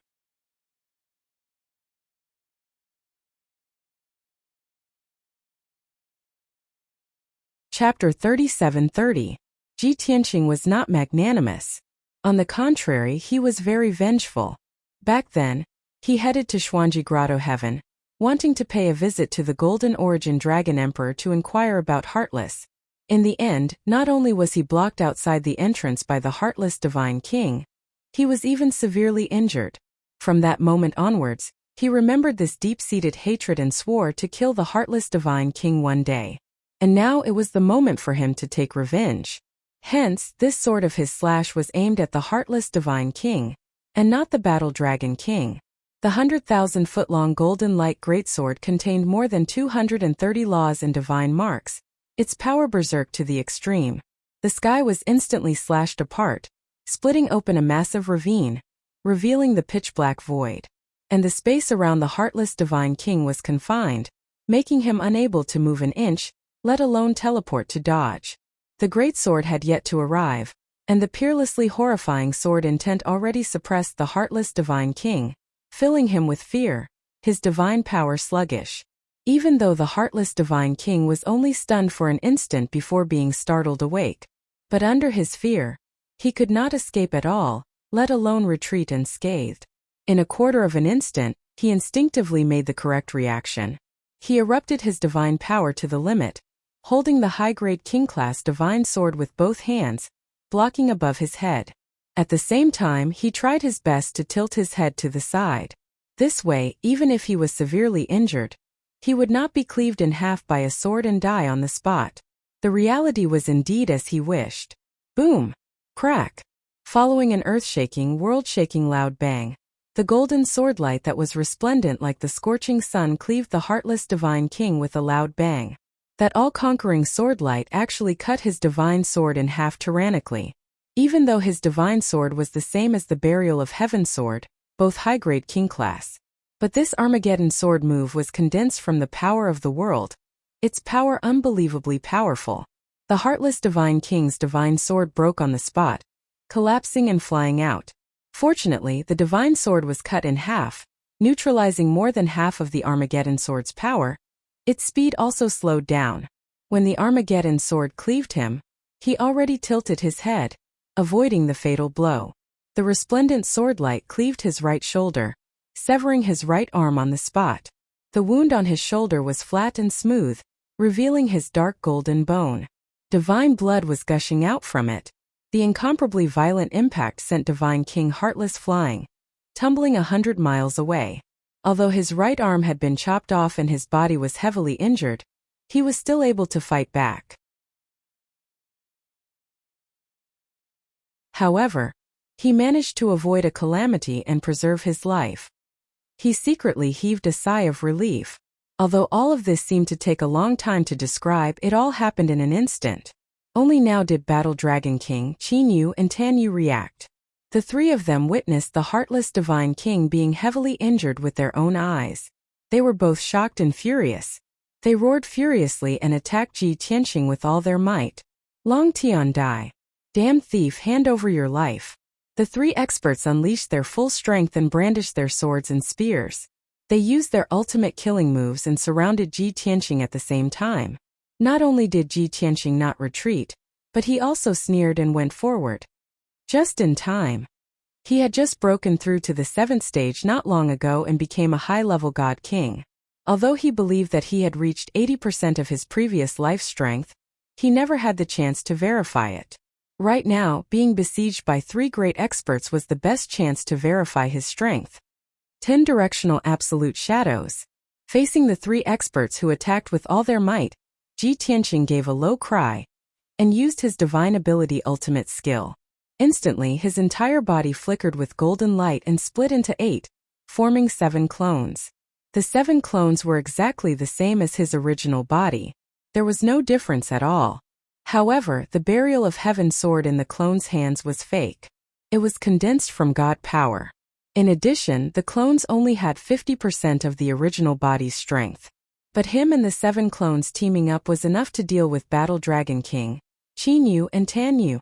Chapter 37:30. Ji Tianqing was not magnanimous. On the contrary, he was very vengeful. Back then, he headed to Xuanji Grotto Heaven, wanting to pay a visit to the Golden Origin Dragon Emperor to inquire about Heartless. In the end, not only was he blocked outside the entrance by the Heartless Divine King, he was even severely injured. From that moment onwards, he remembered this deep-seated hatred and swore to kill the Heartless Divine King one day. And now it was the moment for him to take revenge. Hence, this sword of his slash was aimed at the Heartless Divine King, and not the Battle Dragon King. The 100,000-foot-long golden light greatsword contained more than 230 laws and divine marks, its power berserk to the extreme. The sky was instantly slashed apart, splitting open a massive ravine, revealing the pitch-black void. And the space around the Heartless Divine King was confined, making him unable to move an inch, let alone teleport to dodge. The greatsword had yet to arrive, and the peerlessly horrifying sword intent already suppressed the Heartless Divine King, filling him with fear, his divine power sluggish. Even though the Heartless Divine King was only stunned for an instant before being startled awake. But under his fear, he could not escape at all, let alone retreat unscathed. In a quarter of an instant, he instinctively made the correct reaction. He erupted his divine power to the limit, holding the high-grade king-class divine sword with both hands, blocking above his head. At the same time, he tried his best to tilt his head to the side. This way, even if he was severely injured, he would not be cleaved in half by a sword and die on the spot. The reality was indeed as he wished. Boom! Crack! Following an earth-shaking, world-shaking loud bang, the golden sword light that was resplendent like the scorching sun cleaved the Heartless Divine King with a loud bang. That all-conquering sword light actually cut his divine sword in half tyrannically. Even though his divine sword was the same as the Burial of Heaven sword, both high-grade king class. But this Armageddon sword move was condensed from the power of the world, its power unbelievably powerful. The Heartless Divine King's divine sword broke on the spot, collapsing and flying out. Fortunately, the divine sword was cut in half, neutralizing more than half of the Armageddon sword's power. Its speed also slowed down. When the Armageddon sword cleaved him, he already tilted his head, avoiding the fatal blow. The resplendent sword light cleaved his right shoulder, severing his right arm on the spot. The wound on his shoulder was flat and smooth, revealing his dark golden bone. Divine blood was gushing out from it. The incomparably violent impact sent Divine King Heartless flying, tumbling 100 miles away. Although his right arm had been chopped off and his body was heavily injured, he was still able to fight back. However, he managed to avoid a calamity and preserve his life. He secretly heaved a sigh of relief. Although all of this seemed to take a long time to describe, it all happened in an instant. Only now did Battle Dragon King, Qin Yu and Tan Yu react. The three of them witnessed the Heartless Divine King being heavily injured with their own eyes. They were both shocked and furious. They roared furiously and attacked Ji Tianqing with all their might. Long Tian Dai. Damn thief, hand over your life. The three experts unleashed their full strength and brandished their swords and spears. They used their ultimate killing moves and surrounded Ji Tianqing at the same time. Not only did Ji Tianqing not retreat, but he also sneered and went forward. Just in time. He had just broken through to the 7th stage not long ago and became a high-level god king. Although he believed that he had reached 80% of his previous life strength, he never had the chance to verify it. Right now, being besieged by 3 great experts was the best chance to verify his strength. 10 directional absolute shadows. Facing the 3 experts who attacked with all their might, Ji Tianqing gave a low cry and used his divine ability ultimate skill. Instantly, his entire body flickered with golden light and split into 8, forming 7 clones. The 7 clones were exactly the same as his original body. There was no difference at all. However, the Burial of Heaven sword in the clones' hands was fake. It was condensed from God power. In addition, the clones only had 50% of the original body's strength. But him and the 7 clones teaming up was enough to deal with Battle Dragon King, Chinyu and Tanyu.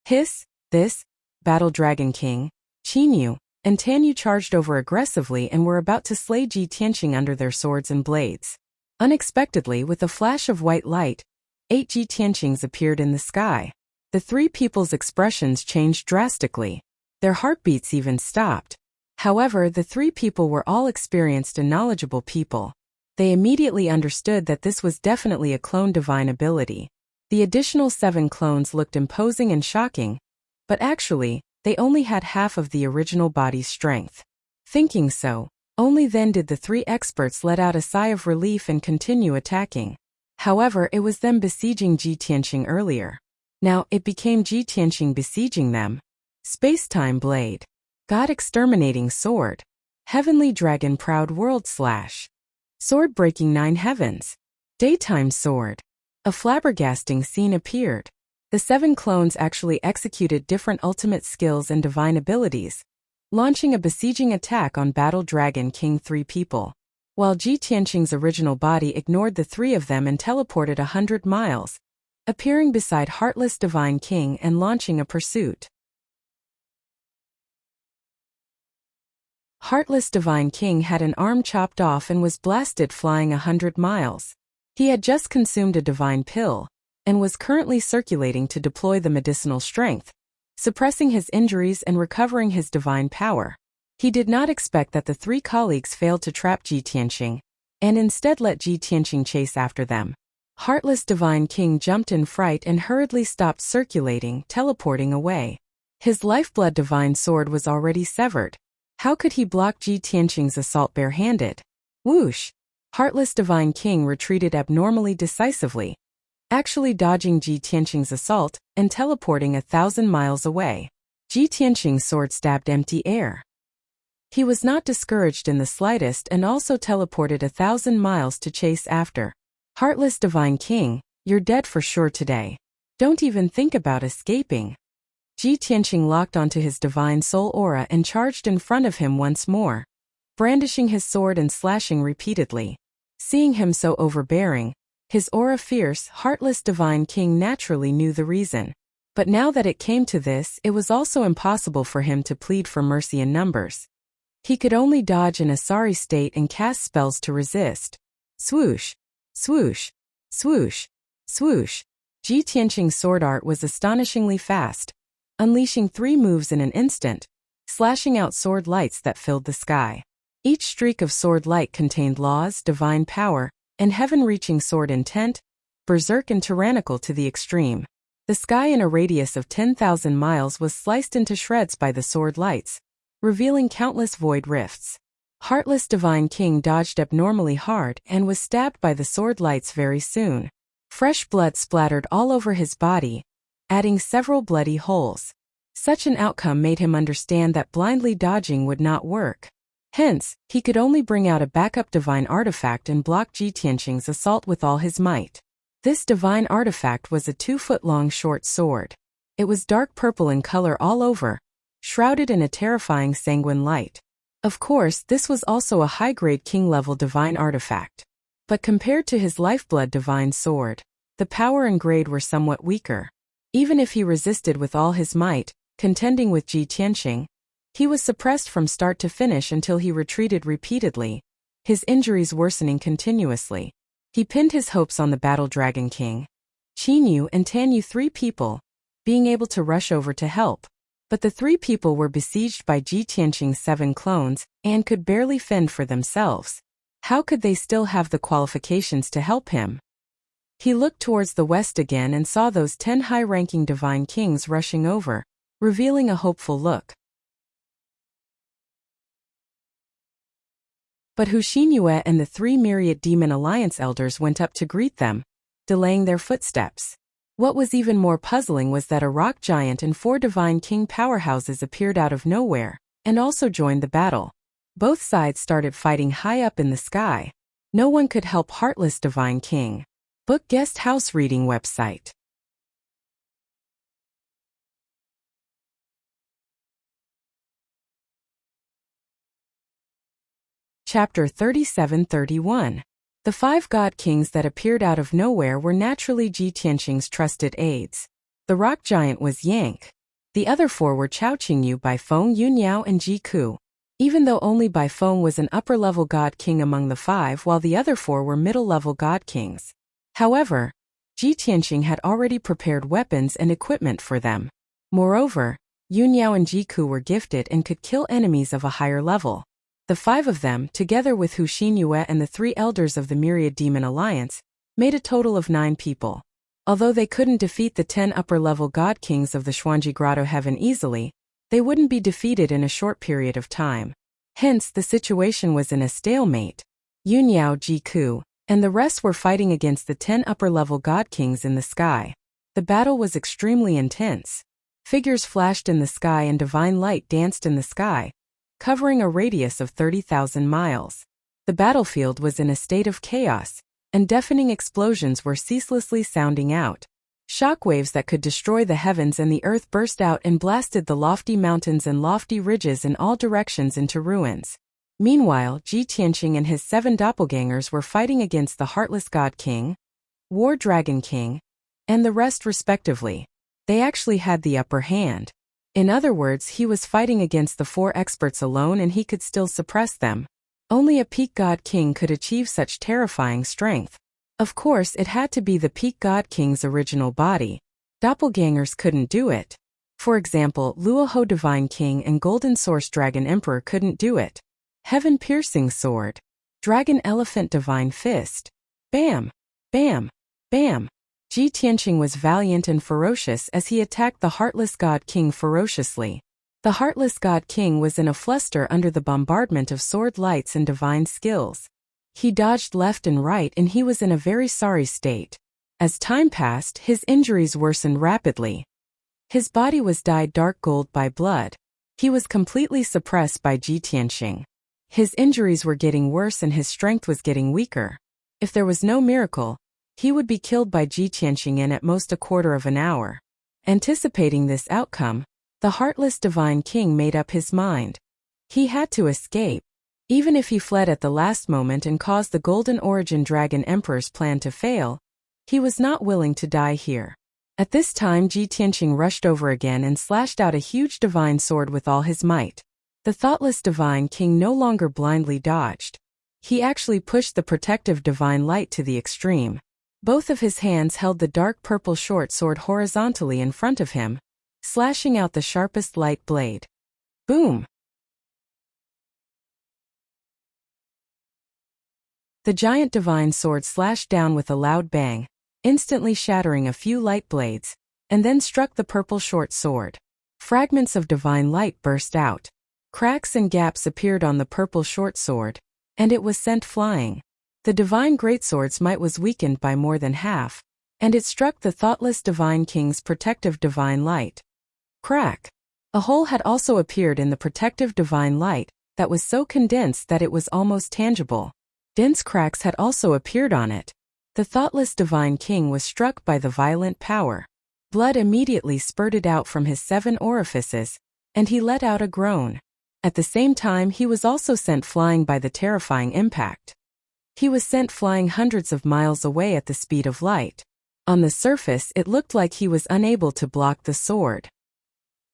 Hiss, this, Battle Dragon King, Chinyu, and Tanyu charged over aggressively and were about to slay Ji Tianqing under their swords and blades. Unexpectedly, with a flash of white light, 8 Ji Tianqings appeared in the sky. The three people's expressions changed drastically. Their heartbeats even stopped. However, the three people were all experienced and knowledgeable people. They immediately understood that this was definitely a clone divine ability. The additional 7 clones looked imposing and shocking, but actually, they only had half of the original body's strength. Thinking so, only then did the 3 experts let out a sigh of relief and continue attacking. However, it was them besieging Ji Tianqing earlier. Now, it became Ji Tianqing besieging them. Space-time blade. God exterminating sword. Heavenly dragon proud world slash. Sword breaking 9 heavens. Daytime sword. A flabbergasting scene appeared. The 7 clones actually executed different ultimate skills and divine abilities, launching a besieging attack on Battle Dragon King 3 people. While Ji Tianqing's original body ignored the 3 of them and teleported 100 miles, appearing beside Heartless Divine King and launching a pursuit. Heartless Divine King had an arm chopped off and was blasted flying 100 miles. He had just consumed a divine pill, and was currently circulating to deploy the medicinal strength, suppressing his injuries and recovering his divine power. He did not expect that the 3 colleagues failed to trap Ji Tianqing, and instead let Ji Tianqing chase after them. Heartless Divine King jumped in fright and hurriedly stopped circulating, teleporting away. His lifeblood divine sword was already severed. How could he block Ji Tianqing's assault barehanded? Whoosh! Heartless Divine King retreated abnormally decisively, actually dodging Ji Tianqing's assault and teleporting 1,000 miles away. Ji Tianqing's sword stabbed empty air. He was not discouraged in the slightest and also teleported 1,000 miles to chase after. Heartless Divine King, you're dead for sure today. Don't even think about escaping. Ji Tianqing locked onto his divine soul aura and charged in front of him once more, brandishing his sword and slashing repeatedly. Seeing him so overbearing, his aura fierce, Heartless Divine King naturally knew the reason. But now that it came to this, it was also impossible for him to plead for mercy in numbers. He could only dodge in a sorry state and cast spells to resist. Swoosh! Swoosh! Swoosh! Swoosh! Ji Tianqing's sword art was astonishingly fast, unleashing 3 moves in an instant, slashing out sword lights that filled the sky. Each streak of sword light contained laws, divine power, and heaven-reaching sword intent, berserk and tyrannical to the extreme. The sky in a radius of 10,000 miles was sliced into shreds by the sword lights, revealing countless void rifts. Heartless Divine King dodged abnormally hard and was stabbed by the sword lights very soon. Fresh blood splattered all over his body, adding several bloody holes. Such an outcome made him understand that blindly dodging would not work. Hence, he could only bring out a backup divine artifact and block Ji Tianqing's assault with all his might. This divine artifact was a 2-foot-long short sword. It was dark purple in color all over, shrouded in a terrifying sanguine light. Of course, this was also a high-grade king-level divine artifact. But compared to his lifeblood divine sword, the power and grade were somewhat weaker. Even if he resisted with all his might, contending with Ji Tianqing, he was suppressed from start to finish until he retreated repeatedly, his injuries worsening continuously. He pinned his hopes on the Battle Dragon King, Chinyu and Tanyu, 3 people, being able to rush over to help. But the 3 people were besieged by Ji Tianqing's 7 clones and could barely fend for themselves. How could they still have the qualifications to help him? He looked towards the west again and saw those 10 high-ranking divine kings rushing over, revealing a hopeful look. But Hu Xinyue and the 3 myriad demon alliance elders went up to greet them, delaying their footsteps. What was even more puzzling was that a rock giant and 4 divine king powerhouses appeared out of nowhere, and also joined the battle. Both sides started fighting high up in the sky. No one could help Heartless Divine King. Book Guest House Reading Website. Chapter 37-31. The 5 god kings that appeared out of nowhere were naturally Ji Tianqing's trusted aides. The rock giant was Yank. The other 4 were Chao Qingyu, Bai Feng, Yun Yao, and Ji Ku. Even though only Bai Feng was an upper-level god king among the 5, while the other 4 were middle-level god kings. However, Ji Tianqing had already prepared weapons and equipment for them. Moreover, Yun Yao and Ji Ku were gifted and could kill enemies of a higher level. The 5 of them, together with Hu Xinyue and the 3 elders of the Myriad Demon Alliance, made a total of 9 people. Although they couldn't defeat the 10 upper-level god kings of the Xuanji Grotto Heaven easily, they wouldn't be defeated in a short period of time. Hence, the situation was in a stalemate. Yun Yao, Ji Ku, and the rest were fighting against the 10 upper-level god kings in the sky. The battle was extremely intense. Figures flashed in the sky and divine light danced in the sky, covering a radius of 30,000 miles. The battlefield was in a state of chaos, and deafening explosions were ceaselessly sounding out. Shockwaves that could destroy the heavens and the earth burst out and blasted the lofty mountains and lofty ridges in all directions into ruins. Meanwhile, Ji Tianqing and his 7 doppelgangers were fighting against the Heartless God King, War Dragon King, and the rest respectively. They actually had the upper hand. In other words, he was fighting against the 4 experts alone and he could still suppress them. Only a peak god king could achieve such terrifying strength. Of course, it had to be the peak god king's original body. Doppelgangers couldn't do it. For example, Luoho Divine King and Golden Source Dragon Emperor couldn't do it. Heaven Piercing Sword. Dragon Elephant Divine Fist. Bam! Bam! Bam! Ji Tianqing was valiant and ferocious as he attacked the Heartless God King ferociously. The Heartless God King was in a fluster under the bombardment of sword lights and divine skills. He dodged left and right and he was in a very sorry state. As time passed, his injuries worsened rapidly. His body was dyed dark gold by blood. He was completely suppressed by Ji Tianqing. His injuries were getting worse and his strength was getting weaker. If there was no miracle, he would be killed by Ji Tianqing in at most a quarter of an hour. Anticipating this outcome, the Heartless Divine King made up his mind. He had to escape. Even if he fled at the last moment and caused the Golden Origin Dragon Emperor's plan to fail, he was not willing to die here. At this time, Ji Tianqing rushed over again and slashed out a huge divine sword with all his might. The thoughtless Divine King no longer blindly dodged. He actually pushed the protective divine light to the extreme. Both of his hands held the dark purple short sword horizontally in front of him, slashing out the sharpest light blade. Boom! The giant divine sword slashed down with a loud bang, instantly shattering a few light blades, and then struck the purple short sword. Fragments of divine light burst out. Cracks and gaps appeared on the purple short sword, and it was sent flying. The divine greatsword's might was weakened by more than half, and it struck the thoughtless Divine King's protective divine light. Crack! A hole had also appeared in the protective divine light that was so condensed that it was almost tangible. Dense cracks had also appeared on it. The thoughtless Divine King was struck by the violent power. Blood immediately spurted out from his 7 orifices, and he let out a groan. At the same time, he was also sent flying by the terrifying impact. He was sent flying hundreds of miles away at the speed of light. On the surface, it looked like he was unable to block the sword.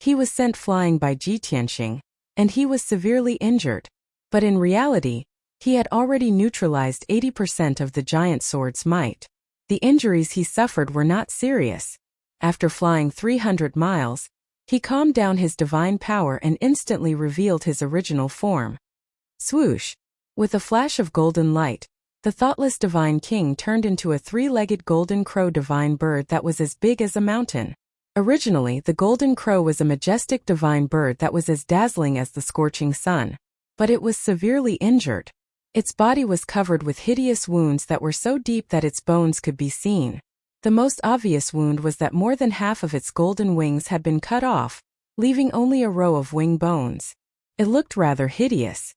He was sent flying by Ji Tianqing, and he was severely injured. But in reality, he had already neutralized 80% of the giant sword's might. The injuries he suffered were not serious. After flying 300 miles, he calmed down his divine power and instantly revealed his original form. Swoosh! With a flash of golden light, the thoughtless Divine King turned into a 3-legged golden crow divine bird that was as big as a mountain. Originally, the golden crow was a majestic divine bird that was as dazzling as the scorching sun. But it was severely injured. Its body was covered with hideous wounds that were so deep that its bones could be seen. The most obvious wound was that more than half of its golden wings had been cut off, leaving only a row of wing bones. It looked rather hideous.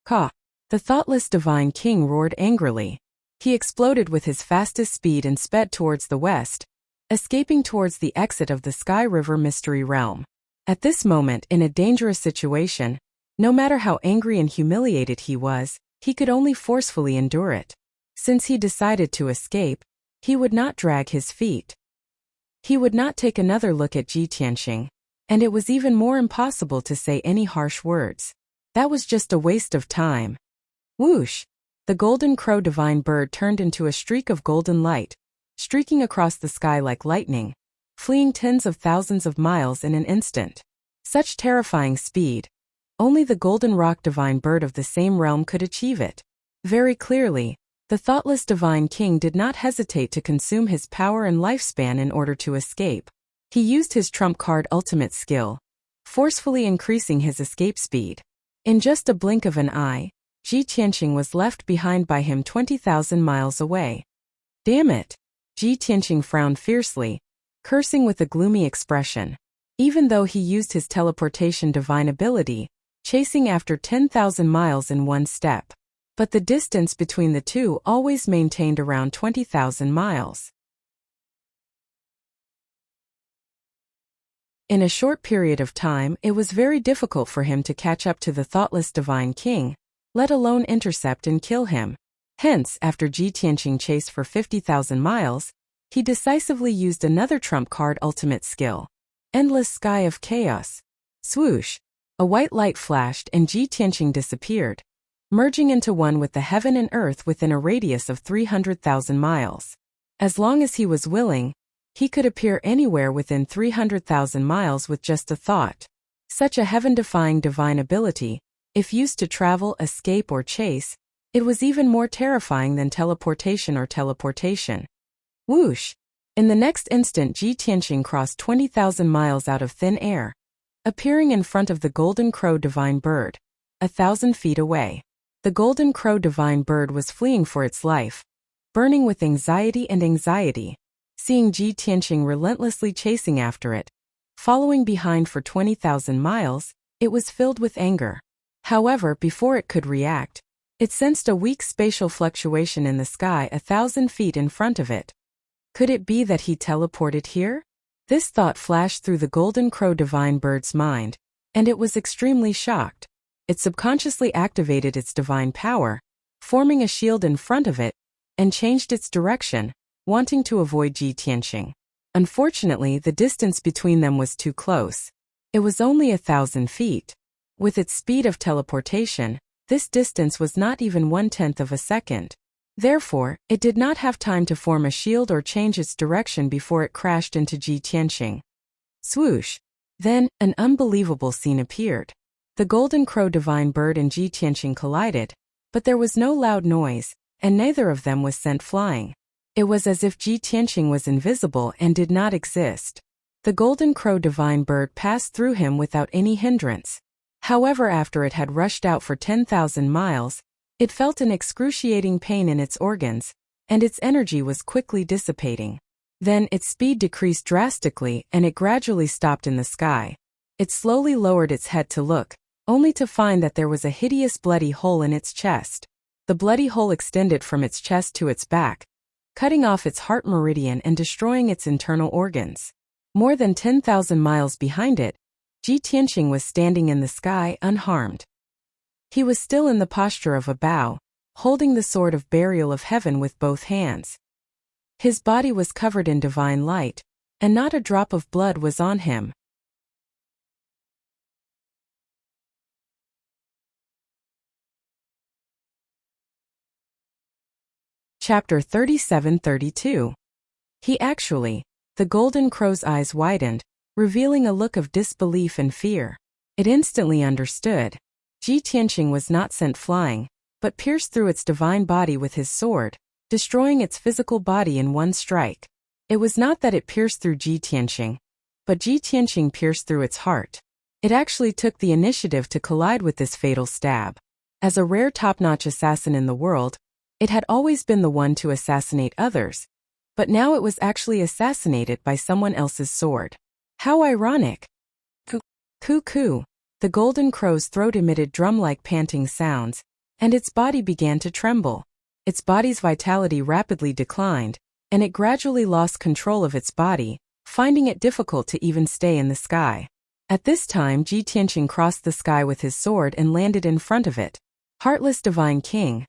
Caw! The thoughtless Divine King roared angrily. He exploded with his fastest speed and sped towards the west, escaping towards the exit of the Sky River Mystery Realm. At this moment, in a dangerous situation, no matter how angry and humiliated he was, he could only forcefully endure it. Since he decided to escape, he would not drag his feet. He would not take another look at Ji Tianqing, and it was even more impossible to say any harsh words. That was just a waste of time. Whoosh! The golden crow divine bird turned into a streak of golden light, streaking across the sky like lightning, fleeing tens of thousands of miles in an instant. Such terrifying speed. Only the golden rock divine bird of the same realm could achieve it. Very clearly, the thoughtless divine king did not hesitate to consume his power and lifespan in order to escape. He used his trump card ultimate skill, forcefully increasing his escape speed. In just a blink of an eye, Ji Tianqing was left behind by him 20,000 miles away. Damn it! Ji Tianqing frowned fiercely, cursing with a gloomy expression. Even though he used his teleportation divine ability, chasing after 10,000 miles in one step. But the distance between the two always maintained around 20,000 miles. In a short period of time, it was very difficult for him to catch up to the thoughtless divine king, let alone intercept and kill him. Hence, after Ji Tianqing chased for 50,000 miles, he decisively used another trump card ultimate skill. Endless Sky of Chaos. Swoosh! A white light flashed and Ji Tianqing disappeared, merging into one with the heaven and earth within a radius of 300,000 miles. As long as he was willing, he could appear anywhere within 300,000 miles with just a thought. Such a heaven-defying divine ability, if used to travel, escape, or chase, it was even more terrifying than teleportation or teleportation. Whoosh! In the next instant, Ji Tianqing crossed 20,000 miles out of thin air, appearing in front of the golden crow divine bird, 1,000 feet away. The golden crow divine bird was fleeing for its life, burning with anxiety. Seeing Ji Tianqing relentlessly chasing after it, following behind for 20,000 miles, it was filled with anger. However, before it could react, it sensed a weak spatial fluctuation in the sky 1,000 feet in front of it. Could it be that he teleported here? This thought flashed through the golden crow divine bird's mind, and it was extremely shocked. It subconsciously activated its divine power, forming a shield in front of it, and changed its direction, wanting to avoid Ji Tianqing. Unfortunately, the distance between them was too close. It was only 1,000 feet. With its speed of teleportation, this distance was not even 1/10 of a second. Therefore, it did not have time to form a shield or change its direction before it crashed into Ji Tianqing. Swoosh! Then, an unbelievable scene appeared. The golden crow divine bird and Ji Tianqing collided, but there was no loud noise, and neither of them was sent flying. It was as if Ji Tianqing was invisible and did not exist. The golden crow divine bird passed through him without any hindrance. However, after it had rushed out for 10,000 miles, it felt an excruciating pain in its organs, and its energy was quickly dissipating. Then its speed decreased drastically and it gradually stopped in the sky. It slowly lowered its head to look, only to find that there was a hideous bloody hole in its chest. The bloody hole extended from its chest to its back, cutting off its heart meridian and destroying its internal organs. More than 10,000 miles behind it, Ji Tianqing was standing in the sky unharmed. He was still in the posture of a bow, holding the sword of burial of heaven with both hands. His body was covered in divine light, and not a drop of blood was on him. Chapter 37-32. The golden crow's eyes widened, revealing a look of disbelief and fear. It instantly understood. Ji Tianqing was not sent flying, but pierced through its divine body with his sword, destroying its physical body in one strike. It was not that it pierced through Ji Tianqing, but Ji Tianqing pierced through its heart. It actually took the initiative to collide with this fatal stab. As a rare top-notch assassin in the world, it had always been the one to assassinate others, but now it was actually assassinated by someone else's sword. How ironic! Coo-coo. The golden crow's throat emitted drum-like panting sounds, and its body began to tremble. Its body's vitality rapidly declined, and it gradually lost control of its body, finding it difficult to even stay in the sky. At this time, Ji Tianqing crossed the sky with his sword and landed in front of it. Heartless Divine King.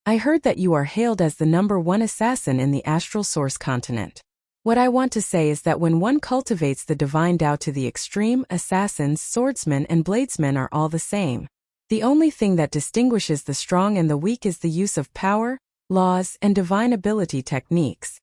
I heard that you are hailed as the #1 assassin in the astral source continent. What I want to say is that when one cultivates the divine Tao to the extreme, assassins, swordsmen, and bladesmen are all the same. The only thing that distinguishes the strong and the weak is the use of power, laws, and divine ability techniques.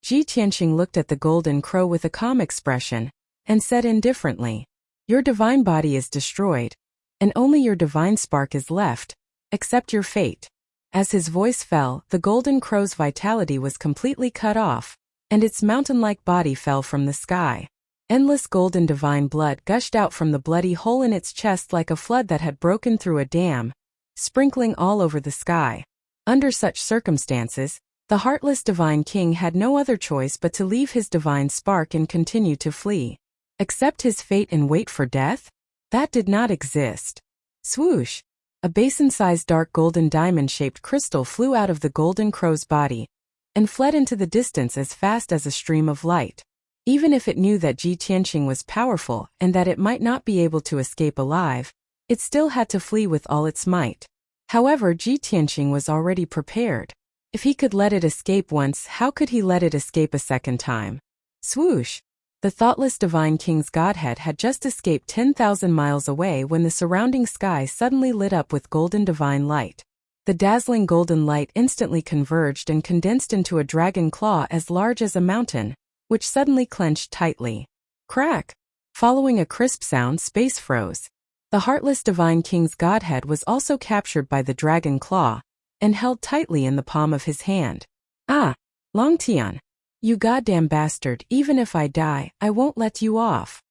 Ji Tianqing looked at the golden crow with a calm expression, and said indifferently, "Your divine body is destroyed, and only your divine spark is left. Accept your fate." As his voice fell, the golden crow's vitality was completely cut off, and its mountain-like body fell from the sky. Endless golden divine blood gushed out from the bloody hole in its chest like a flood that had broken through a dam, sprinkling all over the sky. Under such circumstances, the heartless divine king had no other choice but to leave his divine spark and continue to flee. Accept his fate and wait for death? That did not exist. Swoosh! A basin-sized dark golden diamond-shaped crystal flew out of the golden crow's body and fled into the distance as fast as a stream of light. Even if it knew that Ji Tianqing was powerful and that it might not be able to escape alive, it still had to flee with all its might. However, Ji Tianqing was already prepared. If he could let it escape once, how could he let it escape a second time? Swoosh! The thoughtless divine king's godhead had just escaped 10,000 miles away when the surrounding sky suddenly lit up with golden divine light. The dazzling golden light instantly converged and condensed into a dragon claw as large as a mountain, which suddenly clenched tightly. Crack! Following a crisp sound, space froze. The heartless divine king's godhead was also captured by the dragon claw and held tightly in the palm of his hand. Ah! Long Tian! You goddamn bastard, even if I die, I won't let you off.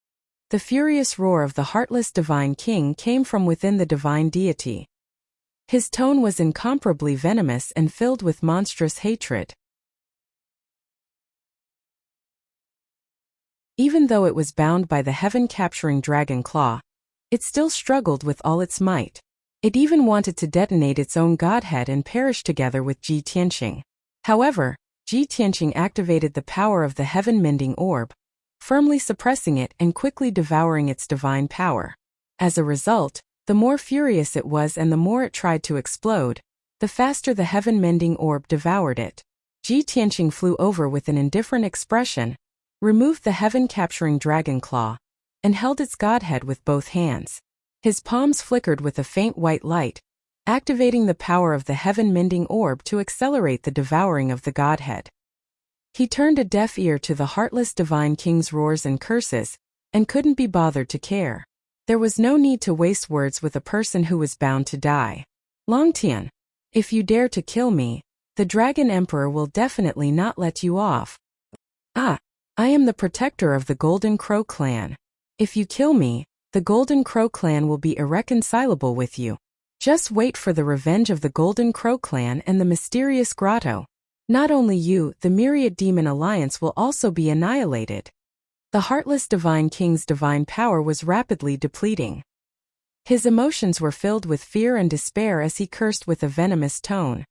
The furious roar of the heartless divine king came from within the divine deity. His tone was incomparably venomous and filled with monstrous hatred. Even though it was bound by the heaven-capturing dragon claw, it still struggled with all its might. It even wanted to detonate its own godhead and perish together with Ji Tianqing. However, Ji Tianqing activated the power of the heaven-mending orb, firmly suppressing it and quickly devouring its divine power. As a result, the more furious it was and the more it tried to explode, the faster the heaven-mending orb devoured it. Ji Tianqing flew over with an indifferent expression, removed the heaven-capturing dragon claw, and held its godhead with both hands. His palms flickered with a faint white light, activating the power of the heaven-mending orb to accelerate the devouring of the godhead. He turned a deaf ear to the heartless divine king's roars and curses, and couldn't be bothered to care. There was no need to waste words with a person who was bound to die. Long Tian, if you dare to kill me, the Dragon Emperor will definitely not let you off. Ah, I am the protector of the Golden Crow clan. If you kill me, the Golden Crow clan will be irreconcilable with you. Just wait for the revenge of the Golden Crow clan and the mysterious grotto. Not only you, the myriad demon alliance will also be annihilated. The heartless divine king's divine power was rapidly depleting. His emotions were filled with fear and despair as he cursed with a venomous tone.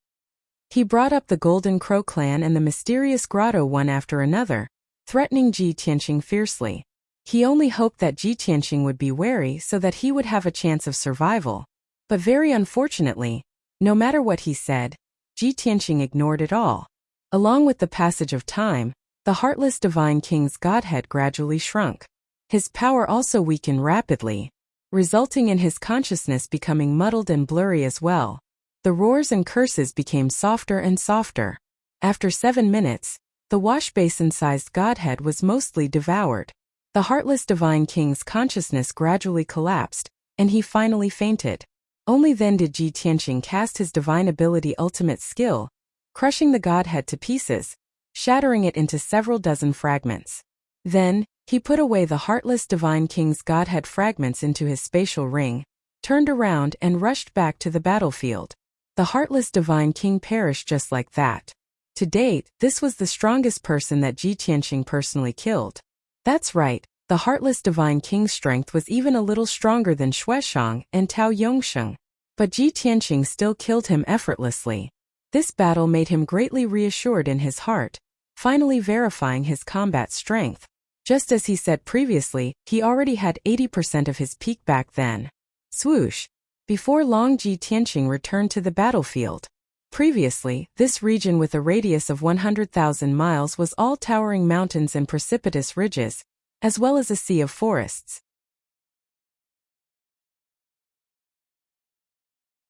He brought up the Golden Crow clan and the mysterious grotto one after another, threatening Ji Tianqing fiercely. He only hoped that Ji Tianqing would be wary so that he would have a chance of survival. But very unfortunately, no matter what he said, Ji Tianqing ignored it all. Along with the passage of time, the heartless divine king's godhead gradually shrunk. His power also weakened rapidly, resulting in his consciousness becoming muddled and blurry as well. The roars and curses became softer and softer. After 7 minutes, the wash basin-sized godhead was mostly devoured. The heartless divine king's consciousness gradually collapsed, and he finally fainted. Only then did Ji Tianqing cast his divine ability ultimate skill, crushing the godhead to pieces, shattering it into several dozen fragments. Then, he put away the heartless divine king's godhead fragments into his spatial ring, turned around and rushed back to the battlefield. The heartless divine king perished just like that. To date, this was the strongest person that Ji Tianqing personally killed. That's right, the heartless divine king's strength was even a little stronger than Xueshang and Tao Yongsheng. But Ji Tianqing still killed him effortlessly. This battle made him greatly reassured in his heart, finally verifying his combat strength. Just as he said previously, he already had 80% of his peak back then. Swoosh! Before long, Ji Tianqing returned to the battlefield. Previously, this region with a radius of 100,000 miles was all towering mountains and precipitous ridges, as well as a sea of forests.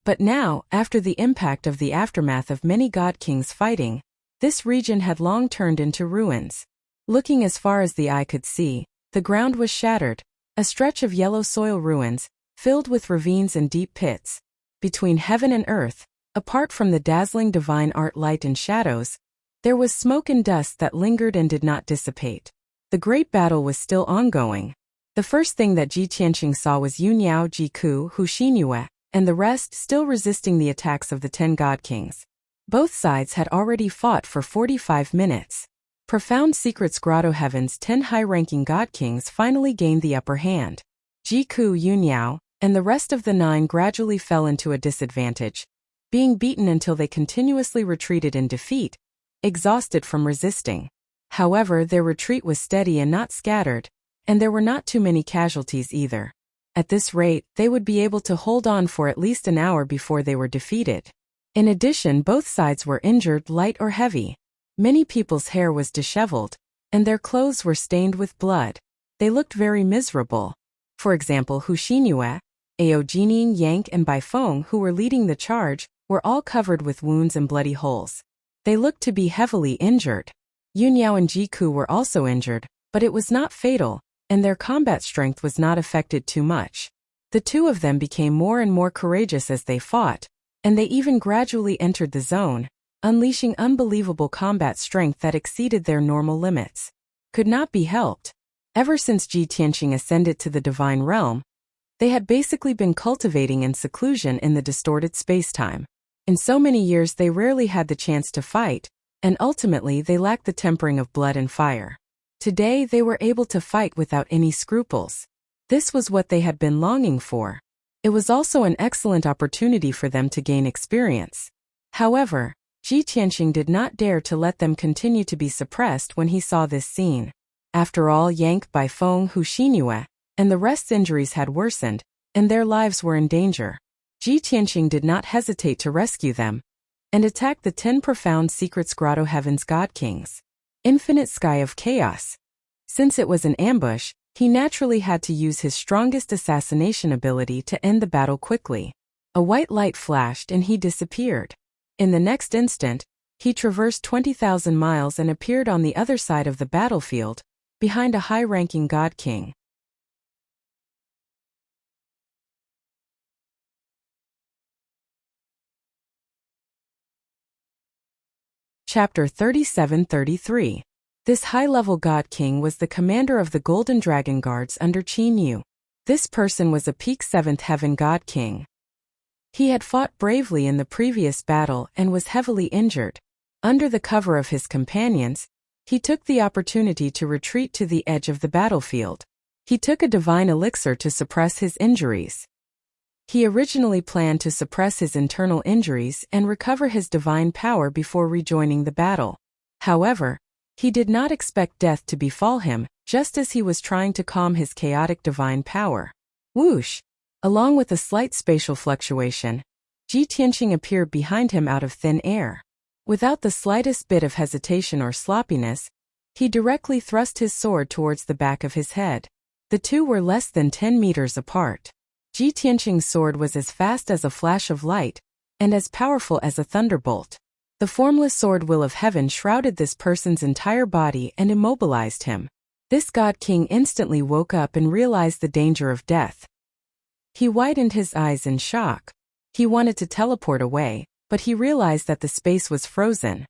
But now, after the impact of the aftermath of many god kings fighting, this region had long turned into ruins. Looking as far as the eye could see, the ground was shattered, a stretch of yellow soil ruins, filled with ravines and deep pits. Between heaven and earth, apart from the dazzling divine art light and shadows, there was smoke and dust that lingered and did not dissipate. The great battle was still ongoing. The first thing that Ji Tianqing saw was Yunniao, Jiku, Hu Xinyue, and the rest still resisting the attacks of the 10 god kings. Both sides had already fought for 45 minutes. Profound Secrets Grotto Heaven's 10 high-ranking god kings finally gained the upper hand. Jiku, Yunniao, and the rest of the 9 gradually fell into a disadvantage, being beaten until they continuously retreated in defeat, exhausted from resisting. However, their retreat was steady and not scattered, and there were not too many casualties either. At this rate, they would be able to hold on for at least an hour before they were defeated. In addition, both sides were injured, light or heavy. Many people's hair was disheveled, and their clothes were stained with blood. They looked very miserable. For example, Hu Xinyue, Ao Jining, Yank and Baifeng, who were leading the charge, were all covered with wounds and bloody holes. They looked to be heavily injured. Yunniao and Jiku were also injured, but it was not fatal, and their combat strength was not affected too much. The two of them became more and more courageous as they fought, and they even gradually entered the zone, unleashing unbelievable combat strength that exceeded their normal limits. Could not be helped. Ever since Ji Tianqing ascended to the divine realm, they had basically been cultivating in seclusion in the distorted space-time. In so many years they rarely had the chance to fight, and ultimately they lacked the tempering of blood and fire. Today they were able to fight without any scruples. This was what they had been longing for. It was also an excellent opportunity for them to gain experience. However, Ji Tianqing did not dare to let them continue to be suppressed when he saw this scene. After all, Yank, Baifeng, Hu Xinyue, and the rest's injuries had worsened, and their lives were in danger. Ji Tianqing did not hesitate to rescue them, and attacked the 10 Profound Secrets Grotto Heaven's god kings. Infinite Sky of Chaos. Since it was an ambush, he naturally had to use his strongest assassination ability to end the battle quickly. A white light flashed and he disappeared. In the next instant, he traversed 20,000 miles and appeared on the other side of the battlefield, behind a high-ranking god king. Chapter 37-33. This high-level god king was the commander of the Golden Dragon Guards under Qin Yu. This person was a peak 7th heaven god king. He had fought bravely in the previous battle and was heavily injured. Under the cover of his companions, he took the opportunity to retreat to the edge of the battlefield. He took a divine elixir to suppress his injuries. He originally planned to suppress his internal injuries and recover his divine power before rejoining the battle. However, he did not expect death to befall him, just as he was trying to calm his chaotic divine power. Whoosh! Along with a slight spatial fluctuation, Ji Tianqing appeared behind him out of thin air. Without the slightest bit of hesitation or sloppiness, he directly thrust his sword towards the back of his head. The two were less than 10 meters apart. Ji Tianqing's sword was as fast as a flash of light, and as powerful as a thunderbolt. The formless sword will of heaven shrouded this person's entire body and immobilized him. This god king instantly woke up and realized the danger of death. He widened his eyes in shock. He wanted to teleport away, but he realized that the space was frozen.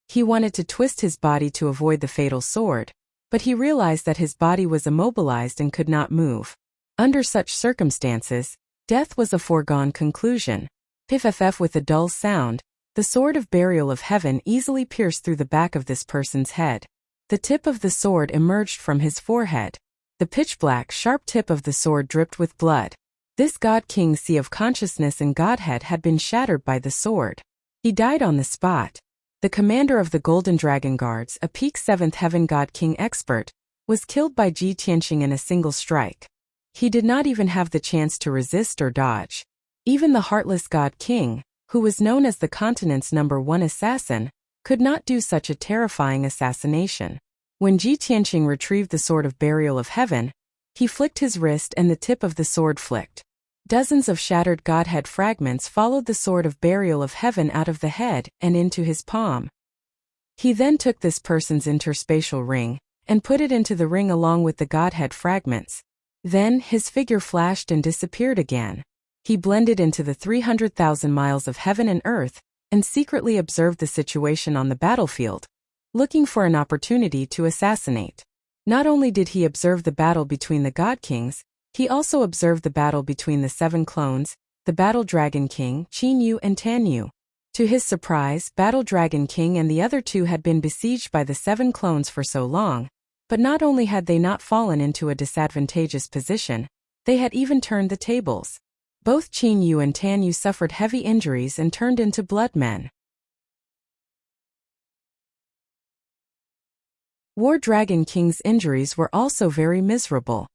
He wanted to twist his body to avoid the fatal sword, but he realized that his body was immobilized and could not move. Under such circumstances, death was a foregone conclusion. Piff with a dull sound, the sword of burial of heaven easily pierced through the back of this person's head. The tip of the sword emerged from his forehead. The pitch-black, sharp tip of the sword dripped with blood. This god king's sea of consciousness and godhead had been shattered by the sword. He died on the spot. The commander of the Golden Dragon Guards, a peak 7th heaven god king expert, was killed by Ji Tianqing in a single strike. He did not even have the chance to resist or dodge. Even the heartless god king, who was known as the continent's #1 assassin, could not do such a terrifying assassination. When Ji Tianqing retrieved the Sword of Burial of Heaven, he flicked his wrist and the tip of the sword flicked. Dozens of shattered godhead fragments followed the Sword of Burial of Heaven out of the head and into his palm. He then took this person's interspatial ring and put it into the ring along with the godhead fragments. Then his figure flashed and disappeared again. He blended into the 300,000 miles of heaven and earth and secretly observed the situation on the battlefield, looking for an opportunity to assassinate. Not only did he observe the battle between the God Kings, he also observed the battle between the 7 clones, the Battle Dragon King, Qin Yu and Tan Yu. To his surprise, Battle Dragon King and the other 2 had been besieged by the 7 clones for so long, but not only had they not fallen into a disadvantageous position, they had even turned the tables. Both Qin Yu and Tan Yu suffered heavy injuries and turned into blood men. War Dragon King's injuries were also very miserable.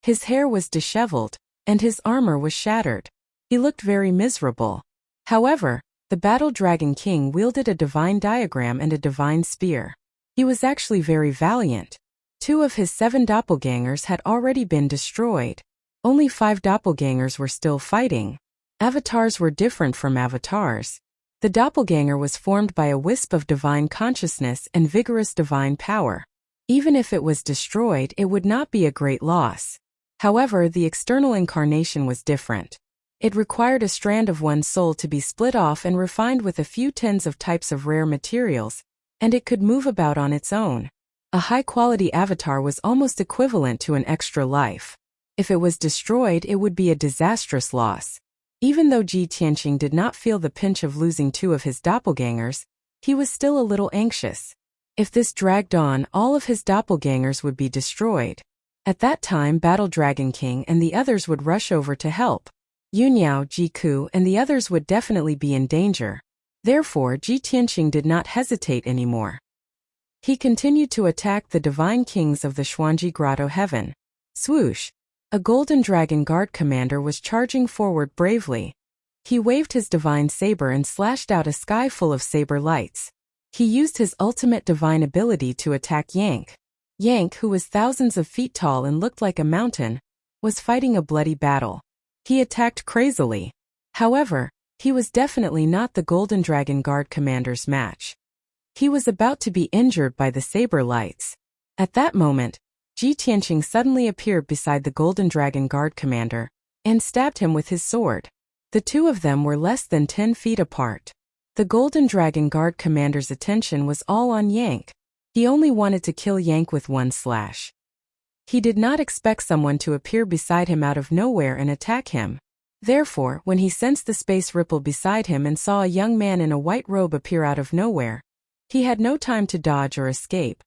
His hair was disheveled, and his armor was shattered. He looked very miserable. However, the Battle Dragon King wielded a divine diagram and a divine spear. He was actually very valiant. 2 of his 7 doppelgangers had already been destroyed. Only 5 doppelgangers were still fighting. Avatars were different from avatars. The doppelganger was formed by a wisp of divine consciousness and vigorous divine power. Even if it was destroyed, it would not be a great loss. However, the external incarnation was different. It required a strand of one's soul to be split off and refined with a few tens of types of rare materials, and it could move about on its own. A high-quality avatar was almost equivalent to an extra life. If it was destroyed, it would be a disastrous loss. Even though Ji Tianqing did not feel the pinch of losing 2 of his doppelgangers, he was still a little anxious. If this dragged on, all of his doppelgangers would be destroyed. At that time, Battle Dragon King and the others would rush over to help. Yunyao, Ji Ku, and the others would definitely be in danger. Therefore, Ji Tianqing did not hesitate anymore. He continued to attack the divine kings of the Xuanji Grotto Heaven. Swoosh! A golden dragon guard commander was charging forward bravely. He waved his divine saber and slashed out a sky full of saber lights. He used his ultimate divine ability to attack Yank. Yank, who was thousands of feet tall and looked like a mountain, was fighting a bloody battle. He attacked crazily. However, he was definitely not the Golden Dragon Guard commander's match. He was about to be injured by the saber lights. At that moment, Ji Tianqing suddenly appeared beside the Golden Dragon Guard commander and stabbed him with his sword. The 2 of them were less than 10 feet apart. The Golden Dragon Guard commander's attention was all on Yank. He only wanted to kill Yank with 1 slash. He did not expect someone to appear beside him out of nowhere and attack him. Therefore, when he sensed the space ripple beside him and saw a young man in a white robe appear out of nowhere, he had no time to dodge or escape.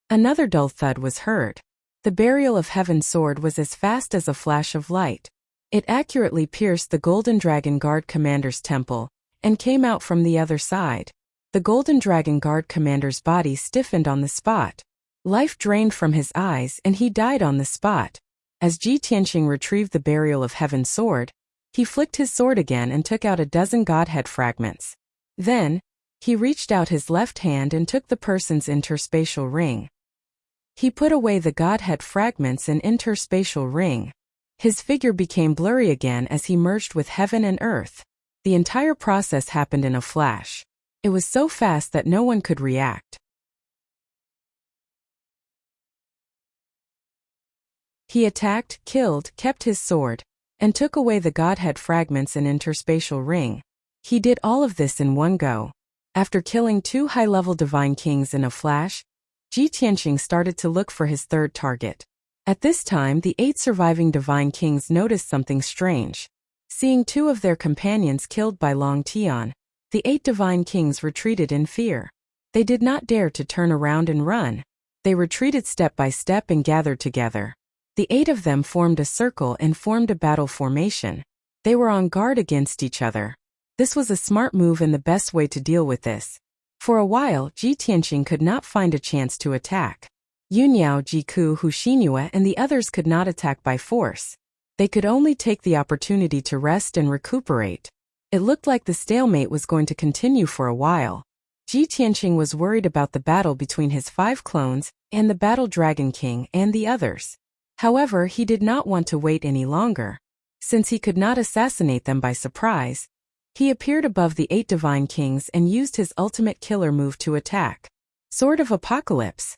Another dull thud was heard. The Burial of Heaven sword was as fast as a flash of light. It accurately pierced the Golden Dragon Guard commander's temple and came out from the other side. The Golden Dragon Guard commander's body stiffened on the spot. Life drained from his eyes and he died on the spot. As Ji Tianqing retrieved the Burial of Heaven sword, he flicked his sword again and took out a dozen godhead fragments. Then, he reached out his left hand and took the person's interspatial ring. He put away the godhead fragments and interspatial ring. His figure became blurry again as he merged with heaven and earth. The entire process happened in a flash. It was so fast that no one could react. He attacked, killed, kept his sword, and took away the godhead fragments and interspatial ring. He did all of this in one go. After killing 2 high-level divine kings in a flash, Ji Tianqing started to look for his 3rd target. At this time, the 8 surviving divine kings noticed something strange. Seeing 2 of their companions killed by Long Tian, the 8 divine kings retreated in fear. They did not dare to turn around and run. They retreated step by step and gathered together. The 8 of them formed a circle and formed a battle formation. They were on guard against each other. This was a smart move and the best way to deal with this. For a while, Ji Tianqing could not find a chance to attack. Yunyao, Ji Ku, Hu Xinyue and the others could not attack by force. They could only take the opportunity to rest and recuperate. It looked like the stalemate was going to continue for a while. Ji Tianqing was worried about the battle between his 5 clones and the Battle Dragon King and the others. However, he did not want to wait any longer. Since he could not assassinate them by surprise, he appeared above the 8 Divine Kings and used his ultimate killer move to attack. Sword of Apocalypse.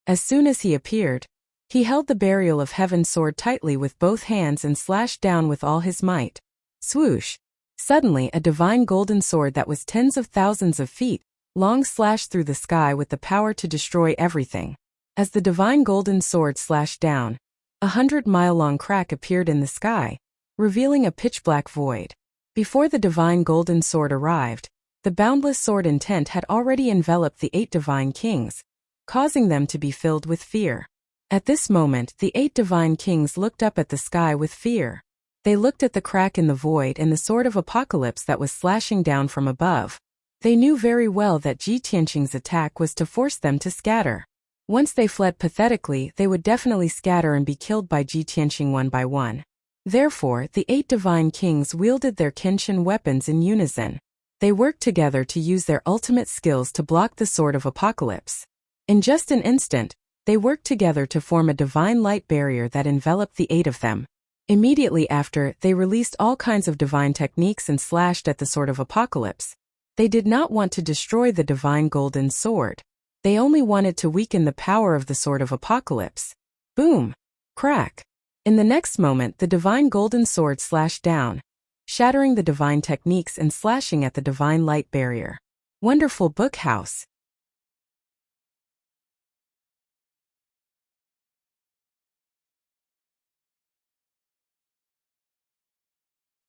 As soon as he appeared, he held the Burial of Heaven sword tightly with both hands and slashed down with all his might. Swoosh! Suddenly, a divine golden sword that was tens of thousands of feet long slashed through the sky with the power to destroy everything. As the divine golden sword slashed down, 100-mile-long crack appeared in the sky, revealing a pitch-black void. Before the divine golden sword arrived, the boundless sword intent had already enveloped the 8 divine kings, causing them to be filled with fear. At this moment, the 8 divine kings looked up at the sky with fear. They looked at the crack in the void and the sword of apocalypse that was slashing down from above. They knew very well that Ji Tianqing's attack was to force them to scatter. Once they fled pathetically, they would definitely scatter and be killed by Ji Tianqing one by one. Therefore, the 8 divine kings wielded their Kenshin weapons in unison. They worked together to use their ultimate skills to block the sword of apocalypse. In just an instant, they worked together to form a divine light barrier that enveloped the 8 of them. Immediately after, they released all kinds of divine techniques and slashed at the sword of apocalypse. They did not want to destroy the divine golden sword. They only wanted to weaken the power of the sword of apocalypse. Boom! Crack! In the next moment, the divine golden sword slashed down, shattering the divine techniques and slashing at the divine light barrier. Wonderful book house.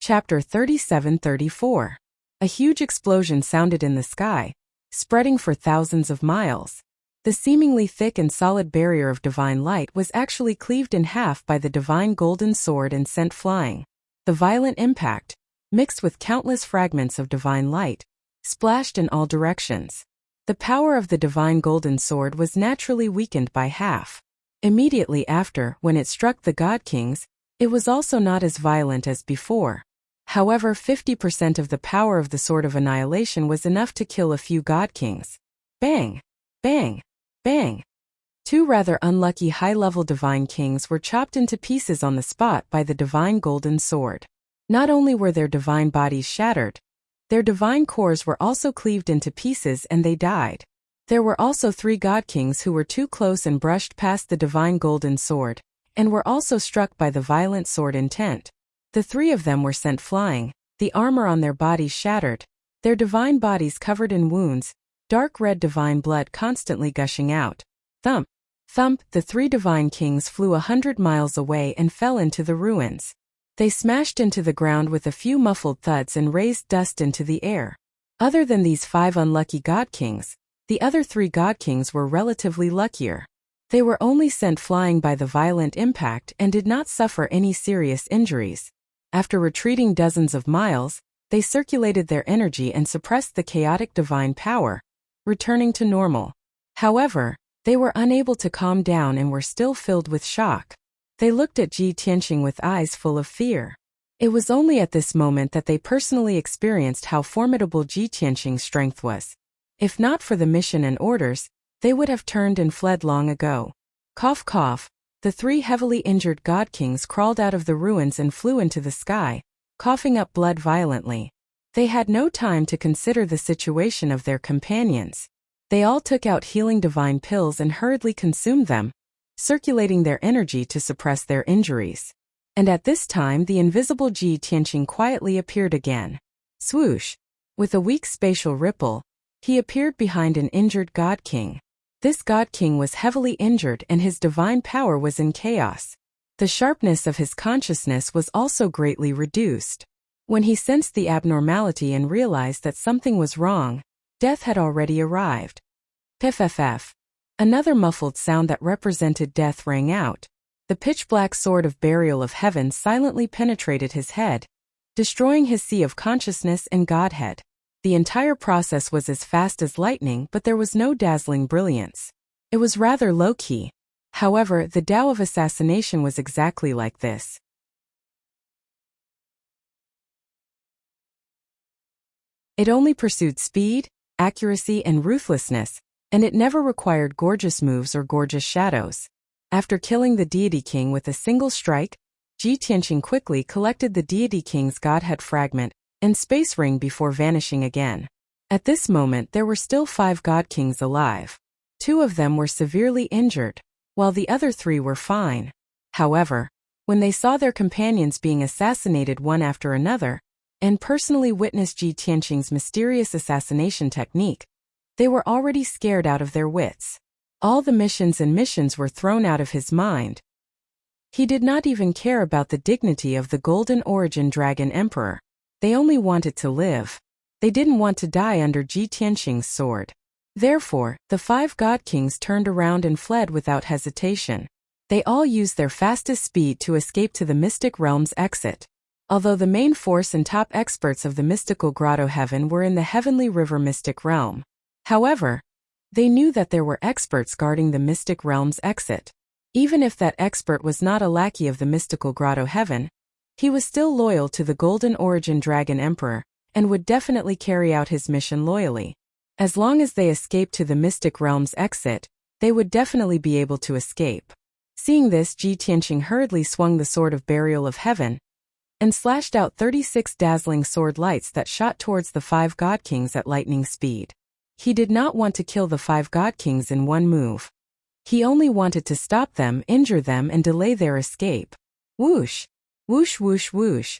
Chapter 37-34. A huge explosion sounded in the sky, spreading for thousands of miles. The seemingly thick and solid barrier of divine light was actually cleaved in half by the divine golden sword and sent flying. The violent impact, mixed with countless fragments of divine light, splashed in all directions. The power of the divine golden sword was naturally weakened by half. Immediately after, when it struck the God Kings, it was also not as violent as before. However, 50% of the power of the Sword of Annihilation was enough to kill a few God Kings. Bang! Bang! Bang! 2 rather unlucky high-level divine kings were chopped into pieces on the spot by the divine golden sword. Not only were their divine bodies shattered, their divine cores were also cleaved into pieces and they died. There were also 3 God Kings who were too close and brushed past the divine golden sword, and were also struck by the violent sword intent. The 3 of them were sent flying, the armor on their bodies shattered, their divine bodies covered in wounds, dark red divine blood constantly gushing out. Thump! Thump! The 3 divine kings flew 100 miles away and fell into the ruins. They smashed into the ground with a few muffled thuds and raised dust into the air. Other than these 5 unlucky God Kings, the other 3 God Kings were relatively luckier. They were only sent flying by the violent impact and did not suffer any serious injuries. After retreating dozens of miles, they circulated their energy and suppressed the chaotic divine power, returning to normal. However, they were unable to calm down and were still filled with shock. They looked at Ji Tianqing with eyes full of fear. It was only at this moment that they personally experienced how formidable Ji Tianqing's strength was. If not for the mission and orders, they would have turned and fled long ago. Cough cough. The 3 heavily injured God Kings crawled out of the ruins and flew into the sky, coughing up blood violently. They had no time to consider the situation of their companions. They all took out healing divine pills and hurriedly consumed them, circulating their energy to suppress their injuries. And at this time the invisible Ji Tianqing quietly appeared again. Swoosh! With a weak spatial ripple, he appeared behind an injured God King. This God King was heavily injured and his divine power was in chaos. The sharpness of his consciousness was also greatly reduced. When he sensed the abnormality and realized that something was wrong, death had already arrived. Piff-ff. Another muffled sound that represented death rang out. The pitch-black sword of burial of heaven silently penetrated his head, destroying his sea of consciousness and godhead. The entire process was as fast as lightning, but there was no dazzling brilliance. It was rather low-key. However, the Tao of assassination was exactly like this. It only pursued speed, accuracy, and ruthlessness, and it never required gorgeous moves or gorgeous shadows. After killing the Deity King with a single strike, Ji Tianqing quickly collected the Deity King's Godhead fragment and space ring before vanishing again. At this moment there were still 5 God Kings alive. 2 of them were severely injured, while the other 3 were fine. However, when they saw their companions being assassinated one after another, and personally witnessed Ji Tianqing's mysterious assassination technique, they were already scared out of their wits. All the missions were thrown out of his mind. He did not even care about the dignity of the Golden Origin Dragon Emperor. They only wanted to live. They didn't want to die under Ji Tianqing's sword. Therefore, the 5 God Kings turned around and fled without hesitation. They all used their fastest speed to escape to the Mystic Realm's exit. Although the main force and top experts of the mystical grotto heaven were in the Heavenly River Mystic Realm. However, they knew that there were experts guarding the Mystic Realm's exit. Even if that expert was not a lackey of the mystical grotto heaven, he was still loyal to the Golden Origin Dragon Emperor, and would definitely carry out his mission loyally. As long as they escaped to the Mystic Realm's exit, they would definitely be able to escape. Seeing this, Ji Tianqing hurriedly swung the Sword of Burial of Heaven, and slashed out 36 dazzling sword lights that shot towards the 5 God Kings at lightning speed. He did not want to kill the 5 God Kings in one move. He only wanted to stop them, injure them, and delay their escape. Whoosh! Whoosh whoosh whoosh!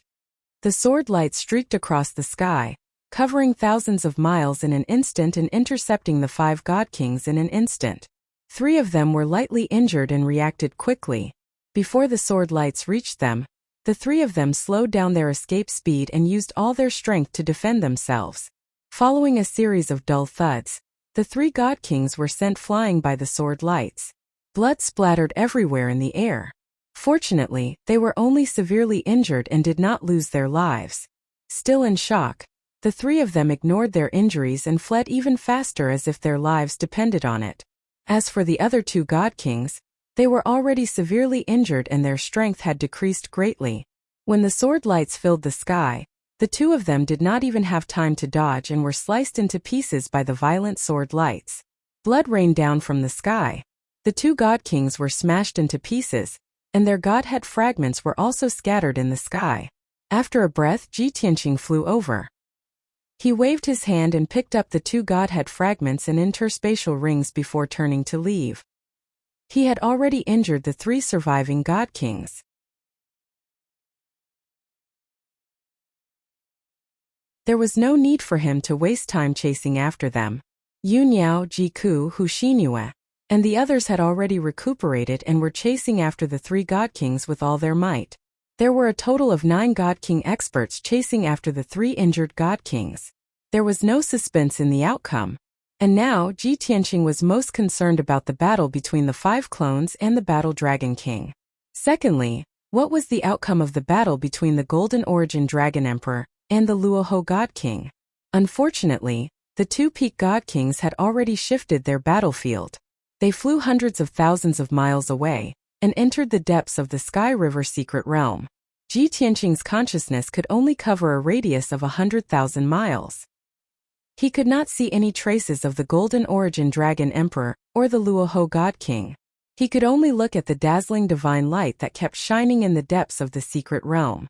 The sword lights streaked across the sky, covering thousands of miles in an instant and intercepting the 5 God Kings in an instant. 3 of them were lightly injured and reacted quickly. Before the sword lights reached them, the 3 of them slowed down their escape speed and used all their strength to defend themselves. Following a series of dull thuds, the 3 God Kings were sent flying by the sword lights. Blood splattered everywhere in the air. Fortunately, they were only severely injured and did not lose their lives. Still in shock, the 3 of them ignored their injuries and fled even faster as if their lives depended on it. As for the other 2 God Kings, they were already severely injured and their strength had decreased greatly. When the sword lights filled the sky, the 2 of them did not even have time to dodge and were sliced into pieces by the violent sword lights. Blood rained down from the sky. The 2 God Kings were smashed into pieces, and their godhead fragments were also scattered in the sky. After a breath, Ji Tianqing flew over. He waved his hand and picked up the 2 godhead fragments and interspatial rings before turning to leave. He had already injured the 3 surviving God Kings. There was no need for him to waste time chasing after them. Yuniao, Jiku, Huxinue, and the others had already recuperated and were chasing after the 3 God Kings with all their might. There were a total of 9 God King experts chasing after the 3 injured God Kings. There was no suspense in the outcome. And now, Ji Tianqing was most concerned about the battle between the 5 clones and the Battle Dragon King. Secondly, what was the outcome of the battle between the Golden Origin Dragon Emperor and the Luoho God King? Unfortunately, the 2 Peak God Kings had already shifted their battlefield. They flew hundreds of thousands of miles away, and entered the depths of the Sky River Secret Realm. Ji Tianqing's consciousness could only cover a radius of 100,000 miles. He could not see any traces of the Golden Origin Dragon Emperor or the Luoho God King. He could only look at the dazzling divine light that kept shining in the depths of the secret realm.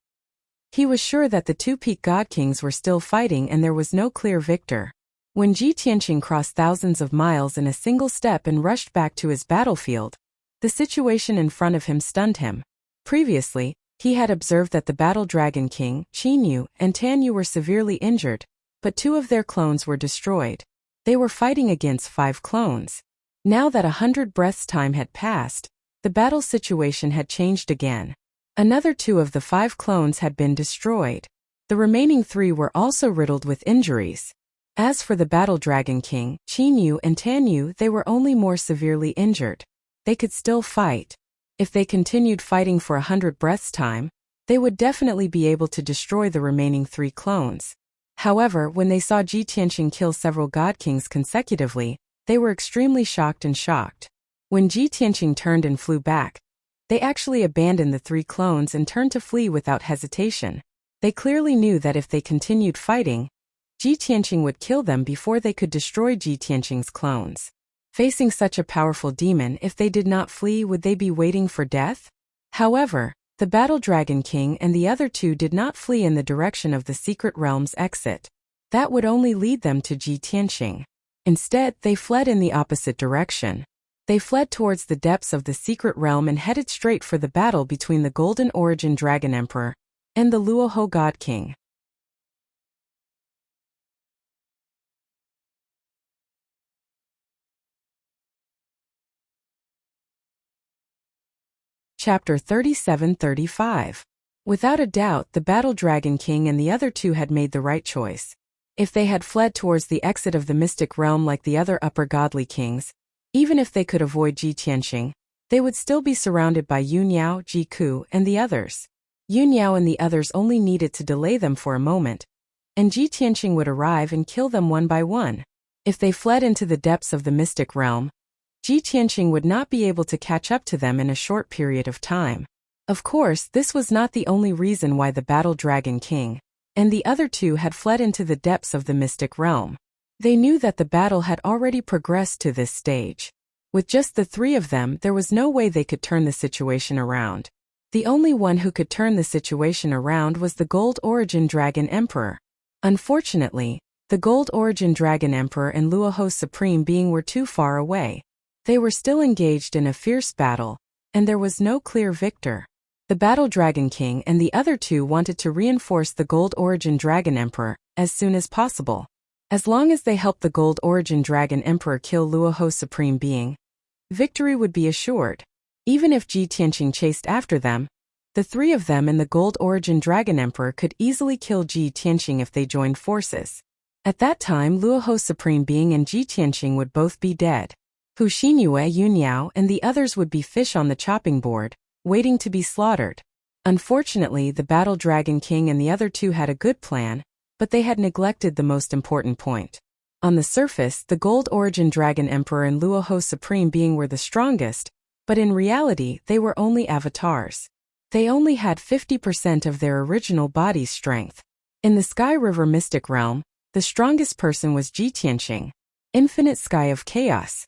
He was sure that the 2 Peak God Kings were still fighting and there was no clear victor. When Ji Tianqing crossed thousands of miles in a single step and rushed back to his battlefield, the situation in front of him stunned him. Previously, he had observed that the Battle Dragon King, Qinyu, and Tanyu were severely injured, but 2 of their clones were destroyed. They were fighting against 5 clones. Now that 100 breaths' time had passed, the battle situation had changed again. Another 2 of the 5 clones had been destroyed. The remaining 3 were also riddled with injuries. As for the Battle Dragon King, Qinyu and Tanyu, they were only more severely injured. They could still fight. If they continued fighting for 100 breaths' time, they would definitely be able to destroy the remaining 3 clones. However, when they saw Ji Tianqing kill several God Kings consecutively, they were extremely shocked. When Ji Tianqing turned and flew back, they actually abandoned the 3 clones and turned to flee without hesitation. They clearly knew that if they continued fighting, Ji Tianqing would kill them before they could destroy Ji Tianqing's clones. Facing such a powerful demon, if they did not flee, would they be waiting for death? However, the Battle Dragon King and the other two did not flee in the direction of the secret realm's exit. That would only lead them to Ji Tianqing. Instead, they fled in the opposite direction. They fled towards the depths of the secret realm and headed straight for the battle between the Golden Origin Dragon Emperor and the Luoho God King. Chapter 37-35. Without a doubt, the Battle Dragon King and the other two had made the right choice. If they had fled towards the exit of the mystic realm like the other upper godly kings, even if they could avoid Ji Tianqing, they would still be surrounded by Yun Yao, Ji Ku, and the others. Yun Yao and the others only needed to delay them for a moment, and Ji Tianqing would arrive and kill them one by one. If they fled into the depths of the mystic realm, Ji Tianqing would not be able to catch up to them in a short period of time. Of course, this was not the only reason why the Battle Dragon King and the other two had fled into the depths of the mystic realm. They knew that the battle had already progressed to this stage. With just the three of them, there was no way they could turn the situation around. The only one who could turn the situation around was the Gold Origin Dragon Emperor. Unfortunately, the Gold Origin Dragon Emperor and Luoho Supreme Being were too far away. They were still engaged in a fierce battle, and there was no clear victor. The Battle Dragon King and the other two wanted to reinforce the Gold Origin Dragon Emperor as soon as possible. As long as they helped the Gold Origin Dragon Emperor kill Luoho Supreme Being, victory would be assured. Even if Ji Tianqing chased after them, the three of them and the Gold Origin Dragon Emperor could easily kill Ji Tianqing if they joined forces. At that time, Luoho Supreme Being and Ji Tianqing would both be dead. Hu Xinyue, Yun Yao, and the others would be fish on the chopping board, waiting to be slaughtered. Unfortunately, the Battle Dragon King and the other two had a good plan, but they had neglected the most important point. On the surface, the Gold Origin Dragon Emperor and Luoho Supreme Being were the strongest, but in reality, they were only avatars. They only had 50% of their original body's strength. In the Sky River Mystic Realm, the strongest person was Ji Tianqing, Infinite Sky of Chaos.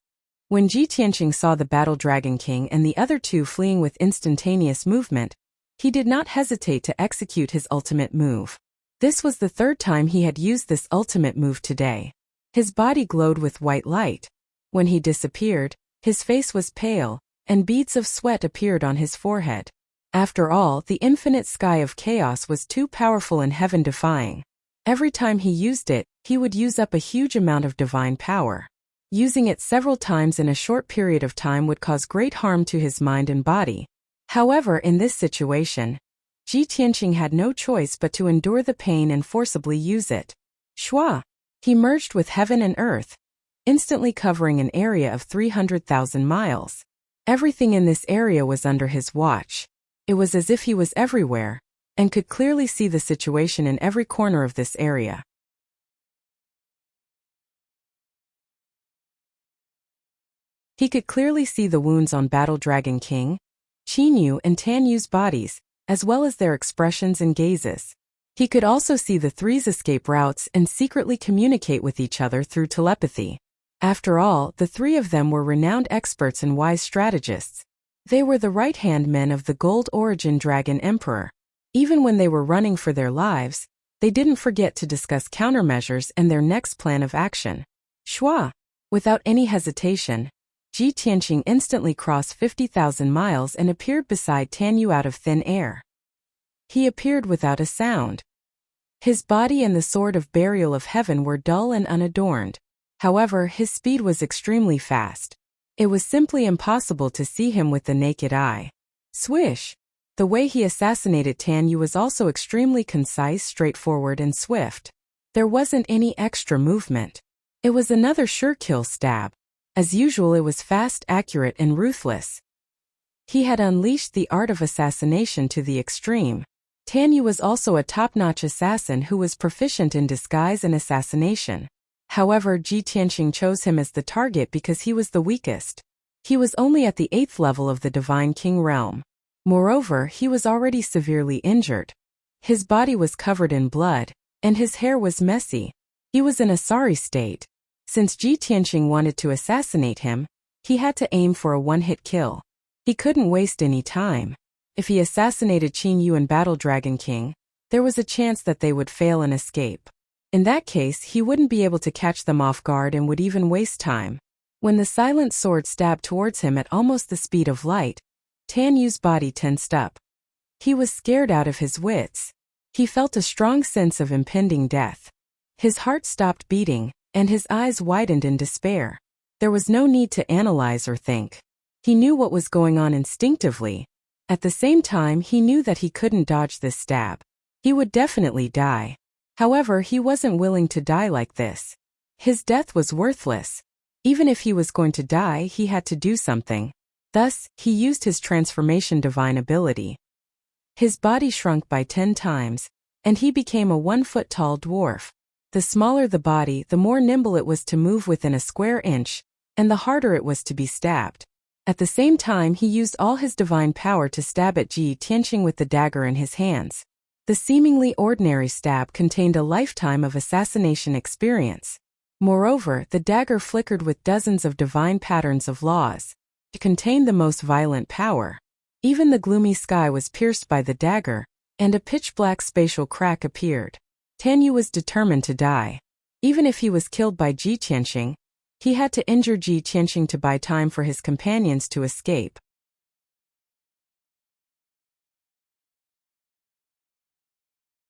When Ji Tianqing saw the Battle Dragon King and the other two fleeing with instantaneous movement, he did not hesitate to execute his ultimate move. This was the third time he had used this ultimate move today. His body glowed with white light. When he disappeared, his face was pale, and beads of sweat appeared on his forehead. After all, the Infinite Sky of Chaos was too powerful and heaven-defying. Every time he used it, he would use up a huge amount of divine power. Using it several times in a short period of time would cause great harm to his mind and body. However, in this situation, Ji Tianqing had no choice but to endure the pain and forcibly use it. Shua! He merged with heaven and earth, instantly covering an area of 300,000 miles. Everything in this area was under his watch. It was as if he was everywhere, and could clearly see the situation in every corner of this area. He could clearly see the wounds on Battle Dragon King, Qinyu and Tanyu's bodies, as well as their expressions and gazes. He could also see the three's escape routes and secretly communicate with each other through telepathy. After all, the three of them were renowned experts and wise strategists. They were the right-hand men of the Gold Origin Dragon Emperor. Even when they were running for their lives, they didn't forget to discuss countermeasures and their next plan of action. Shua! Without any hesitation, Ji Tianqing instantly crossed 50,000 miles and appeared beside Tanyu out of thin air. He appeared without a sound. His body and the sword of burial of heaven were dull and unadorned. However, his speed was extremely fast. It was simply impossible to see him with the naked eye. Swish! The way he assassinated Tanyu was also extremely concise, straightforward, and swift. There wasn't any extra movement. It was another sure-kill stab. As usual, it was fast, accurate, and ruthless. He had unleashed the art of assassination to the extreme. Tanyu was also a top-notch assassin who was proficient in disguise and assassination. However, Ji Tianqing chose him as the target because he was the weakest. He was only at the 8th level of the Divine King realm. Moreover, he was already severely injured. His body was covered in blood, and his hair was messy. He was in a sorry state. Since Ji Tianqing wanted to assassinate him, he had to aim for a one-hit kill. He couldn't waste any time. If he assassinated Qin Yu and Battle Dragon King, there was a chance that they would fail and escape. In that case, he wouldn't be able to catch them off guard and would even waste time. When the silent sword stabbed towards him at almost the speed of light, Tan Yu's body tensed up. He was scared out of his wits. He felt a strong sense of impending death. His heart stopped beating, and his eyes widened in despair. There was no need to analyze or think. He knew what was going on instinctively. At the same time, he knew that he couldn't dodge this stab. He would definitely die. However, he wasn't willing to die like this. His death was worthless. Even if he was going to die, he had to do something. Thus, he used his transformation divine ability. His body shrunk by 10 times, and he became a 1-foot-tall dwarf. The smaller the body, the more nimble it was to move within a square inch, and the harder it was to be stabbed. At the same time, he used all his divine power to stab at Ji Tianqing with the dagger in his hands. The seemingly ordinary stab contained a lifetime of assassination experience. Moreover, the dagger flickered with dozens of divine patterns of laws. It contained the most violent power. Even the gloomy sky was pierced by the dagger, and a pitch-black spatial crack appeared. Tan Yu was determined to die. Even if he was killed by Ji Tianqing, he had to injure Ji Tianqing to buy time for his companions to escape.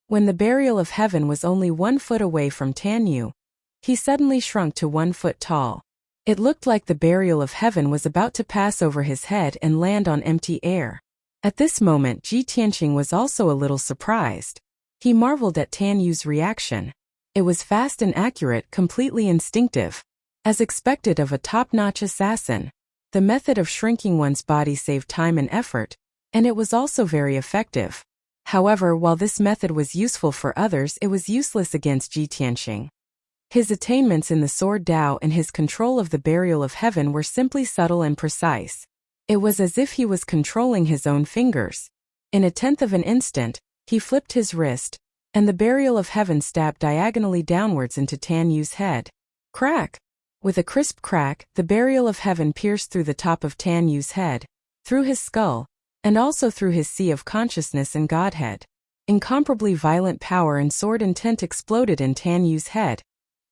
When the burial of heaven was only 1 foot away from Tan Yu, he suddenly shrunk to 1 foot tall. It looked like the burial of heaven was about to pass over his head and land on empty air. At this moment, Ji Tianqing was also a little surprised. He marveled at Tan Yu's reaction. It was fast and accurate, completely instinctive. As expected of a top-notch assassin, the method of shrinking one's body saved time and effort, and it was also very effective. However, while this method was useful for others, it was useless against Ji Tianqing. His attainments in the sword Dao and his control of the burial of heaven were simply subtle and precise. It was as if he was controlling his own fingers. In a tenth of an instant, he flipped his wrist, and the burial of heaven stabbed diagonally downwards into Tan Yu's head. Crack! With a crisp crack, the burial of heaven pierced through the top of Tan Yu's head, through his skull, and also through his sea of consciousness and godhead. Incomparably violent power and sword intent exploded in Tan Yu's head,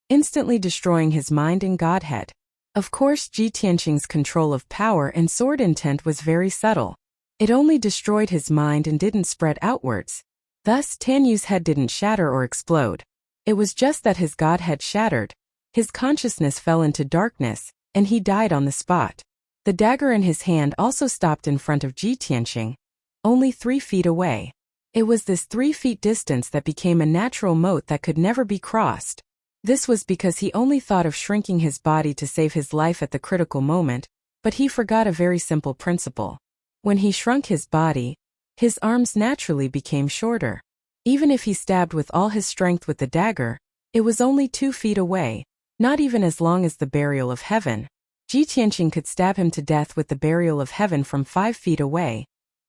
instantly destroying his mind and godhead. Of course, Ji Tianqing's control of power and sword intent was very subtle. It only destroyed his mind and didn't spread outwards. Thus, Tan Yu's head didn't shatter or explode. It was just that his godhead shattered, his consciousness fell into darkness, and he died on the spot. The dagger in his hand also stopped in front of Ji Tianqing, only 3 feet away. It was this 3 feet distance that became a natural moat that could never be crossed. This was because he only thought of shrinking his body to save his life at the critical moment, but he forgot a very simple principle. When he shrunk his body, his arms naturally became shorter. Even if he stabbed with all his strength with the dagger, it was only 2 feet away, not even as long as the burial of heaven. Ji Tianqing could stab him to death with the burial of heaven from 5 feet away,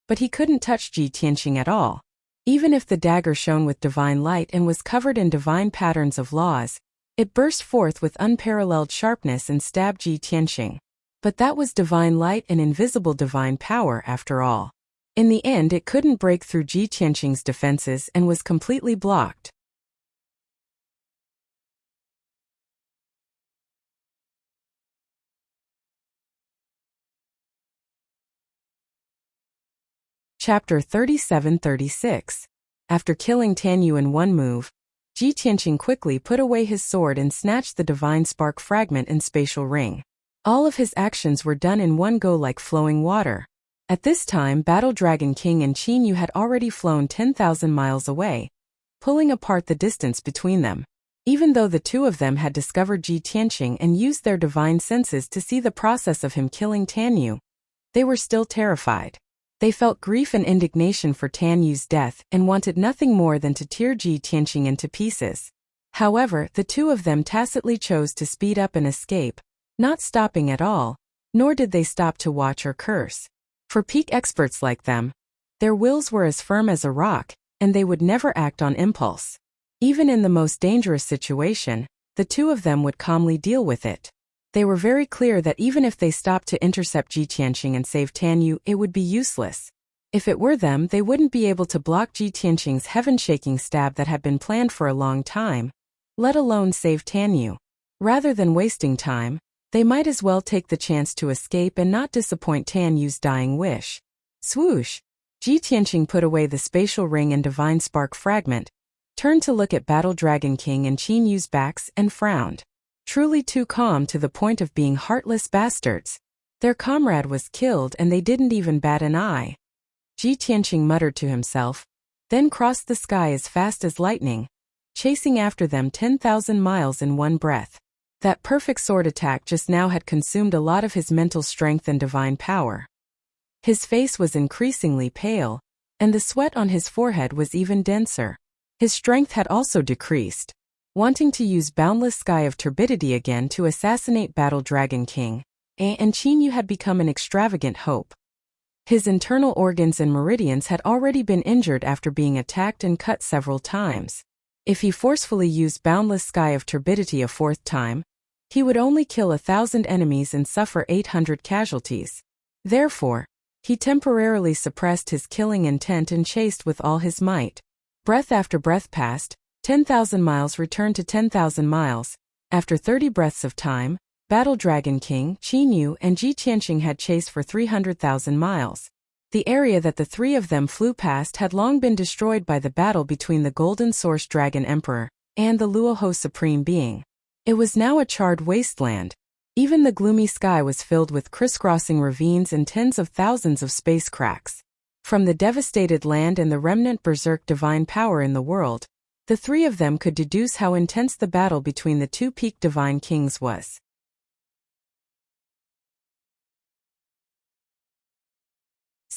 but he couldn't touch Ji Tianqing at all. Even if the dagger shone with divine light and was covered in divine patterns of laws, it burst forth with unparalleled sharpness and stabbed Ji Tianqing. But that was divine light and invisible divine power after all. In the end, it couldn't break through Ji Tianqing's defenses and was completely blocked. Chapter 37-36. After killing Tan Yu in one move, Ji Tianqing quickly put away his sword and snatched the divine spark fragment and spatial ring. All of his actions were done in one go like flowing water. At this time, Battle Dragon King and Qin Yu had already flown 10,000 miles away, pulling apart the distance between them. Even though the two of them had discovered Ji Tianqing and used their divine senses to see the process of him killing Tan Yu, they were still terrified. They felt grief and indignation for Tan Yu's death and wanted nothing more than to tear Ji Tianqing into pieces. However, the two of them tacitly chose to speed up and escape, not stopping at all, nor did they stop to watch or curse. For peak experts like them, their wills were as firm as a rock, and they would never act on impulse. Even in the most dangerous situation, the two of them would calmly deal with it. They were very clear that even if they stopped to intercept Ji Tianqing and save Tan Yu, it would be useless. If it were them, they wouldn't be able to block Ji Tianqing's heaven-shaking stab that had been planned for a long time, let alone save Tan Yu. Rather than wasting time, they might as well take the chance to escape and not disappoint Tan Yu's dying wish. Swoosh! Ji Tianqing put away the spatial ring and divine spark fragment, turned to look at Battle Dragon King and Qin Yu's backs, and frowned. Truly too calm to the point of being heartless bastards. Their comrade was killed and they didn't even bat an eye. Ji Tianqing muttered to himself, then crossed the sky as fast as lightning, chasing after them 10,000 miles in one breath. That perfect sword attack just now had consumed a lot of his mental strength and divine power. His face was increasingly pale, and the sweat on his forehead was even denser. His strength had also decreased. Wanting to use Boundless Sky of Turbidity again to assassinate Battle Dragon King, and Qin Yu had become an extravagant hope. His internal organs and meridians had already been injured after being attacked and cut several times. If he forcefully used Boundless Sky of Turbidity a fourth time, he would only kill 1,000 enemies and suffer 800 casualties. Therefore, he temporarily suppressed his killing intent and chased with all his might. Breath after breath passed, 10,000 miles returned to 10,000 miles. After 30 breaths of time, Battle Dragon King, Qin Yu, and Ji Tianqing had chased for 300,000 miles. The area that the three of them flew past had long been destroyed by the battle between the Golden Source Dragon Emperor and the Luoho Supreme Being. It was now a charred wasteland. Even the gloomy sky was filled with crisscrossing ravines and tens of thousands of space cracks. From the devastated land and the remnant berserk divine power in the world, the three of them could deduce how intense the battle between the two peak divine kings was.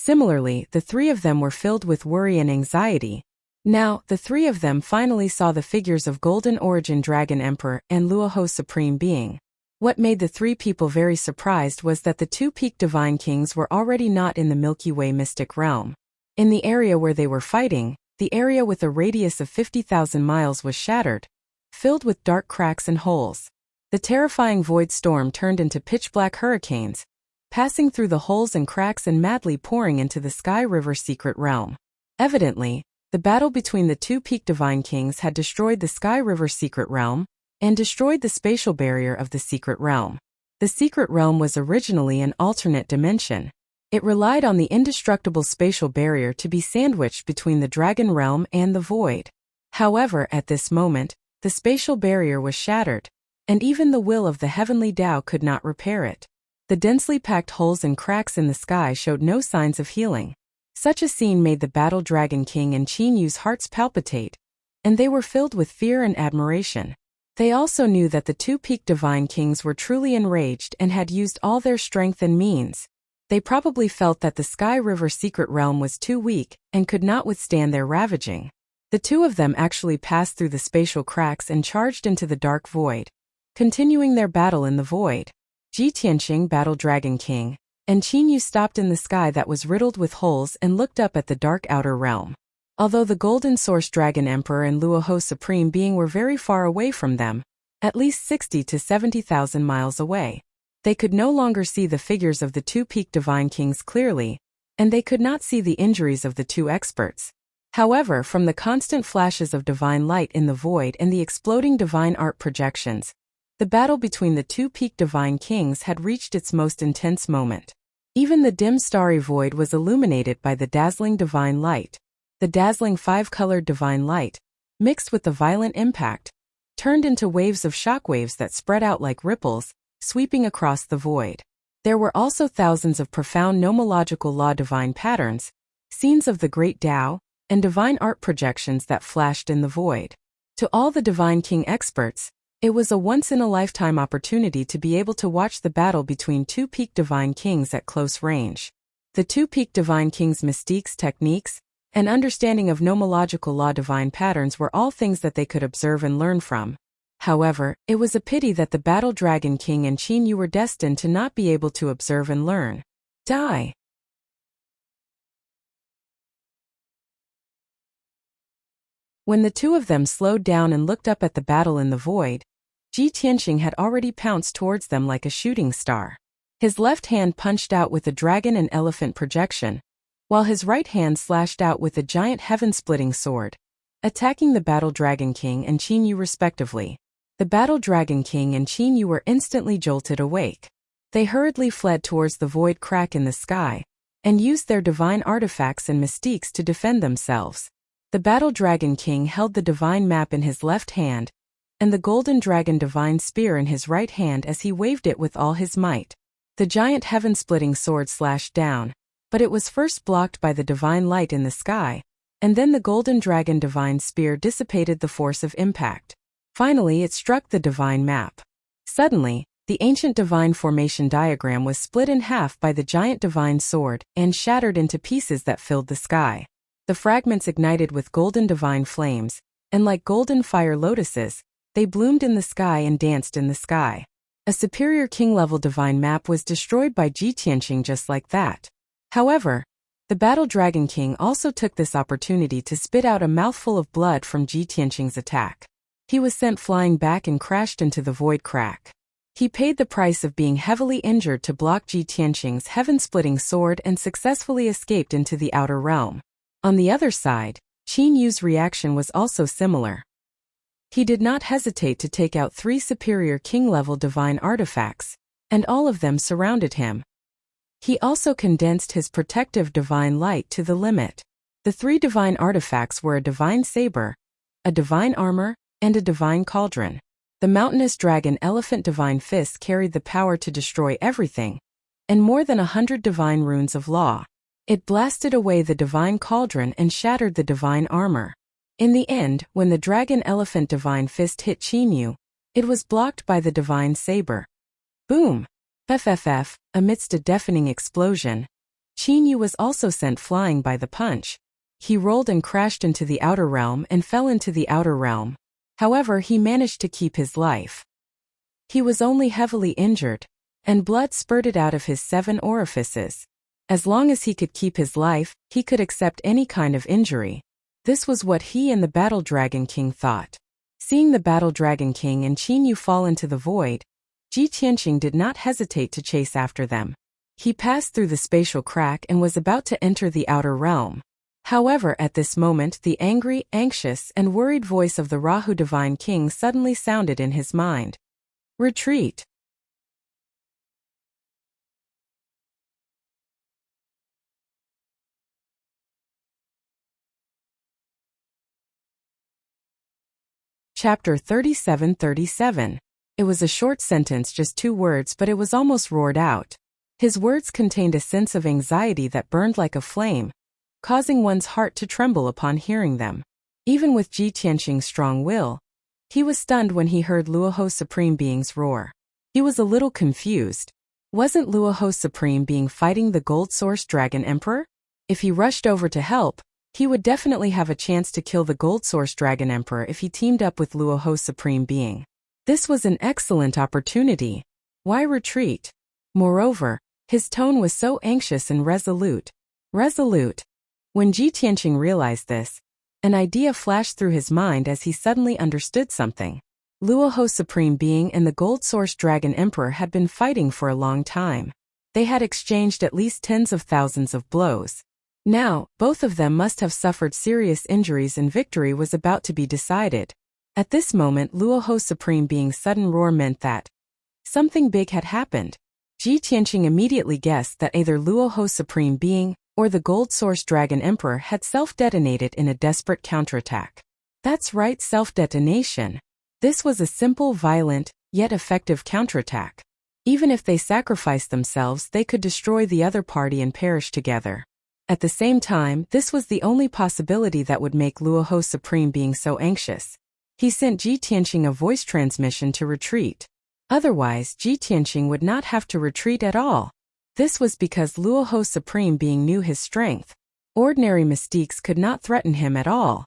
Similarly, the three of them were filled with worry and anxiety. Now, the three of them finally saw the figures of Golden Origin Dragon Emperor and Luoho Supreme Being. What made the three people very surprised was that the two peak divine kings were already not in the Milky Way mystic realm. In the area where they were fighting, the area with a radius of 50,000 miles was shattered, filled with dark cracks and holes. The terrifying void storm turned into pitch-black hurricanes, passing through the holes and cracks and madly pouring into the Sky River secret realm. Evidently, the battle between the two peak divine kings had destroyed the Sky River secret realm and destroyed the spatial barrier of the secret realm. The secret realm was originally an alternate dimension. It relied on the indestructible spatial barrier to be sandwiched between the dragon realm and the void. However, at this moment, the spatial barrier was shattered, and even the will of the heavenly Tao could not repair it. The densely packed holes and cracks in the sky showed no signs of healing. Such a scene made the Battle Dragon King and Qin Yu's hearts palpitate, and they were filled with fear and admiration. They also knew that the two peak divine kings were truly enraged and had used all their strength and means. They probably felt that the Sky River secret realm was too weak and could not withstand their ravaging. The two of them actually passed through the spatial cracks and charged into the dark void, continuing their battle in the void. Ji Tianqing, Battle Dragon King, and Qin Yu stopped in the sky that was riddled with holes and looked up at the dark outer realm. Although the Golden Source Dragon Emperor and Luoho Supreme Being were very far away from them, at least 60 to 70,000 miles away, they could no longer see the figures of the two peak divine kings clearly, and they could not see the injuries of the two experts. However, from the constant flashes of divine light in the void and the exploding divine art projections, the battle between the two peak divine kings had reached its most intense moment. Even the dim starry void was illuminated by the dazzling divine light. The dazzling five-colored divine light, mixed with the violent impact, turned into waves of shockwaves that spread out like ripples, sweeping across the void. There were also thousands of profound nomological law divine patterns, scenes of the great Tao, and divine art projections that flashed in the void. To all the Divine King experts, it was a once-in-a-lifetime opportunity to be able to watch the battle between two peak divine kings at close range. The two peak divine kings' mystiques, techniques, and understanding of nomological law divine patterns were all things that they could observe and learn from. However, it was a pity that the Battle Dragon King and Qin Yu were destined to not be able to observe and learn. Die. When the two of them slowed down and looked up at the battle in the void, Ji Tianqing had already pounced towards them like a shooting star. His left hand punched out with a dragon and elephant projection, while his right hand slashed out with a giant heaven-splitting sword, attacking the Battle Dragon King and Qin Yu respectively. The Battle Dragon King and Qin Yu were instantly jolted awake. They hurriedly fled towards the void crack in the sky, and used their divine artifacts and mystiques to defend themselves. The Battle Dragon King held the divine map in his left hand, and the Golden Dragon divine spear in his right hand as he waved it with all his might. The giant heaven-splitting sword slashed down, but it was first blocked by the divine light in the sky, and then the Golden Dragon divine spear dissipated the force of impact. Finally, it struck the divine map. Suddenly, the ancient divine formation diagram was split in half by the giant divine sword and shattered into pieces that filled the sky. The fragments ignited with golden divine flames, and like golden fire lotuses, they bloomed in the sky and danced in the sky. A superior king-level divine map was destroyed by Ji Tianqing just like that. However, the Battle Dragon King also took this opportunity to spit out a mouthful of blood from Ji Tianqing's attack. He was sent flying back and crashed into the void crack. He paid the price of being heavily injured to block Ji Tianqing's heaven-splitting sword and successfully escaped into the outer realm. On the other side, Qin Yu's reaction was also similar. He did not hesitate to take out 3 superior king-level divine artifacts, and all of them surrounded him. He also condensed his protective divine light to the limit. The 3 divine artifacts were a divine saber, a divine armor, and a divine cauldron. The mountainous dragon elephant divine fist carried the power to destroy everything, and more than 100 divine runes of law. It blasted away the divine cauldron and shattered the divine armor. In the end, when the dragon elephant divine fist hit Qin Yu, it was blocked by the divine saber. Boom! FFF, amidst a deafening explosion, Qin Yu was also sent flying by the punch. He rolled and crashed into the outer realm and fell into the outer realm. However, he managed to keep his life. He was only heavily injured, and blood spurted out of his 7 orifices. As long as he could keep his life, he could accept any kind of injury. This was what he and the Battle Dragon King thought. Seeing the Battle Dragon King and Qin Yu fall into the void, Ji Tianqing did not hesitate to chase after them. He passed through the spatial crack and was about to enter the outer realm. However, at this moment the angry, anxious, and worried voice of the Rahu Divine King suddenly sounded in his mind. Retreat! Chapter 37:37. It was a short sentence, just 2 words, but it was almost roared out. His words contained a sense of anxiety that burned like a flame, causing one's heart to tremble upon hearing them. Even with Ji Tianqing's strong will, he was stunned when he heard Luoho's Supreme Being's roar. He was a little confused. Wasn't Luoho's Supreme Being fighting the Gold Source Dragon Emperor? If he rushed over to help, he would definitely have a chance to kill the Gold Source Dragon Emperor if he teamed up with Luoho's Supreme Being. This was an excellent opportunity. Why retreat? Moreover, his tone was so anxious and resolute. Resolute. When Ji Tianqing realized this, an idea flashed through his mind as he suddenly understood something. Luoho's Supreme Being and the Gold Source Dragon Emperor had been fighting for a long time. They had exchanged at least tens of thousands of blows. Now, both of them must have suffered serious injuries and victory was about to be decided. At this moment, Luoho's Supreme Being's sudden roar meant that something big had happened. Ji Tianqing immediately guessed that either Luoho's Supreme Being or the Gold Source Dragon Emperor had self-detonated in a desperate counterattack. That's right, self-detonation. This was a simple, violent, yet effective counterattack. Even if they sacrificed themselves, they could destroy the other party and perish together. At the same time, this was the only possibility that would make Luoho's Supreme Being so anxious. He sent Ji Tianqing a voice transmission to retreat. Otherwise, Ji Tianqing would not have to retreat at all. This was because Luoho's Supreme Being knew his strength. Ordinary mystiques could not threaten him at all.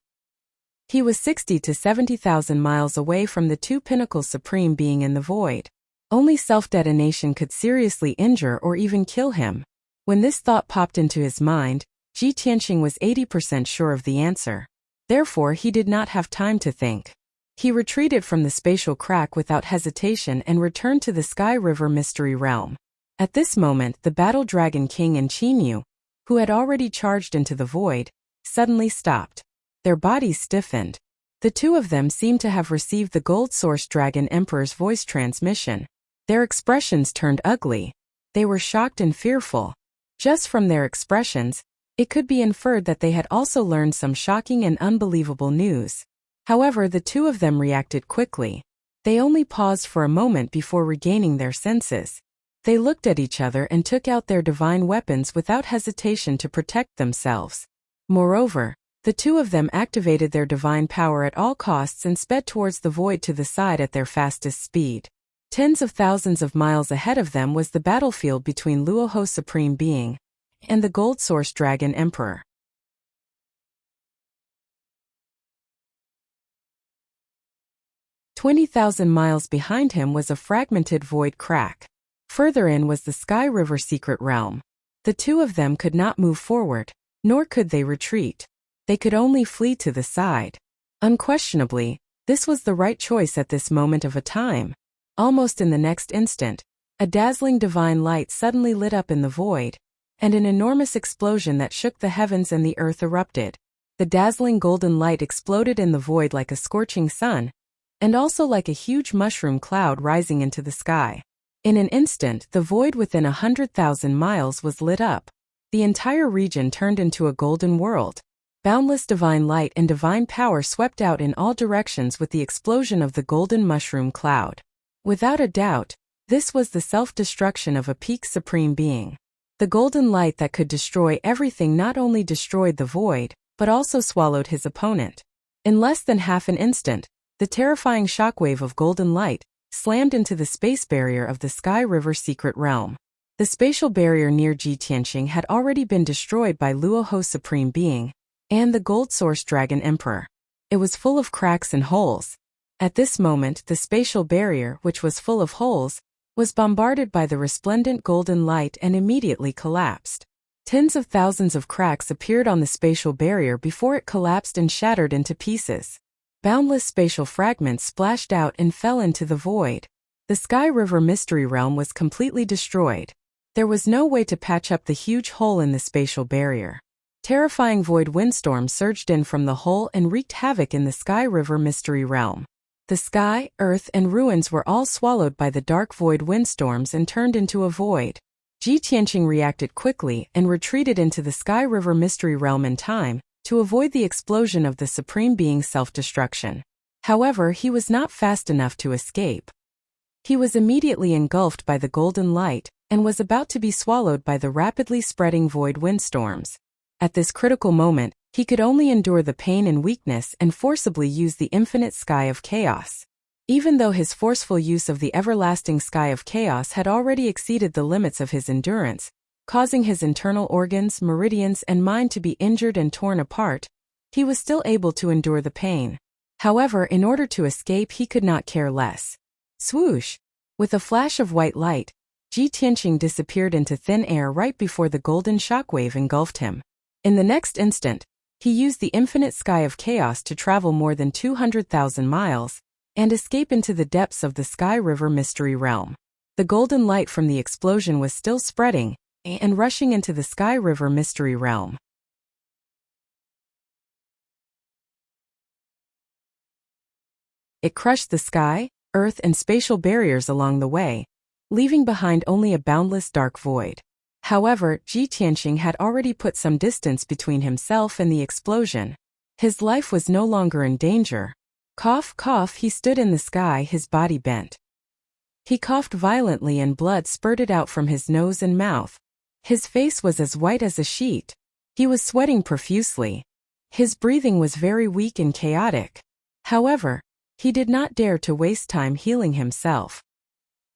He was 60 to 70,000 miles away from the 2 pinnacles Supreme Being in the void. Only self-detonation could seriously injure or even kill him. When this thought popped into his mind, Ji Tianqing was 80% sure of the answer. Therefore, he did not have time to think. He retreated from the spatial crack without hesitation and returned to the Sky River Mystery Realm. At this moment, the Battle Dragon King and Chinyu, who had already charged into the void, suddenly stopped. Their bodies stiffened. The two of them seemed to have received the Gold Source Dragon Emperor's voice transmission. Their expressions turned ugly. They were shocked and fearful. Just from their expressions, it could be inferred that they had also learned some shocking and unbelievable news. However, the two of them reacted quickly. They only paused for a moment before regaining their senses. They looked at each other and took out their divine weapons without hesitation to protect themselves. Moreover, the two of them activated their divine power at all costs and sped towards the void to the side at their fastest speed. Tens of thousands of miles ahead of them was the battlefield between Luoho Supreme Being and the Gold Source Dragon Emperor. 20,000 miles behind him was a fragmented void crack. Further in was the Sky River Secret Realm. The two of them could not move forward, nor could they retreat. They could only flee to the side. Unquestionably, this was the right choice at this moment of a time. Almost in the next instant, a dazzling divine light suddenly lit up in the void, and an enormous explosion that shook the heavens and the earth erupted. The dazzling golden light exploded in the void like a scorching sun, and also like a huge mushroom cloud rising into the sky. In an instant, the void within 100,000 miles was lit up. The entire region turned into a golden world. Boundless divine light and divine power swept out in all directions with the explosion of the golden mushroom cloud. Without a doubt, this was the self-destruction of a peak supreme being. The golden light that could destroy everything not only destroyed the void, but also swallowed his opponent. In less than half an instant, the terrifying shockwave of golden light slammed into the space barrier of the Sky River Secret Realm. The spatial barrier near Jitianqing had already been destroyed by Luoho Supreme Being and the Gold Source Dragon Emperor. It was full of cracks and holes. At this moment, the spatial barrier, which was full of holes, was bombarded by the resplendent golden light and immediately collapsed. Tens of thousands of cracks appeared on the spatial barrier before it collapsed and shattered into pieces. Boundless spatial fragments splashed out and fell into the void. The Sky River Mystery Realm was completely destroyed. There was no way to patch up the huge hole in the spatial barrier. Terrifying void windstorms surged in from the hole and wreaked havoc in the Sky River Mystery Realm. The sky, earth, and ruins were all swallowed by the dark void windstorms and turned into a void. Jitianqing reacted quickly and retreated into the Sky River Mystery Realm in time to avoid the explosion of the Supreme Being's self-destruction. However, he was not fast enough to escape. He was immediately engulfed by the golden light and was about to be swallowed by the rapidly spreading void windstorms. At this critical moment, he could only endure the pain and weakness and forcibly use the infinite sky of chaos. Even though his forceful use of the everlasting sky of chaos had already exceeded the limits of his endurance, causing his internal organs, meridians, and mind to be injured and torn apart, he was still able to endure the pain. However, in order to escape, he could not care less. Swoosh! With a flash of white light, Jitianqing disappeared into thin air right before the golden shockwave engulfed him. In the next instant, he used the infinite sky of chaos to travel more than 200,000 miles and escape into the depths of the Sky River Mystery Realm. The golden light from the explosion was still spreading and rushing into the Sky River Mystery Realm. It crushed the sky, earth, and spatial barriers along the way, leaving behind only a boundless dark void. However, Jitianqing had already put some distance between himself and the explosion. His life was no longer in danger. Cough, cough, he stood in the sky, his body bent. He coughed violently and blood spurted out from his nose and mouth. His face was as white as a sheet. He was sweating profusely. His breathing was very weak and chaotic. However, he did not dare to waste time healing himself.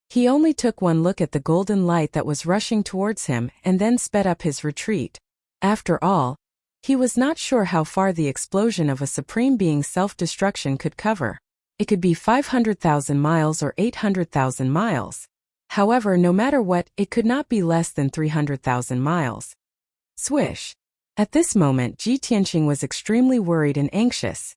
He only took one look at the golden light that was rushing towards him and then sped up his retreat. After all, he was not sure how far the explosion of a supreme being's self-destruction could cover. It could be 500,000 miles or 800,000 miles. However, no matter what, it could not be less than 300,000 miles. Swish! At this moment, Ji Tianqing was extremely worried and anxious.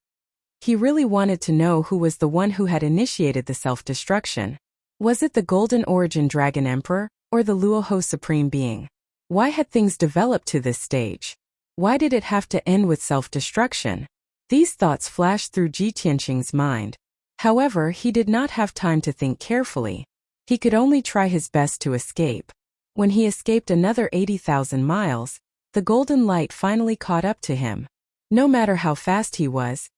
He really wanted to know who was the one who had initiated the self-destruction. Was it the Golden Origin Dragon Emperor, or the Luoho Supreme Being? Why had things developed to this stage? Why did it have to end with self-destruction? These thoughts flashed through Ji Tianqing's mind. However, he did not have time to think carefully. He could only try his best to escape. When he escaped another 80,000 miles, the golden light finally caught up to him. No matter how fast he was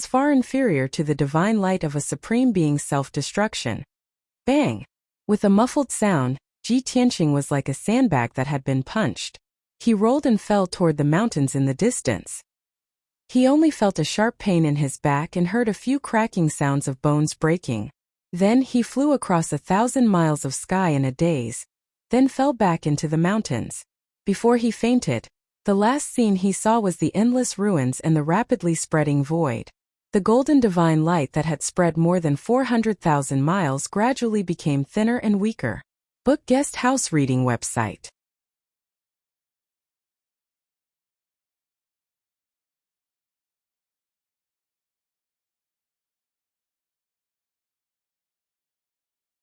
far inferior to the divine light of a supreme being's self-destruction. Bang! With a muffled sound, Ji Tianqing was like a sandbag that had been punched. He rolled and fell toward the mountains in the distance. He only felt a sharp pain in his back and heard a few cracking sounds of bones breaking. Then he flew across 1,000 miles of sky in a daze, then fell back into the mountains. Before he fainted, the last scene he saw was the endless ruins and the rapidly spreading void. The golden divine light that had spread more than 400,000 miles gradually became thinner and weaker. Book Guest House Reading Website.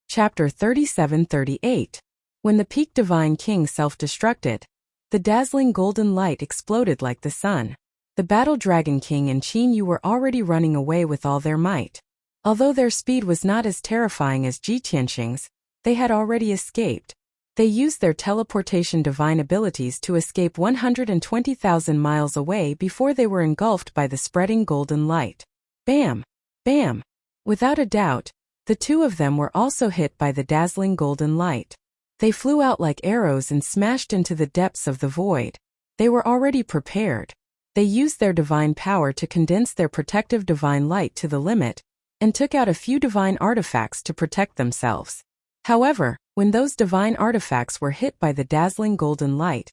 Chapter 37-38. When the peak divine king self-destructed, the dazzling golden light exploded like the sun. The battle dragon king and Qin Yu were already running away with all their might. Although their speed was not as terrifying as Ji Tianqing's, they had already escaped. They used their teleportation divine abilities to escape 120,000 miles away before they were engulfed by the spreading golden light. Bam! Bam! Without a doubt, the two of them were also hit by the dazzling golden light. They flew out like arrows and smashed into the depths of the void. They were already prepared. They used their divine power to condense their protective divine light to the limit, and took out a few divine artifacts to protect themselves. However, when those divine artifacts were hit by the dazzling golden light,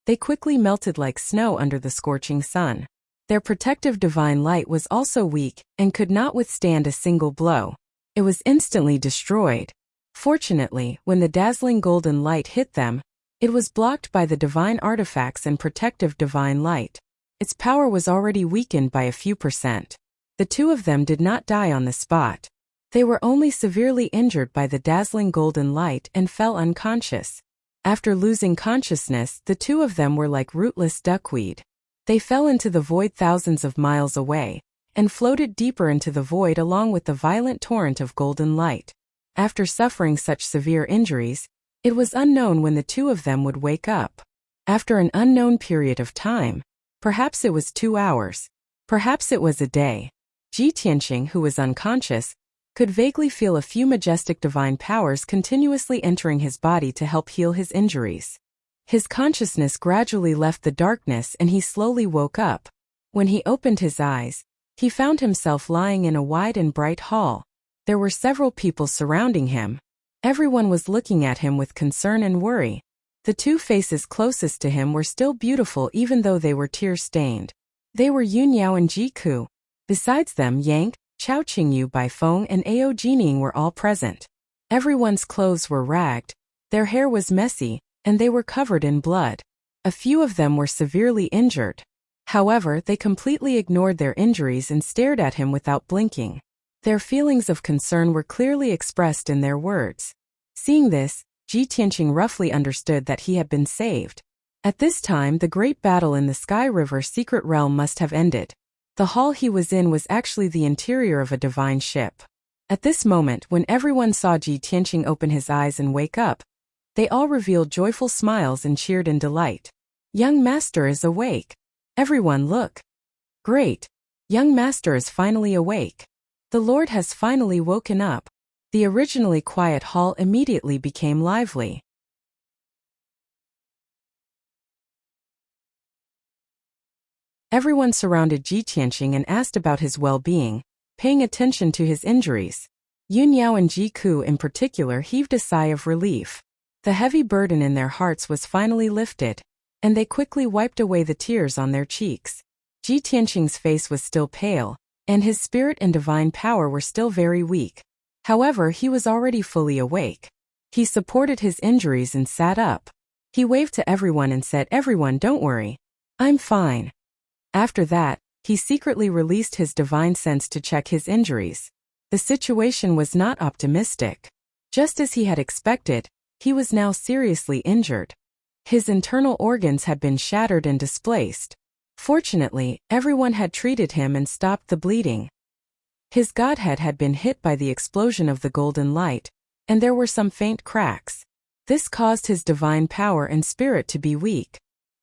they quickly melted like snow under the scorching sun. Their protective divine light was also weak and could not withstand a single blow. It was instantly destroyed. Fortunately, when the dazzling golden light hit them, it was blocked by the divine artifacts and protective divine light. Its power was already weakened by a few %. The two of them did not die on the spot. They were only severely injured by the dazzling golden light and fell unconscious. After losing consciousness, the two of them were like rootless duckweed. They fell into the void thousands of miles away, and floated deeper into the void along with the violent torrent of golden light. After suffering such severe injuries, it was unknown when the two of them would wake up. After an unknown period of time, perhaps it was 2 hours, perhaps it was a day, Ji Tianqing, who was unconscious, could vaguely feel a few majestic divine powers continuously entering his body to help heal his injuries. His consciousness gradually left the darkness and he slowly woke up. When he opened his eyes, he found himself lying in a wide and bright hall. There were several people surrounding him. Everyone was looking at him with concern and worry. The two faces closest to him were still beautiful even though they were tear-stained. They were Yun Yao and Ji Ku. Besides them, Yang, Chao Qingyu, Bai Feng and Ao Jining were all present. Everyone's clothes were ragged, their hair was messy, and they were covered in blood. A few of them were severely injured. However, they completely ignored their injuries and stared at him without blinking. Their feelings of concern were clearly expressed in their words. Seeing this, Ji Tianqing roughly understood that he had been saved. At this time, the great battle in the Sky River secret realm must have ended. The hall he was in was actually the interior of a divine ship. At this moment, when everyone saw Ji Tianqing open his eyes and wake up, they all revealed joyful smiles and cheered in delight. Young Master is awake. Everyone look. Great. Young Master is finally awake. The Lord has finally woken up. The originally quiet hall immediately became lively. Everyone surrounded Ji Tianqing and asked about his well-being, paying attention to his injuries. Yun Yao and Ji Ku in particular heaved a sigh of relief. The heavy burden in their hearts was finally lifted, and they quickly wiped away the tears on their cheeks. Ji Tianqing's face was still pale, and his spirit and divine power were still very weak. However, he was already fully awake. He supported his injuries and sat up. He waved to everyone and said, "Everyone, don't worry. I'm fine. After that, he secretly released his divine sense to check his injuries. The situation was not optimistic. Just as he had expected, he was now seriously injured. His internal organs had been shattered and displaced. Fortunately, everyone had treated him and stopped the bleeding. His godhead had been hit by the explosion of the golden light, and there were some faint cracks. This caused his divine power and spirit to be weak.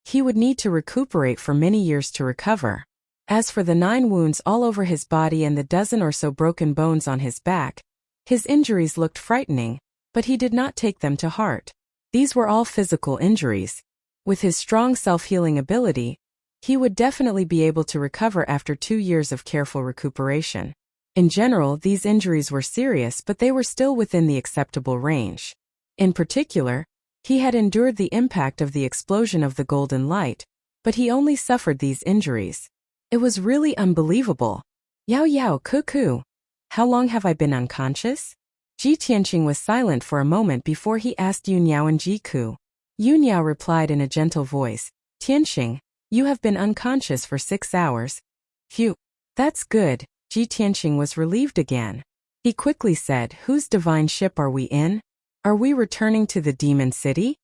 He would need to recuperate for many years to recover. As for the 9 wounds all over his body and the dozen or so broken bones on his back, his injuries looked frightening, but he did not take them to heart. These were all physical injuries. With his strong self-healing ability, he would definitely be able to recover after 2 years of careful recuperation. In general, these injuries were serious, but they were still within the acceptable range. In particular, he had endured the impact of the explosion of the golden light, but he only suffered these injuries. It was really unbelievable. Yao Yao Cuckoo. How long have I been unconscious? Ji Tianqing was silent for a moment before he asked Yun Yao and Ji Ku. Yun Yao replied in a gentle voice, Tianqing, you have been unconscious for 6 hours. Phew. That's good. Ji Tianqing was relieved again. He quickly said, whose divine ship are we in? Are we returning to the demon city?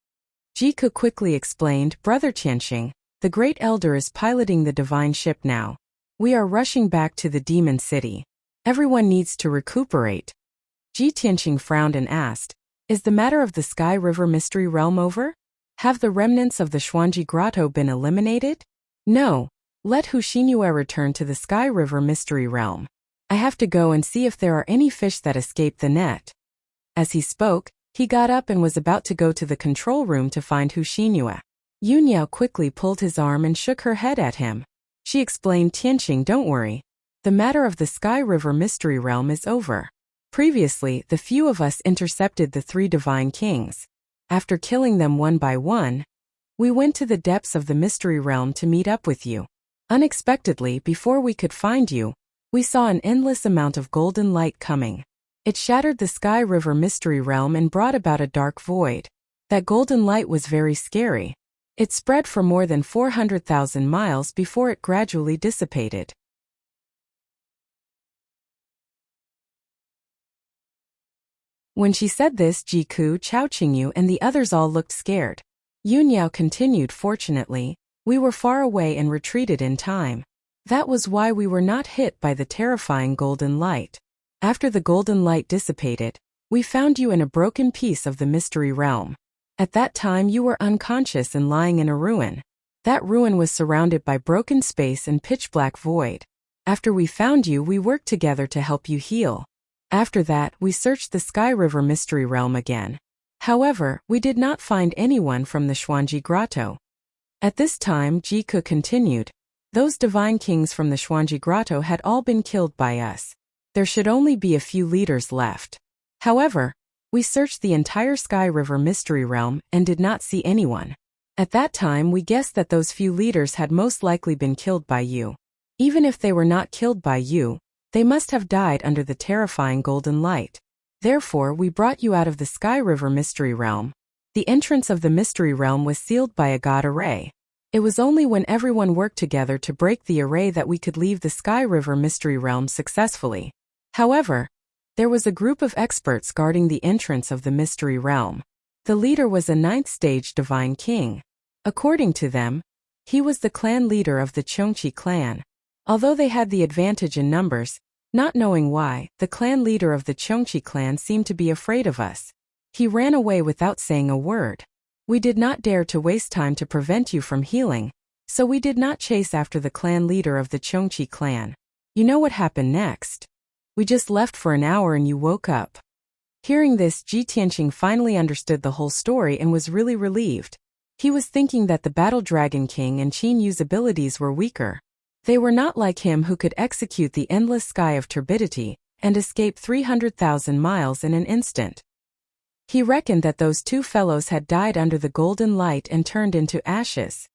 Ji Ku quickly explained, Brother Tianqing, the great elder is piloting the divine ship now. We are rushing back to the demon city. Everyone needs to recuperate. Ji Tianqing frowned and asked, is the matter of the Sky River Mystery Realm over? Have the remnants of the Xuanji Grotto been eliminated? No. Let Hu Xingyue return to the Sky River Mystery Realm. I have to go and see if there are any fish that escaped the net. As he spoke, he got up and was about to go to the control room to find Hu Xingyue. Yun Yao quickly pulled his arm and shook her head at him. She explained, Tianqing, don't worry. The matter of the Sky River Mystery Realm is over. Previously, the few of us intercepted the 3 divine kings. After killing them one by one, we went to the depths of the Mystery Realm to meet up with you. Unexpectedly, before we could find you, we saw an endless amount of golden light coming. It shattered the Sky River Mystery Realm and brought about a dark void. That golden light was very scary. It spread for more than 400,000 miles before it gradually dissipated. When she said this, Ji Ku, Chao Qingyu, and the others all looked scared. Yun Yao continued, fortunately, we were far away and retreated in time. That was why we were not hit by the terrifying golden light. After the golden light dissipated, we found you in a broken piece of the mystery realm. At that time you were unconscious and lying in a ruin. That ruin was surrounded by broken space and pitch-black void. After we found you, we worked together to help you heal. After that, we searched the Sky River Mystery Realm again. However, we did not find anyone from the Xuanji Grotto. At this time, Ji Ku continued, those divine kings from the Xuanji Grotto had all been killed by us. There should only be a few leaders left. However, we searched the entire Sky River Mystery Realm and did not see anyone. At that time, we guessed that those few leaders had most likely been killed by you. Even if they were not killed by you, they must have died under the terrifying golden light. Therefore, we brought you out of the Sky River Mystery Realm. The entrance of the Mystery Realm was sealed by a god array. It was only when everyone worked together to break the array that we could leave the Sky River Mystery Realm successfully. However, there was a group of experts guarding the entrance of the Mystery Realm. The leader was a 9th-stage divine king. According to them, he was the clan leader of the Chongqi clan. Although they had the advantage in numbers, not knowing why, the clan leader of the Chongqi clan seemed to be afraid of us. He ran away without saying a word. We did not dare to waste time to prevent you from healing, so we did not chase after the clan leader of the Chongqi clan. You know what happened next? We just left for an hour and you woke up. Hearing this, Ji Tianqing finally understood the whole story and was really relieved. He was thinking that the Battle Dragon King and Qin Yu's abilities were weaker. They were not like him who could execute the endless sky of turbidity and escape 300,000 miles in an instant. He reckoned that those 2 fellows had died under the golden light and turned into ashes.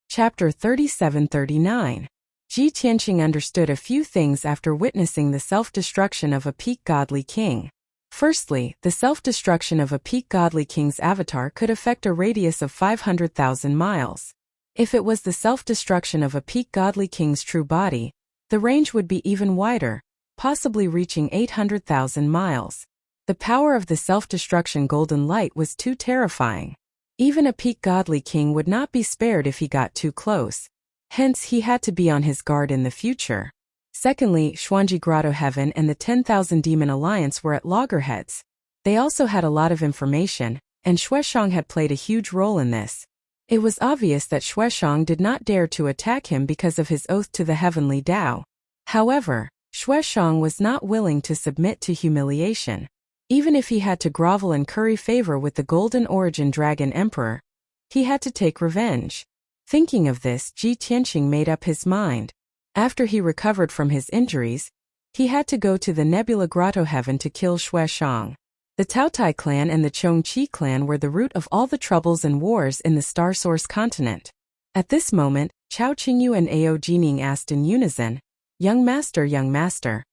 Chapter 37-39. Ji Tianqing understood a few things after witnessing the self-destruction of a peak godly king. Firstly, the self-destruction of a peak godly king's avatar could affect a radius of 500,000 miles. If it was the self-destruction of a peak godly king's true body, the range would be even wider, possibly reaching 800,000 miles. The power of the self-destruction golden light was too terrifying. Even a peak godly king would not be spared if he got too close. Hence, he had to be on his guard in the future. Secondly, Xuanji Grotto Heaven and the 10,000 Demon Alliance were at loggerheads. They also had a lot of information, and Xueshang had played a huge role in this. It was obvious that Xueshang did not dare to attack him because of his oath to the heavenly Tao. However, Xueshang was not willing to submit to humiliation. Even if he had to grovel and curry favor with the Golden Origin Dragon Emperor, he had to take revenge. Thinking of this, Ji Tianqing made up his mind. After he recovered from his injuries, he had to go to the Nebula Grotto Heaven to kill Xueshang. The Taotai clan and the Chongqi clan were the root of all the troubles and wars in the Star Source continent. At this moment, Chao Qingyu and Ao Jining asked in unison, young master,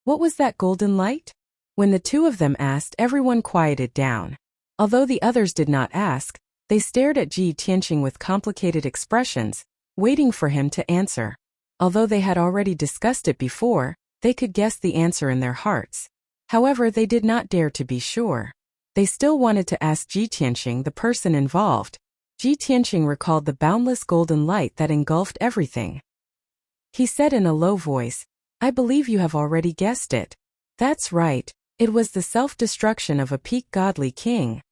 what was that golden light?" When the two of them asked, everyone quieted down. Although the others did not ask, they stared at Ji Tianqing with complicated expressions, waiting for him to answer. Although they had already discussed it before, they could guess the answer in their hearts. However, they did not dare to be sure. They still wanted to ask Ji Tianqing, the person involved. Ji Tianqing recalled the boundless golden light that engulfed everything. He said in a low voice, "I believe you have already guessed it." "That's right. It was the self-destruction of a peak godly king."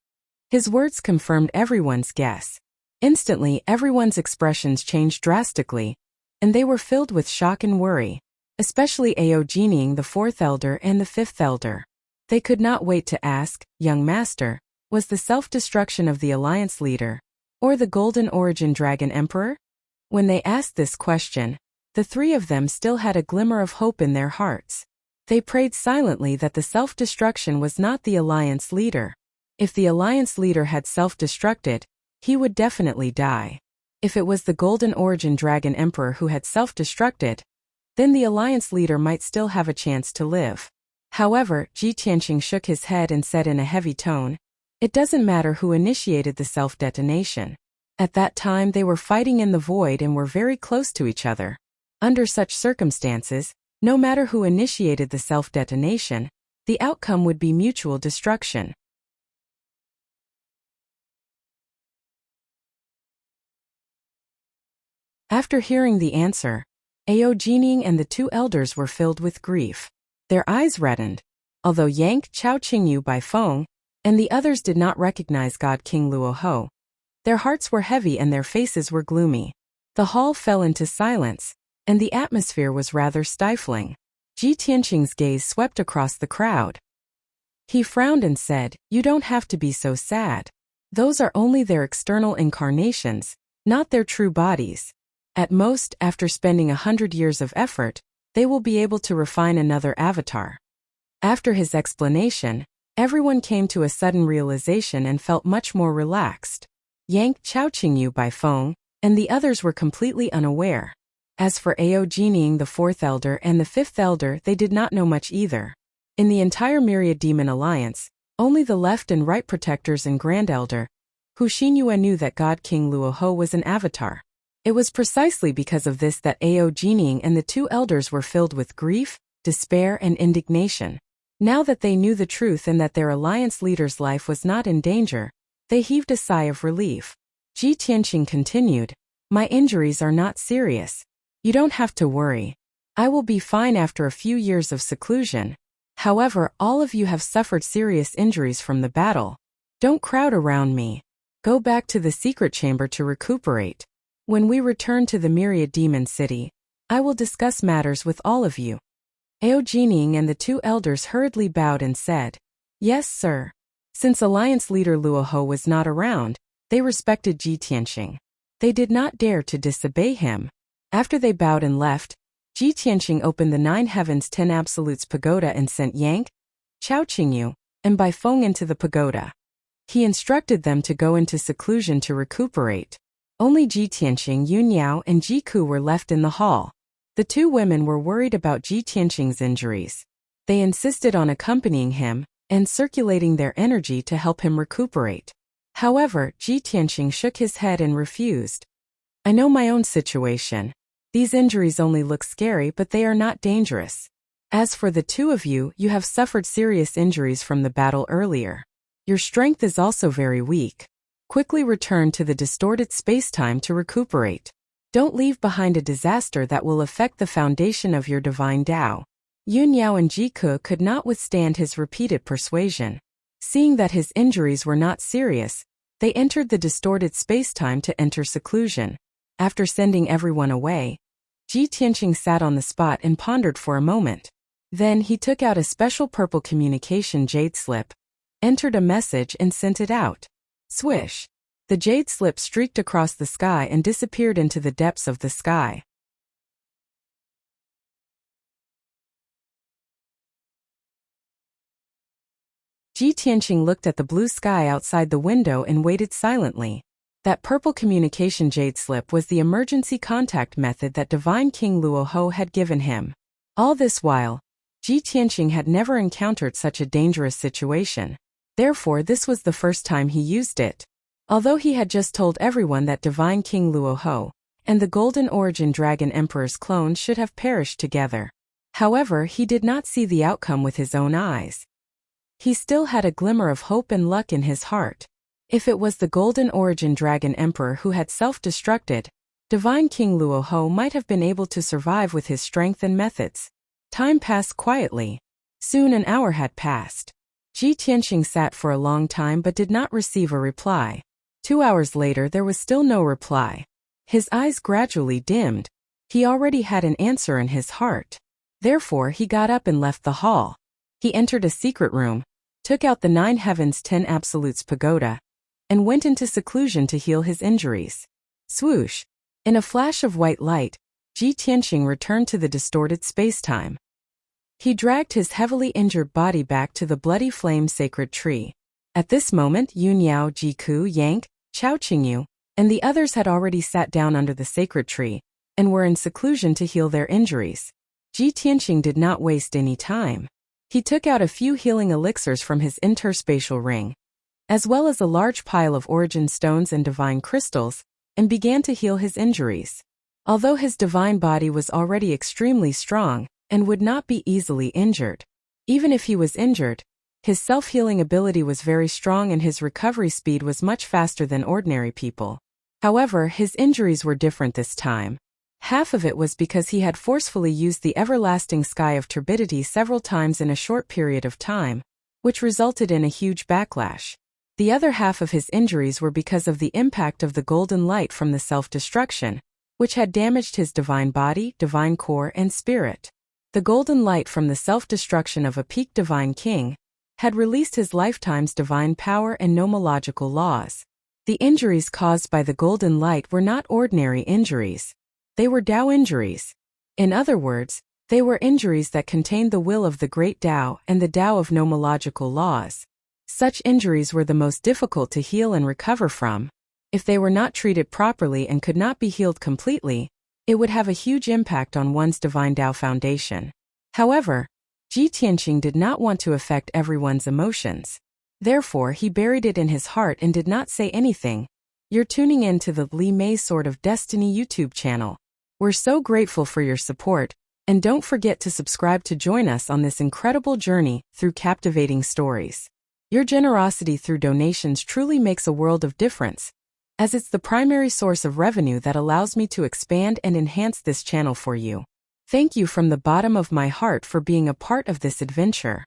His words confirmed everyone's guess. Instantly, everyone's expressions changed drastically, and they were filled with shock and worry, especially Ao Jining, the fourth elder, and the fifth elder. They could not wait to ask, "Young master, was the self-destruction of the alliance leader, or the Golden Origin Dragon Emperor?" When they asked this question, the three of them still had a glimmer of hope in their hearts. They prayed silently that the self-destruction was not the alliance leader. If the alliance leader had self-destructed, he would definitely die. If it was the Golden Origin Dragon Emperor who had self-destructed, then the alliance leader might still have a chance to live. However, Ji Tianqing shook his head and said in a heavy tone, "It doesn't matter who initiated the self-detonation. At that time they were fighting in the void and were very close to each other. Under such circumstances, no matter who initiated the self-detonation, the outcome would be mutual destruction." After hearing the answer, Ao Jining and the two elders were filled with grief. Their eyes reddened. Although Yang, Chao Qingyu, Bai Feng, and the others did not recognize God King Luoho, their hearts were heavy and their faces were gloomy. The hall fell into silence, and the atmosphere was rather stifling. Ji Tianqing's gaze swept across the crowd. He frowned and said, "You don't have to be so sad. Those are only their external incarnations, not their true bodies. At most, after spending 100 years of effort, they will be able to refine another avatar." After his explanation, everyone came to a sudden realization and felt much more relaxed. Yang, Chao Qingyu, Bai Feng, and the others were completely unaware. As for Ao Jining, the fourth elder, and the fifth elder, they did not know much either. In the entire Myriad Demon Alliance, only the left and right protectors and Grand Elder, Hu Xinyue, knew that God King Luoho was an avatar. It was precisely because of this that Ao Jining and the two elders were filled with grief, despair, and indignation. Now that they knew the truth and that their alliance leader's life was not in danger, they heaved a sigh of relief. Ji Tianqing continued, "My injuries are not serious. You don't have to worry. I will be fine after a few years of seclusion. However, all of you have suffered serious injuries from the battle. Don't crowd around me. Go back to the secret chamber to recuperate. When we return to the Myriad Demon City, I will discuss matters with all of you." Ao Jining and the two elders hurriedly bowed and said, "Yes, sir." Since alliance leader Luoho was not around, they respected Ji Tianqing. They did not dare to disobey him. After they bowed and left, Ji Tianqing opened the 9 Heavens 10 Absolutes pagoda and sent Yang, Chao Qingyu, and Bai Feng into the pagoda. He instructed them to go into seclusion to recuperate. Only Ji Tianqing, Yun Yao, and Ji Ku were left in the hall. The two women were worried about Ji Tianqing's injuries. They insisted on accompanying him and circulating their energy to help him recuperate. However, Ji Tianqing shook his head and refused. I know my own situation. These injuries only look scary, but they are not dangerous. As for the two of you, you have suffered serious injuries from the battle earlier. Your strength is also very weak. Quickly return to the distorted space-time to recuperate. Don't leave behind a disaster that will affect the foundation of your divine Tao. Yun Yao and Ji Ke could not withstand his repeated persuasion. Seeing that his injuries were not serious, they entered the distorted space-time to enter seclusion. After sending everyone away, Ji Tianqing sat on the spot and pondered for a moment. Then he took out a special purple communication jade slip, entered a message and sent it out. Swish! The jade slip streaked across the sky and disappeared into the depths of the sky. Ji Tianqing looked at the blue sky outside the window and waited silently. That purple communication jade slip was the emergency contact method that Divine King Luoho had given him. All this while, Ji Tianqing had never encountered such a dangerous situation. Therefore, this was the first time he used it. Although he had just told everyone that Divine King Luoho and the Golden Origin Dragon Emperor's clone should have perished together. However, he did not see the outcome with his own eyes. He still had a glimmer of hope and luck in his heart. If it was the Golden Origin Dragon Emperor who had self-destructed, Divine King Luoho might have been able to survive with his strength and methods. Time passed quietly. Soon an hour had passed. Ji Tianqing sat for a long time but did not receive a reply. 2 hours later there was still no reply. His eyes gradually dimmed. He already had an answer in his heart. Therefore he got up and left the hall. He entered a secret room, took out the 9 Heavens 10 Absolutes pagoda, and went into seclusion to heal his injuries. Swoosh! In a flash of white light, Ji Tianqing returned to the distorted space-time. He dragged his heavily injured body back to the bloody flame sacred tree. At this moment Yun Yao, Ji Ke, Yang, Chao Qingyu, and the others had already sat down under the sacred tree, and were in seclusion to heal their injuries. Ji Tianqing did not waste any time. He took out a few healing elixirs from his interspatial ring, as well as a large pile of origin stones and divine crystals, and began to heal his injuries. Although his divine body was already extremely strong and would not be easily injured, even if he was injured, his self-healing ability was very strong and his recovery speed was much faster than ordinary people. However, his injuries were different this time. Half of it was because he had forcefully used the everlasting sky of turbidity several times in a short period of time, which resulted in a huge backlash. The other half of his injuries were because of the impact of the golden light from the self-destruction, which had damaged his divine body, divine core, and spirit. The golden light from the self-destruction of a peak divine king had released his lifetime's divine power and nomological laws. The injuries caused by the golden light were not ordinary injuries. They were Tao injuries. In other words, they were injuries that contained the will of the great Tao and the Tao of nomological laws. Such injuries were the most difficult to heal and recover from. If they were not treated properly and could not be healed completely, it would have a huge impact on one's divine Tao foundation. However, Ji Tianqing did not want to affect everyone's emotions. Therefore, he buried it in his heart and did not say anything. You're tuning in to the Li Mei Sword of Destiny YouTube channel. We're so grateful for your support, and don't forget to subscribe to join us on this incredible journey through captivating stories. Your generosity through donations truly makes a world of difference, as it's the primary source of revenue that allows me to expand and enhance this channel for you. Thank you from the bottom of my heart for being a part of this adventure.